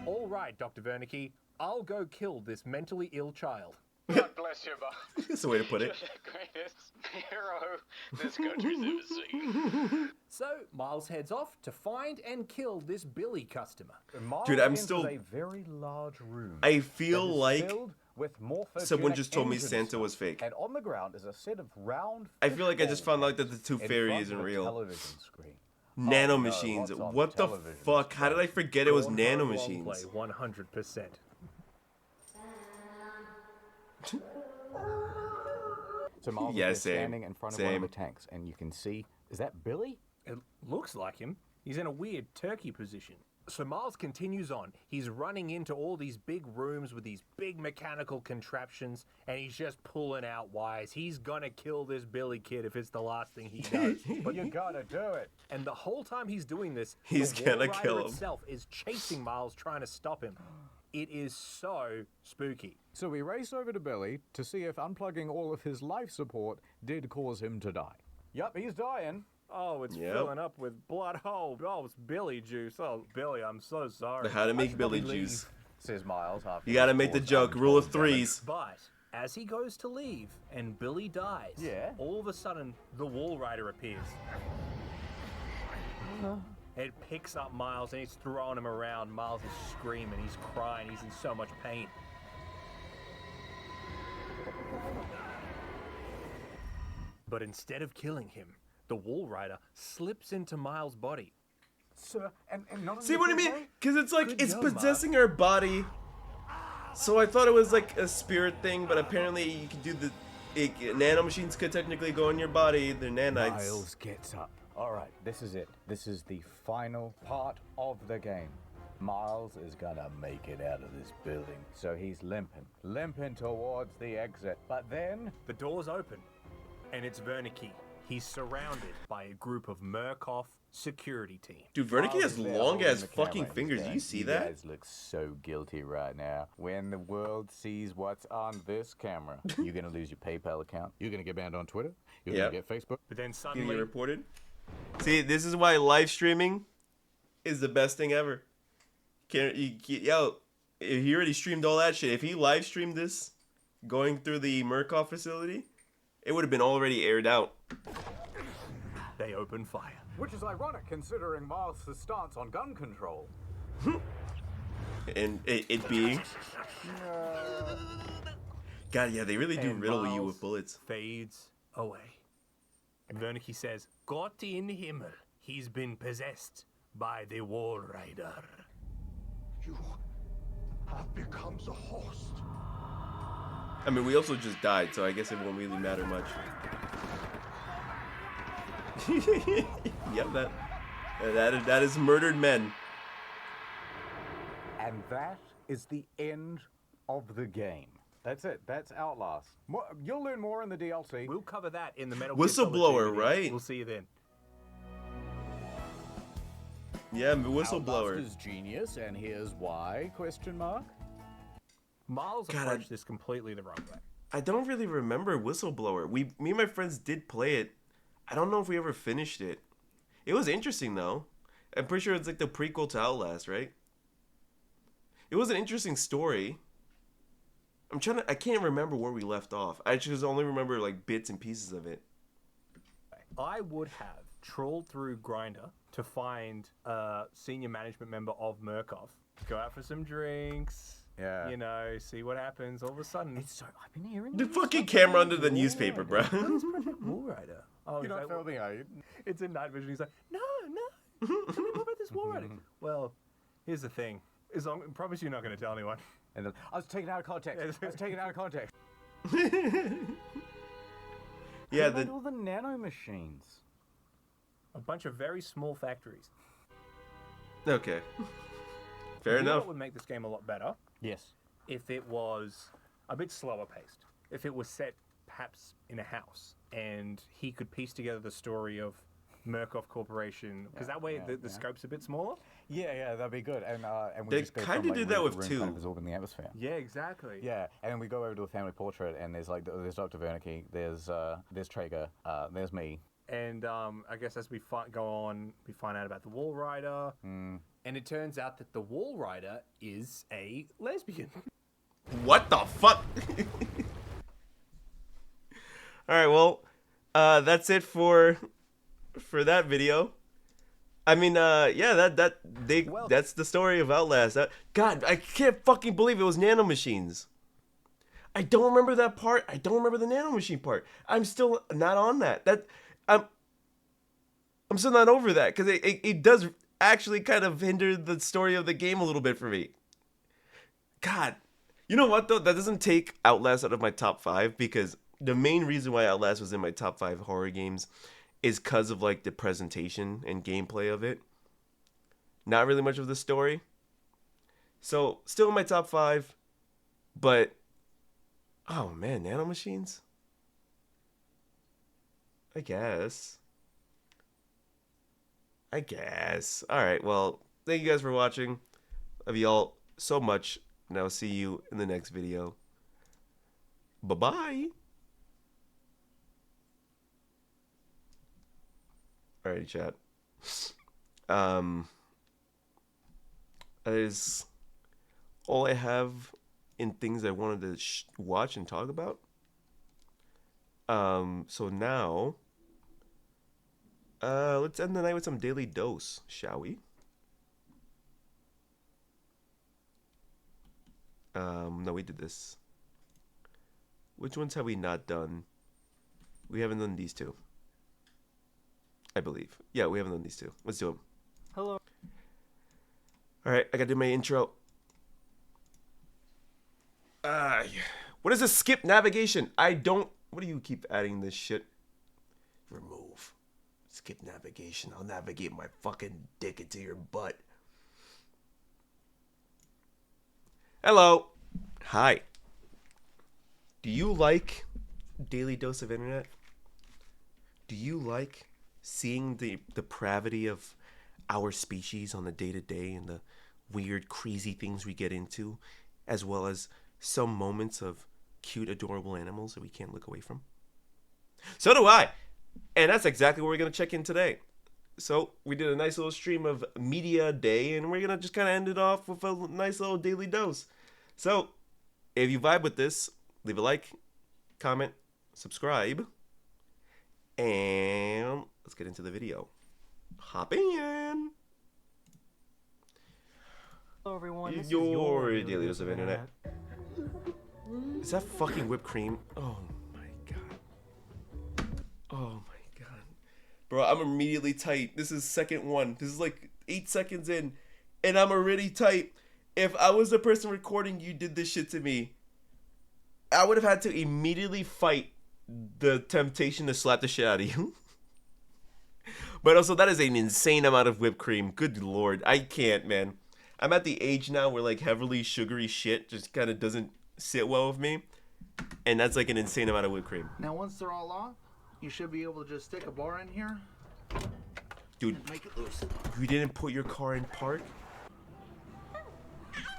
All right, Dr. Wernicke, I'll go kill this mentally ill child. God bless you, Bob. That's the way to put it. You're the greatest hero this country's ever seen. So Miles heads off to find and kill this Billy customer. Dude, I'm still. A very large room. I feel like with someone just told me Santa was fake. And on the ground is a set of round. I feel like I just found out that the tooth fairy isn't real. Nanomachines. Oh, no, what the fuck? How did I forget it was nanomachines? 100%. So Miles is standing in front of one of the tanks, and you can see, is that Billy? It looks like him. He's in a weird turkey position. So Miles continues on. He's running into all these big rooms with these big mechanical contraptions, and he's just pulling out wires. He's gonna kill this Billy kid if it's the last thing he does. But you gotta do it. And the whole time he's doing this, he's the gonna Wall kill Rider him. itself is chasing Miles, trying to stop him. It is so spooky. So we race over to Billy to see if unplugging all of his life support did cause him to die. Yup, he's dying. Oh, it's filling up with blood. Oh, it's Billy juice. Oh, Billy, I'm so sorry. How to make Billy juice. Says Miles. You gotta make the joke. Rule of threes. But as he goes to leave and Billy dies, all of a sudden the Wall Rider appears. It picks up Miles and it's throwing him around. Miles is screaming, he's crying, he's in so much pain. But instead of killing him, the Wall Rider slips into Miles' body. Sir, and not See what I mean? Because it's like, it's possessing our body. So I thought it was like a spirit thing, but apparently you can do nanomachines could technically go in your body. They're nanites. Miles gets up. Alright, this is it. This is the final part of the game. Miles is gonna make it out of this building. So he's limping towards the exit. But then the doors open, and it's Wernicke. He's surrounded by a group of Murkoff security team. Dude, Wernicke has long ass fucking fingers. Do you see that? You guys look so guilty right now. When the world sees what's on this camera, you're gonna lose your PayPal account. You're gonna get banned on Twitter. You're gonna get Facebook. But then You suddenly get reported. See, this is why live streaming is the best thing ever. Yo, he already streamed all that shit. If he live streamed this, going through the Murkoff facility, it would have been already aired out. They open fire. Which is ironic considering Miles' stance on gun control. And it being... God, yeah, they really do And riddle you Miles with bullets. Fades away. Wernicke says, Gott in Himmel, he's been possessed by the Wall Rider. You have become the host. I mean, we also just died, so I guess it won't really matter much. Yep, that is murdered men. And that is the end of the game. That's it. That's Outlast. You'll learn more in the DLC. We'll cover that in the Metal Gear Whistleblower, Solid 2 right? We'll see you then. Yeah, whistleblower. Outlast is genius, and here's why, question mark? Miles God, approached this completely the wrong way. I don't really remember Whistleblower. Me and my friends did play it. I don't know if we ever finished it. It was interesting though. I'm pretty sure it's like the prequel to Outlast, right? It was an interesting story. I can't remember where we left off. I just only remember like bits and pieces of it. I would have trawled through Grindr to find a senior management member of Murkoff. Go out for some drinks. Yeah. You know, see what happens. All of a sudden, I've been hearing The fucking camera under the newspaper, bro. What is Project Wallrider? Oh, You're not filming, are you? It's in night vision. He's like, no. Tell me more about this Wallrider. Well, here's the thing. I promise you're not going to tell anyone. And then, I was taken out of context. I was taken out of context. Yeah, all the nano machines. A bunch of very small factories. Okay. Fair You know enough. what would make this game a lot better? Yes. If it was a bit slower paced. If it was set perhaps in a house and he could piece together the story of Murkoff Corporation, because that way the scope's a bit smaller. Yeah, that'd be good. And we They just go kinda from, like, did that room with to room, two. kind of absorbing the atmosphere. Yeah, exactly. Yeah, and then we go over to a family portrait, and there's like there's Dr. Wernicke, there's Traeger, there's me. And I guess as we go on, we find out about the Wallrider. And it turns out that the Wallrider is a lesbian. What the fuck? Alright, well, that's it for that video. I mean, yeah, that's the story of Outlast. God, I can't fucking believe it was nanomachines. I don't remember that part. I don't remember the nanomachine part. I'm still not on that. I'm still not over that because it does actually kind of hinder the story of the game a little bit for me. God, you know what though? That doesn't take Outlast out of my top 5 because the main reason why Outlast was in my top 5 horror games is because of like the presentation and gameplay of it. Not really much of the story. So still in my top 5, but oh man, nanomachines? I guess. Alright, well, thank you guys for watching. Love you all so much. And I'll see you in the next video. Bye-bye. Alrighty, chat. That is all I have in things I wanted to watch and talk about. So now, let's end the night with some Daily Dose, shall we? No, we did this. Which ones have we not done? We haven't done these two, I believe. Yeah, we haven't done these two. Let's do them. Hello. Alright, I gotta do my intro. What is this skip navigation? What do you keep adding this shit? Remove. Skip navigation. I'll navigate my fucking dick into your butt. Hello. Hi. Do you like Daily Dose of Internet? Do you like seeing the depravity of our species on the day-to-day and the weird, crazy things we get into, as well as some moments of cute, adorable animals that we can't look away from? So do I. And that's exactly what we're going to check in today. So we did a nice little stream of Media Day, and we're going to just kind of end it off with a nice little Daily Dose. So if you vibe with this, leave a like, comment, subscribe, and let's get into the video. Hop in. Hello everyone, this Your is Daily Dose of Internet. Is that fucking whipped cream? Oh my god. Oh my god. Bro, I'm immediately tight. This is second one. This is like 8 seconds in, and I'm already tight. If I was the person recording you did this shit to me, I would have had to immediately fight the temptation to slap the shit out of you. But also, that is an insane amount of whipped cream. Good lord. I can't, man. I'm at the age now where like heavily sugary shit just kind of doesn't sit well with me. And that's like an insane amount of whipped cream. Now once they're all off, you should be able to just stick a bar in here Dude, you didn't put your car in park?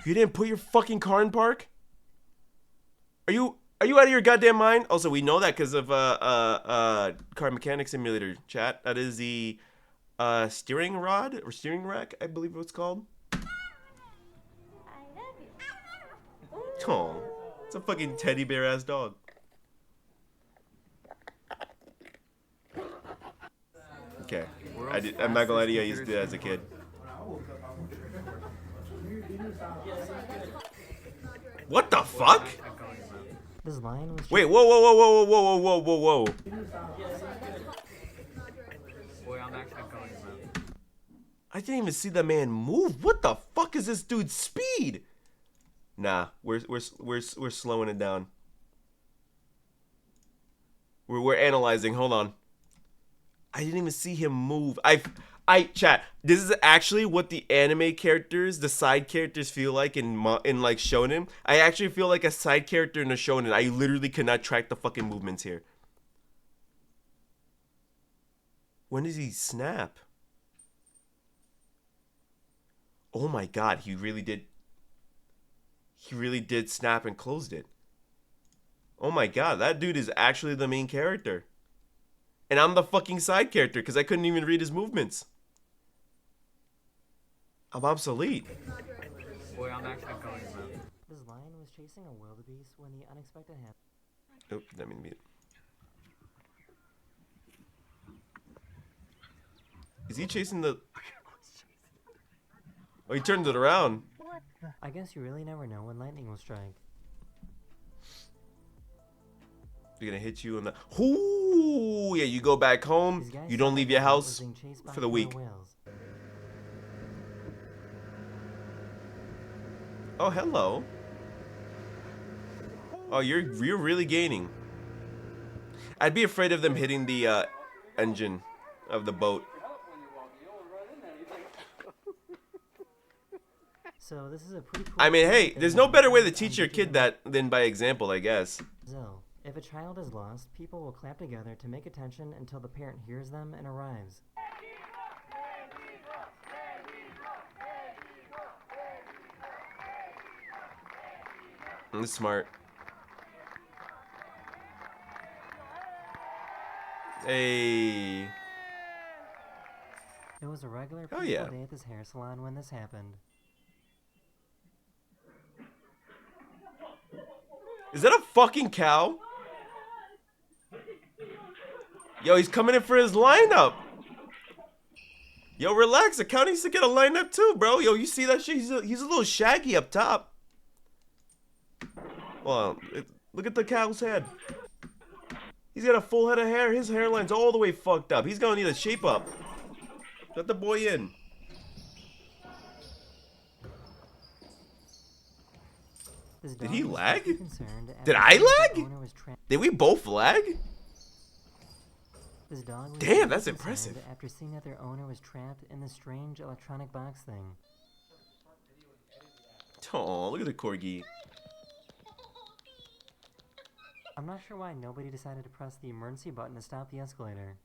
You didn't put your fucking car in park? Are you out of your goddamn mind? Also, we know that because of car mechanic simulator, chat. That is the steering rod or steering rack, I believe it's called. Oh, it's a fucking teddy bear ass dog. Okay, I'm not gonna lie to you, I used to do that as a kid. What the fuck? This line was Wait, whoa, whoa, whoa, whoa, whoa, whoa, whoa, whoa, whoa. Boy, I'm actually going about. I didn't even see the man move. What the fuck is this dude's speed? Nah, we're slowing it down. We're analyzing. Hold on. I didn't even see him move. Chat. This is actually what the anime characters, the side characters, feel like in like shonen. I actually feel like a side character in a shonen. I literally cannot track the fucking movements here. When does he snap? Oh my god, he really did. He really did snap and closed it. Oh my god, that dude is actually the main character. And I'm the fucking side character because I couldn't even read his movements. I'm obsolete. Boy, I'm actually going about. This lion was chasing a wildebeest when the unexpected happened. Oh, that means mute. Is he chasing the... Oh, he turned it around. I guess you really never know when lightning will strike. They're gonna hit you in the... Ooh, yeah, you go back home. You don't leave your house for the week. Oh, hello. Oh, you're really gaining. I'd be afraid of them hitting the engine of the boat. So this is a pretty cool. I mean, hey, there's no better way to teach your kid that than by example, I guess. So, if a child is lost, people will clap together to make attention until the parent hears them and arrives. That's smart. Hey. It was a regular Oh, peaceful yeah. day at this hair salon when this happened. Is that a fucking cow? Yo, he's coming in for his lineup. Yo, relax. The cow needs to get a lineup too, bro. Yo, you see that shit? He's a little shaggy up top. Well, look at the cow's head. He's got a full head of hair. His hairline's all the way fucked up. He's gonna need a shape up. Let the boy in. Did he lag? Did I lag? Did we both lag? This dog was Damn, that's impressive. After seeing that their owner was trapped in this strange electronic box thing. Oh, look at the corgi. I'm not sure why nobody decided to press the emergency button to stop the escalator.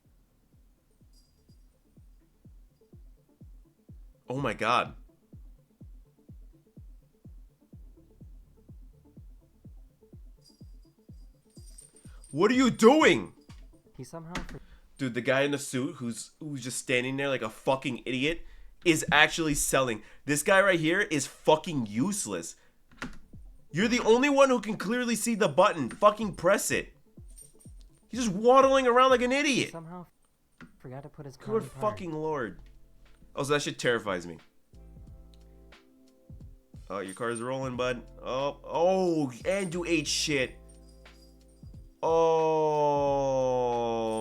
Oh my god. What are you doing? He somehow... Dude, the guy in the suit who's just standing there like a fucking idiot is actually selling. This guy right here is fucking useless. You're the only one who can clearly see the button. Fucking press it. He's just waddling around like an idiot. He somehow forgot to put his car Good in park. fucking lord. Oh, so that shit terrifies me. Oh, your car's rolling, bud. Oh, and you ate shit. Oh,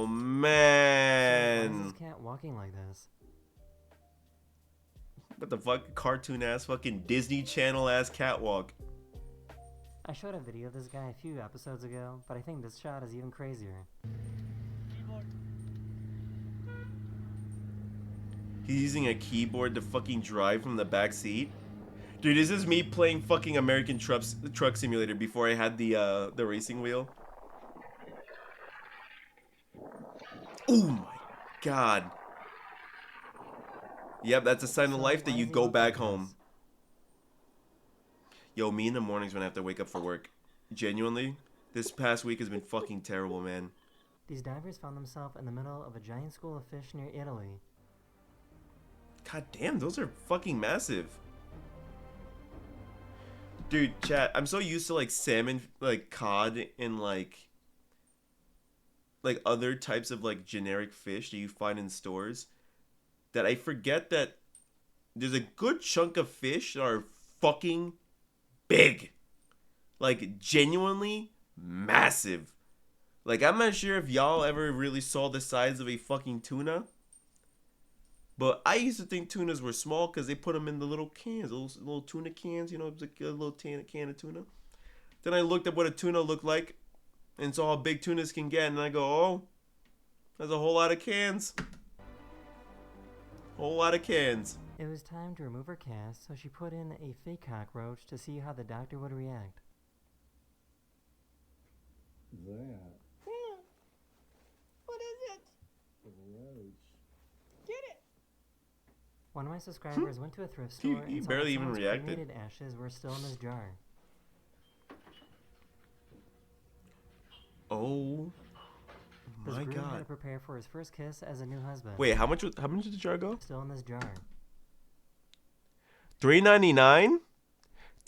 man. Why is this cat walking like this? What the fuck? Cartoon ass, fucking Disney Channel ass catwalk. I showed a video of this guy a few episodes ago, but I think this shot is even crazier. He's using a keyboard to fucking drive from the back seat. Dude, this is me playing fucking American Truck Simulator before I had the racing wheel. Oh my god. Yep, that's a sign of life that why you does he go look back like home. this? Yo, me in the mornings when I have to wake up for work. Genuinely, this past week has been fucking terrible, man. These divers found themselves in the middle of a giant school of fish near Italy. God damn, those are fucking massive. Dude, chat, I'm so used to like salmon, like cod, and like other types of like generic fish that you find in stores that I forget that there's a good chunk of fish that are fucking big. Like genuinely massive. Like I'm not sure if y'all ever really saw the size of a fucking tuna. But I used to think tunas were small because they put them in the little cans, those little tuna cans, you know, it's like a little can of tuna. Then I looked at what a tuna looked like and saw how big tunas can get, and I go, oh, that's a whole lot of cans. Whole lot of cans. It was time to remove her cast, so she put in a fake cockroach to see how the doctor would react. That. What is it? Roach. Get it! One of my subscribers went to a thrift store He and saw barely that even someone's reacted. cremated ashes were still in this jar. Oh This my groom had to god. prepare for his first kiss as a new husband. Wait, how much did the jar go? Still in this jar. $3.99?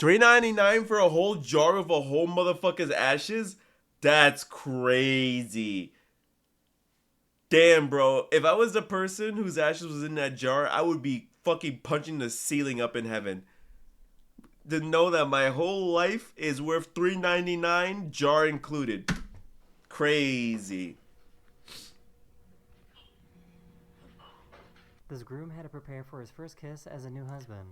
$3.99 for a whole jar of a whole motherfucker's ashes? That's crazy. Damn, bro. If I was the person whose ashes was in that jar, I would be fucking punching the ceiling up in heaven. To know that my whole life is worth $3.99, jar included. Crazy. This groom had to prepare for his first kiss as a new husband.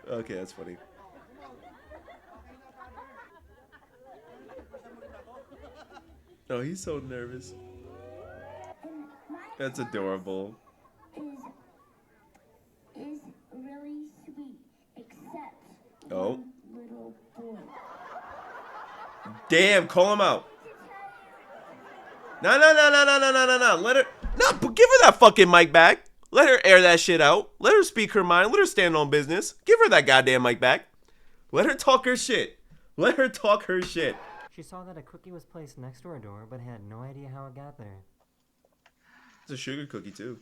Okay, that's funny. Oh, he's so nervous. That's adorable. Is really sweet, except Oh. one little boy. Damn, call him out. No. Let her. No, but give her that fucking mic back. Let her air that shit out. Let her speak her mind. Let her stand on business. Give her that goddamn mic back. Let her talk her shit. Let her talk her shit. She saw that a cookie was placed next to her door, but had no idea how it got there. It's a sugar cookie, too.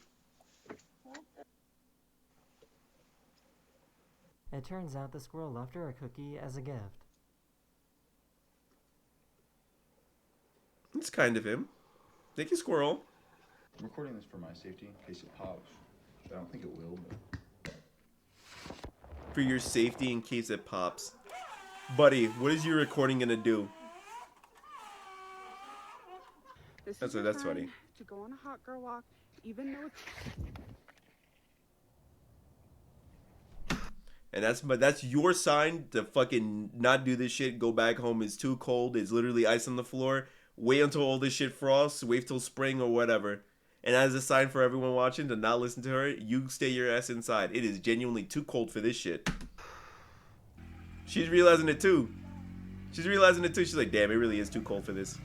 It turns out the squirrel left her a cookie as a gift. It's kind of him. Thank you, squirrel. I'm recording this for my safety in case it pops. I don't think it will, but... For your safety in case it pops. Buddy, what is your recording gonna do? That's funny. To go on a hot girl walk, even though it's... And that's your sign to fucking not do this shit. Go back home. It's too cold. It's literally ice on the floor. Wait until all this shit frosts. Wait till spring or whatever. And as a sign for everyone watching to not listen to her, you stay your ass inside. It is genuinely too cold for this shit. She's realizing it too. She's like, damn, it really is too cold for this.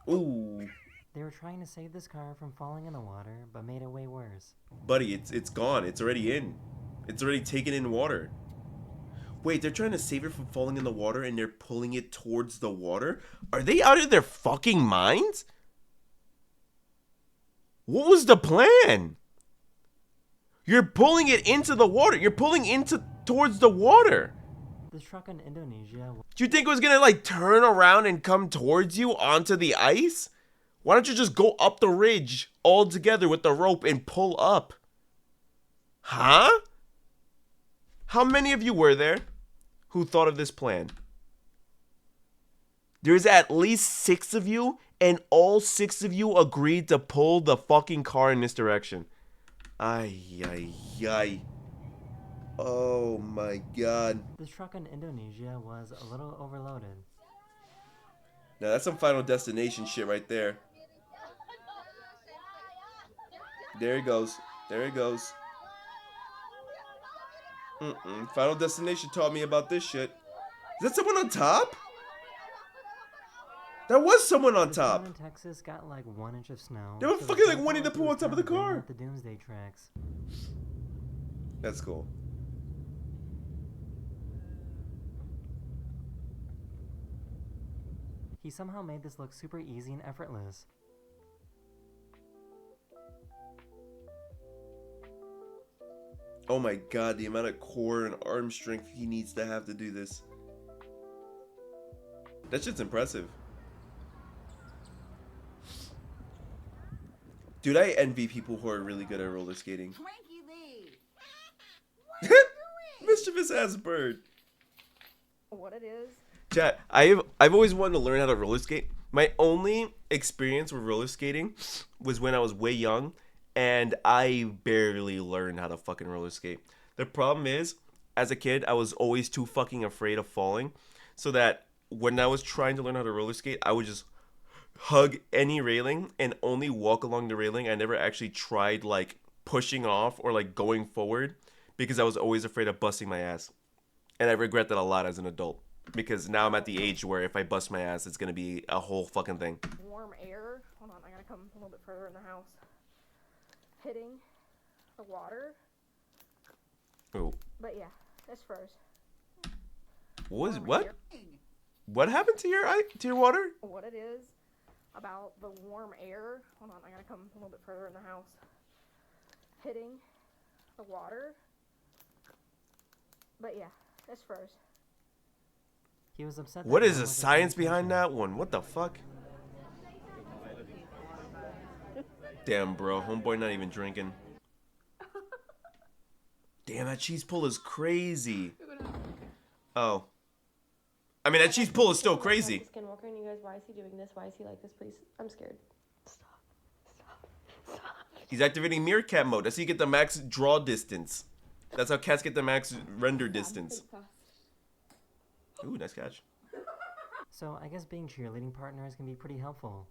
Ooh. They were trying to save this car from falling in the water, but made it way worse. Buddy, it's gone. It's already in. It's already taken in water. Wait, they're trying to save it from falling in the water and they're pulling it towards the water? Are they out of their fucking minds? What was the plan? You're pulling it into the water. You're pulling towards the water. This truck in Indonesia... Do you think it was gonna like turn around and come towards you onto the ice? Why don't you just go up the ridge all together with the rope and pull up? Huh? How many of you were there who thought of this plan? There's at least 6 of you, and all 6 of you agreed to pull the fucking car in this direction. Ay. Oh my god. This truck in Indonesia was a little overloaded. Now that's some Final Destination shit right there. There he goes. Final Destination taught me about this shit. Is that someone on top? There was someone on This top. one in Texas got like 1 inch of snow. They were so fucking the like Winnie the Pooh on top of the bringing car. out the doomsday tracks. That's cool. He somehow made this look super easy and effortless. Oh my god, the amount of core and arm strength he needs to have to do this. That shit's impressive. Dude, I envy people who are really good at roller skating. Mischievous ass bird. What it is? Chat, I've always wanted to learn how to roller skate. My only experience with roller skating was when I was way young, and I barely learned how to fucking roller skate. The problem is, as a kid, I was always too fucking afraid of falling, so that when I was trying to learn how to roller skate, I would just hug any railing and only walk along the railing. I never actually tried like pushing off or like going forward because I was always afraid of busting my ass. And I regret that a lot as an adult because now I'm at the age where if I bust my ass, it's going to be a whole fucking thing. Warm air. Hold on, I gotta come a little bit further in the house. Hitting the water. Oh. But yeah, this first. What? What happened to your water? What it is about the warm air. Hold on, I gotta come a little bit further in the house. Hitting the water. But yeah, this first. He was upset. What is the science behind that one? What the fuck? Damn, bro. Homeboy not even drinking. Damn, that cheese pull is crazy. Oh. I mean, that cheese pull is still crazy. Skinwalker, and you guys, why is he doing this? Why is he like this? Please, I'm scared. He's activating meerkat mode. That's how you get the max draw distance. That's how cats get the max render distance. Ooh, nice catch. So I guess being cheerleading partners can be pretty helpful.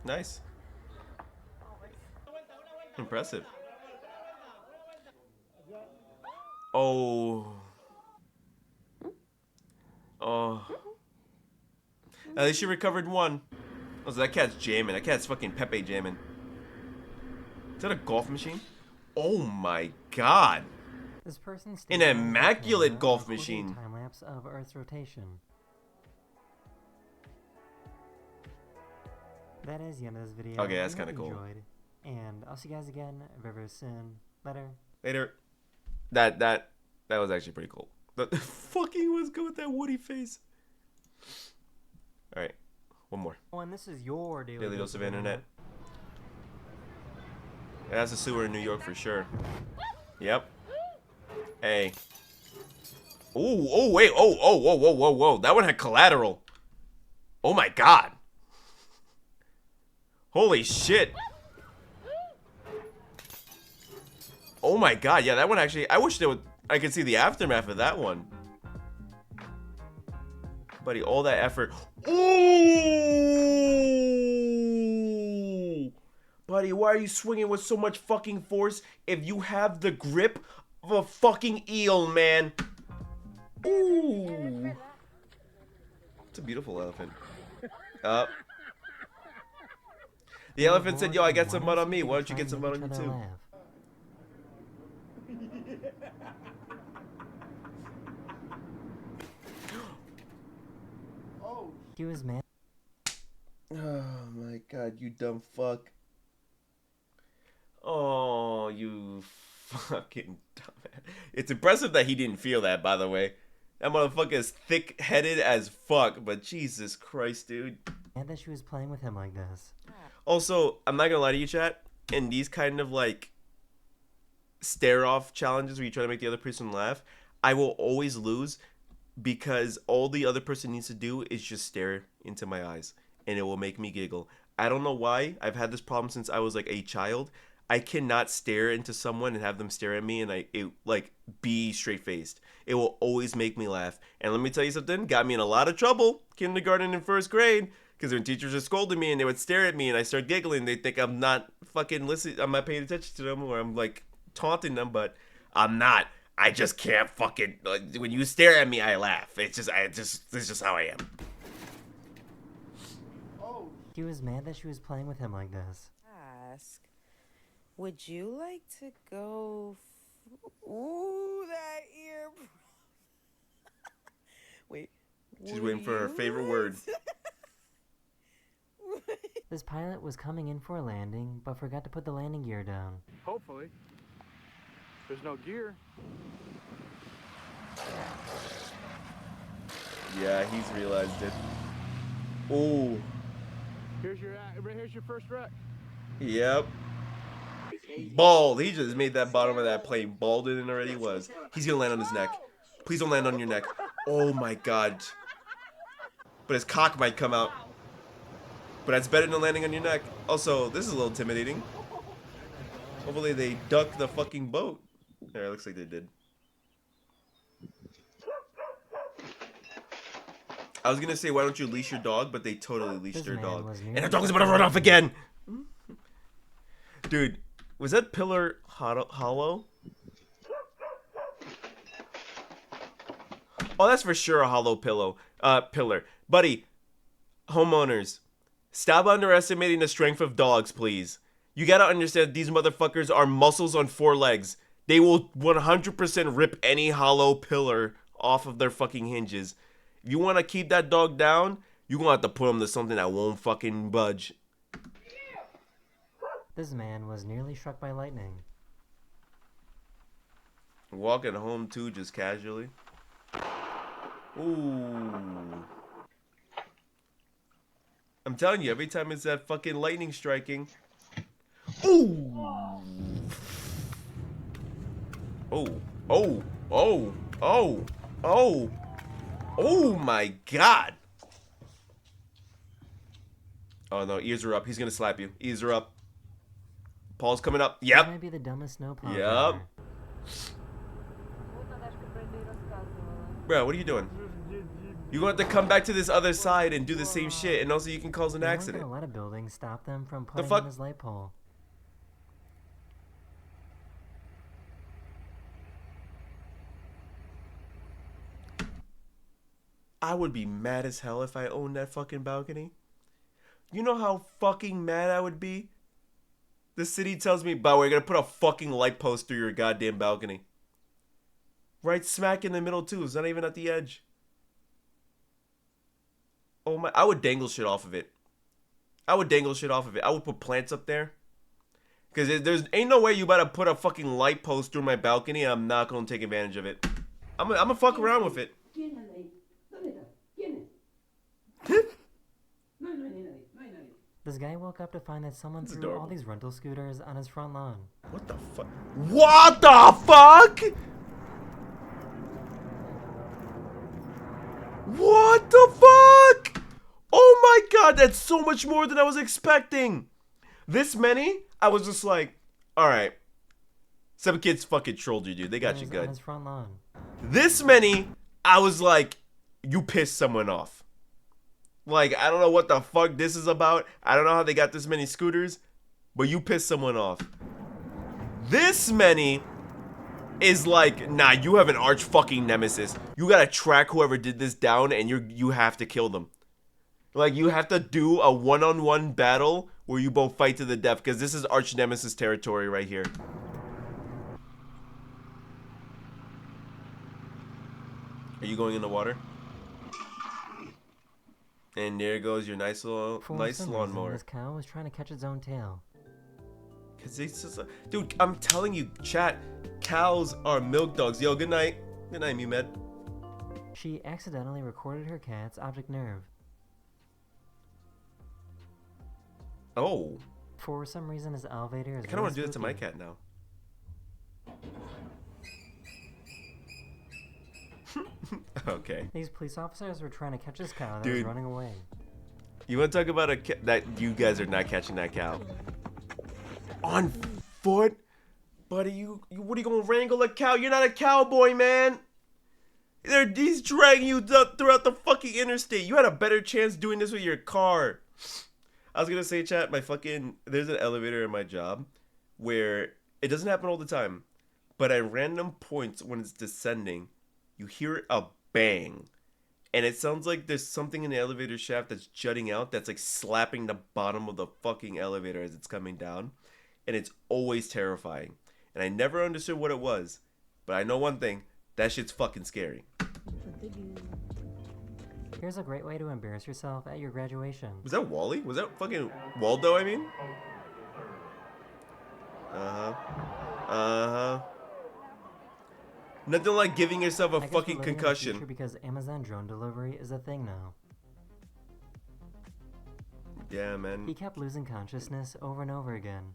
Nice. Impressive. Oh. Oh. At least she recovered one. Oh, so that cat's jamming. That cat's fucking Pepe jamming. Is that a golf machine? Oh my god. This person An immaculate golf machine. Time lapse of Earth's rotation. That is the end of this video. Okay, that's I hope kinda you cool. enjoyed, and I'll see you guys again very, very soon. Later. Later. That was actually pretty cool. The fucking was good with that Woody face. Alright. One more. Oh, and this is your Daily dose of internet. Yeah, that's a sewer in New York for sure. Yep. Hey. Ooh, oh wait, whoa. That one had collateral. Oh my god. Holy shit. Oh my god, yeah, that one actually, I wish I could see the aftermath of that one. Buddy, all that effort. Ooh! Buddy, why are you swinging with so much fucking force if you have the grip of a fucking eel, man? Ooh. It's a beautiful elephant. The elephant said, yo, I got some mud on me. Why don't you get some mud on you too? He was mad. Oh my god, you dumb fuck. Oh, you fucking dumbass. It's impressive that he didn't feel that, by the way. That motherfucker is thick-headed as fuck, but Jesus Christ, dude. And that she was playing with him like this. Also, I'm not gonna lie to you, chat. In these kind of like stare-off challenges where you try to make the other person laugh, I will always lose because all the other person needs to do is just stare into my eyes, and it will make me giggle. I don't know why. I've had this problem since I was like a child. I cannot stare into someone and have them stare at me and be straight-faced. It will always make me laugh. And let me tell you something, got me in a lot of trouble, kindergarten and first grade, because when teachers are scolding me and they would stare at me and I start giggling, they think I'm not fucking listening, I'm not paying attention to them, or I'm like taunting them, but I'm not. I just can't fucking, when you stare at me, I laugh. It's just how I am. He was mad that she was playing with him like this. Ask, would you like to go? Ooh, that ear. Wait. She's waiting for her favorite word. This pilot was coming in for a landing, but forgot to put the landing gear down. Hopefully. There's no gear. Yeah, he's realized it. Ooh. Here's your first wreck. Yep. Bald. He just made that bottom of that plane balder than it already was. He's gonna land on his neck. Please don't land on your neck. Oh my god. But his cock might come out. But that's better than landing on your neck. Also, this is a little intimidating. Hopefully they duck the fucking boat. There, it looks like they did. I was gonna say, why don't you leash your dog? But they totally leashed their dog. And their dog is about to run off again! Dude, was that pillar hollow? Oh, that's for sure a hollow pillar. Buddy, homeowners, stop underestimating the strength of dogs, please. You gotta understand these motherfuckers are muscles on 4 legs. They will 100% rip any hollow pillar off of their fucking hinges. If you want to keep that dog down, you're gonna have to put him to something that won't fucking budge. This man was nearly struck by lightning. Walking home too, just casually. Ooh. I'm telling you, every time it's that fucking lightning striking. Ooh. Oh. Oh. Oh. Oh. Oh. Oh my god. Oh no, ears are up. He's gonna slap you. Ears are up. Paul's coming up. Yep. That might be the dumbest snowplow. Yep. Bro, what are you doing? You're going to have to come back to this other side and do the same shit, and also you can cause an accident. They weren't gonna let a building stop them from putting fuck? on his light pole. I would be mad as hell if I owned that fucking balcony. You know how fucking mad I would be? The city tells me, but we're gonna put a fucking light post through your goddamn balcony. Right smack in the middle too. It's not even at the edge. Oh my, I would dangle shit off of it. I would put plants up there. Cause there's ain't no way you about to put a fucking light post through my balcony and I'm not gonna take advantage of it. I'm gonna fuck around with it. This guy woke up to find that someone threw all these rental scooters on his front lawn. What the fuck? What the fuck? What the fuck? Oh my god, that's so much more than I was expecting. This many? I was just like, alright. Some kids fucking trolled you, dude. They got you good. On his front lawn. This many, I was like, you pissed someone off. Like, I don't know what the fuck this is about. I don't know how they got this many scooters, but you pissed someone off. This many is like, nah, you have an arch fucking nemesis. You gotta track whoever did this down and you have to kill them. Like, you have to do a one-on-one battle where you both fight to the death, because this is arch nemesis territory right here. Are you going in the water? And there goes your nice lawnmower. This cow was trying to catch its own tail. Cause it's just dude, I'm telling you, chat, cows are milk dogs. Yo, good night. Good night, Mumed. She accidentally recorded her cat's optic nerve. Oh. For some reason, his elevator is I kinda wanna do it to my cat now. Okay. These police officers were trying to catch this cow that was running away. You want to talk about that you guys are not catching that cow? On foot? Buddy, what are you gonna wrangle a cow? You're not a cowboy, man! He's dragging you throughout the fucking interstate. You had a better chance doing this with your car. I was gonna say, chat, there's an elevator in my job where it doesn't happen all the time, but at random points when it's descending, you hear a bang. And it sounds like there's something in the elevator shaft that's jutting out that's like slapping the bottom of the fucking elevator as it's coming down. And it's always terrifying. And I never understood what it was. But I know one thing, that shit's fucking scary. Here's a great way to embarrass yourself at your graduation. Was that Wally? Was that fucking Waldo, I mean? Nothing like giving yourself a fucking concussion. Because Amazon drone delivery is a thing now. Yeah, man. He kept losing consciousness over and over again.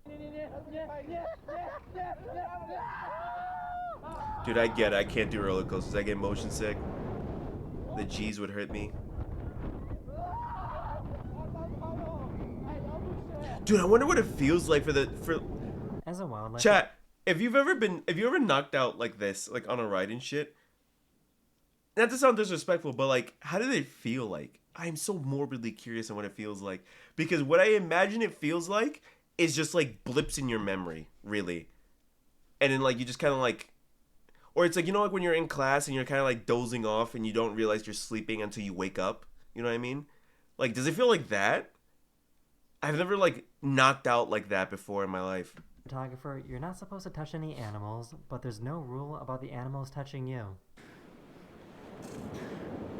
Dude, I get it. I can't do roller coasters. I get motion sick. The G's would hurt me. Dude, I wonder what it feels like for as a wildlife. Chat, if you ever knocked out like this, like on a ride and shit, not to sound disrespectful, but like, how did it feel like? I'm so morbidly curious on what it feels like, because what I imagine it feels like is just like blips in your memory, really, and then like you just kind of like, or it's like, you know, like when you're in class and you're kind of like dozing off and you don't realize you're sleeping until you wake up. You know what I mean? Like, does it feel like that? I've never like knocked out like that before in my life. Photographer, you're not supposed to touch any animals, but there's no rule about the animals touching you.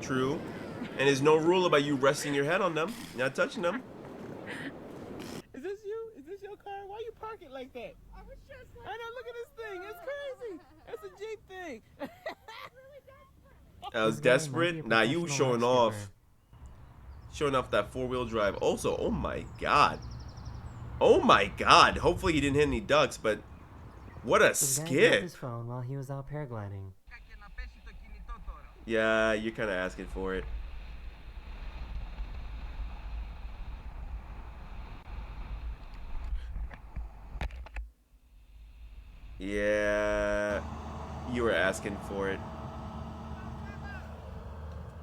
True. And there's no rule about you resting your head on them, not touching them. Is this you? Is this your car? Why you park it like that? I was just like, I know, look at this thing. It's crazy. That's a Jeep thing. I was desperate. Nah, you showing off. Showing off that 4-wheel drive. Also, oh my god. Oh my god. Hopefully you didn't hit any ducks, but what a skip. His phone while he was out paragliding. Yeah, you're kind of asking for it. Yeah, you were asking for it.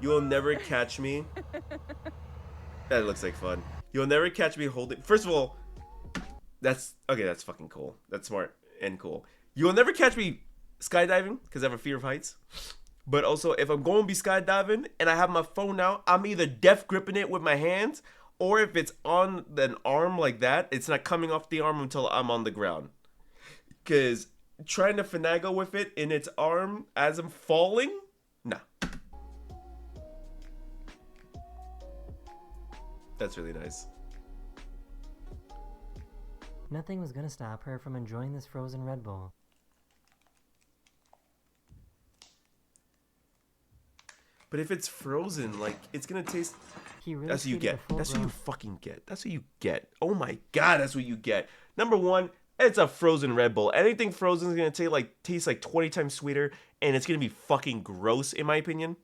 You'll never catch me. That looks like fun. You'll never catch me holding. First of all, that's okay. That's fucking cool. That's smart and cool. You'll never catch me skydiving because I have a fear of heights. But also, if I'm going to be skydiving and I have my phone out, I'm either deft gripping it with my hands, or if it's on an arm like that, it's not coming off the arm until I'm on the ground. Because trying to finagle with it in its arm as I'm falling, nah. That's really nice. Nothing was gonna stop her from enjoying this frozen Red Bull. But if it's frozen, like, it's gonna taste... Really that's what you get. That's what you fucking get. That's what you get. Oh my god, that's what you get. Number one, it's a frozen Red Bull. Anything frozen is gonna taste like 20 times sweeter, and it's gonna be fucking gross, in my opinion.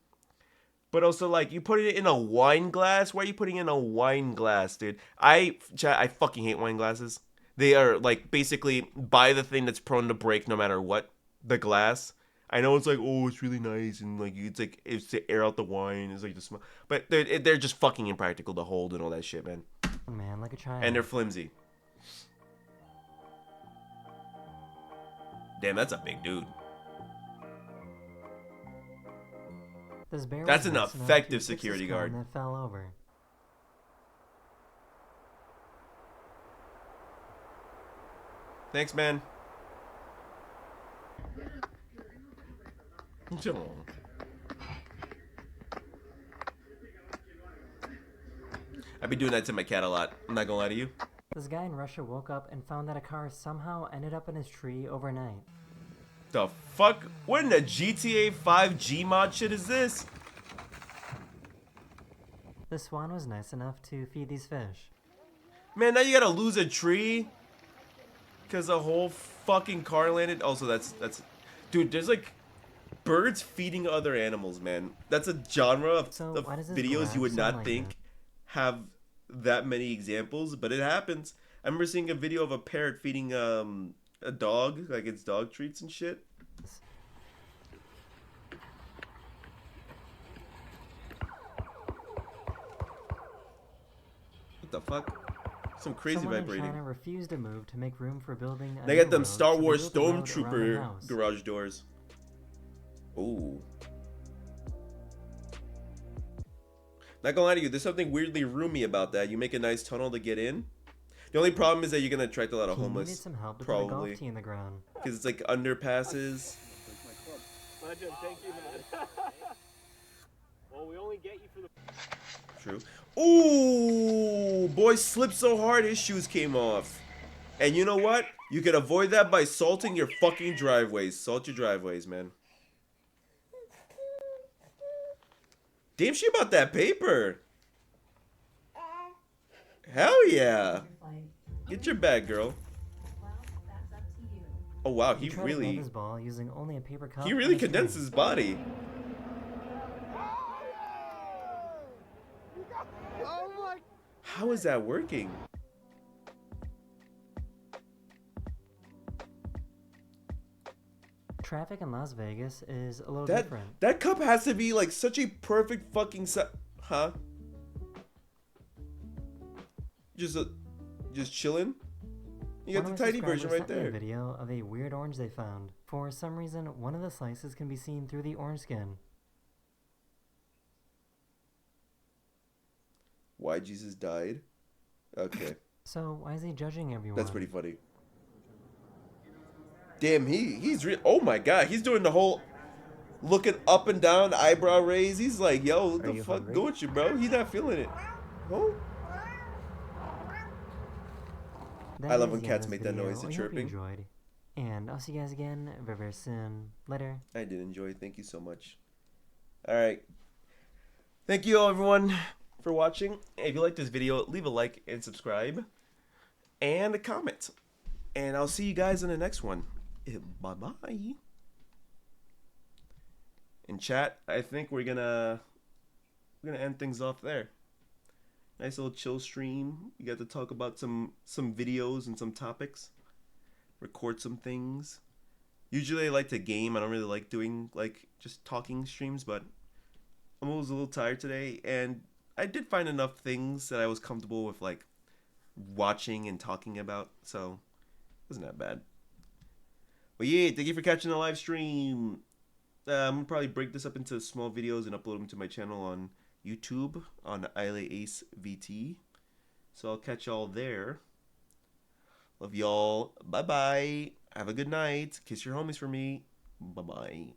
But also, like, you put it in a wine glass. Why are you putting it in a wine glass, dude? I fucking hate wine glasses. They are, like, basically buy the thing that's prone to break no matter what. The glass. I know it's like, oh, it's really nice, and like it's to air out the wine, it's like the smell, but they're just fucking impractical to hold and all that shit, man. Man, like a child. And they're flimsy. Damn, that's a big dude. That's an effective security guard. That fell over. Thanks, man. I've been doing that to my cat a lot. I'm not gonna lie to you. This guy in Russia woke up and found that a car somehow ended up in his tree overnight. The fuck? What in the GTA 5 Gmod shit is this? The swan was nice enough to feed these fish. Man, now you gotta lose a tree because a whole fucking car landed. Also, that's dude. There's like birds feeding other animals, man. That's a genre of videos you would not think have that many examples, but it happens. I remember seeing a video of a parrot feeding a dog, like its dog treats and shit. What the fuck? Some crazy Someone vibrating. in China refused to move to make room for building a They new got them road, Star so they Wars built a road around the Stormtrooper house. garage doors. Ooh. Not gonna lie to you, there's something weirdly roomy about that. You make a nice tunnel to get in. The only problem is that you're gonna attract a lot of He homeless. needed some help to put a Probably. golf tee in the ground. Because it's like underpasses. Legend, thank you, man. Well, we only get you for the... True. Ooh! Boy slipped so hard his shoes came off. And you know what? You can avoid that by salting your fucking driveways. Salt your driveways, man. Damn, she about that paper. Hell yeah. Get your bag, girl. Oh wow, he tried to glove really his ball using only a paper cup he and really a condensed string. his body. Oh my... How is that working? Traffic in Las Vegas is a little different. That cup has to be like such a perfect fucking huh? Just chilling. You got One of the my tiny version subscribers right sent me there. a video of a weird orange they found. For some reason, one of the slices can be seen through the orange skin. Why Jesus died? Okay. So why is he judging everyone? That's pretty funny. Damn, he's oh my god, he's doing the whole looking up and down, eyebrow raise. He's like, yo, what the fuck go with you, bro? He's not feeling it. Oh. I love when cats make that noise, the chirping. Enjoyed. And I'll see you guys again very, very soon. Later. I did enjoy. Thank you so much. All right. Thank you all, everyone, for watching. If you like this video, leave a like and subscribe. And a comment. And I'll see you guys in the next one. Bye-bye. In chat, I think we're gonna end things off there. Nice little chill stream. You got to talk about some videos and some topics. Record some things. Usually I like to game. I don't really like doing like just talking streams, but I'm always a little tired today, and I did find enough things that I was comfortable with like watching and talking about, so it wasn't that bad. But yeah, thank you for catching the live stream. I'm gonna probably break this up into small videos and upload them to my channel on YouTube on Islay Ace VT. So I'll catch y'all there. Love y'all. Bye bye. Have a good night. Kiss your homies for me. Bye bye.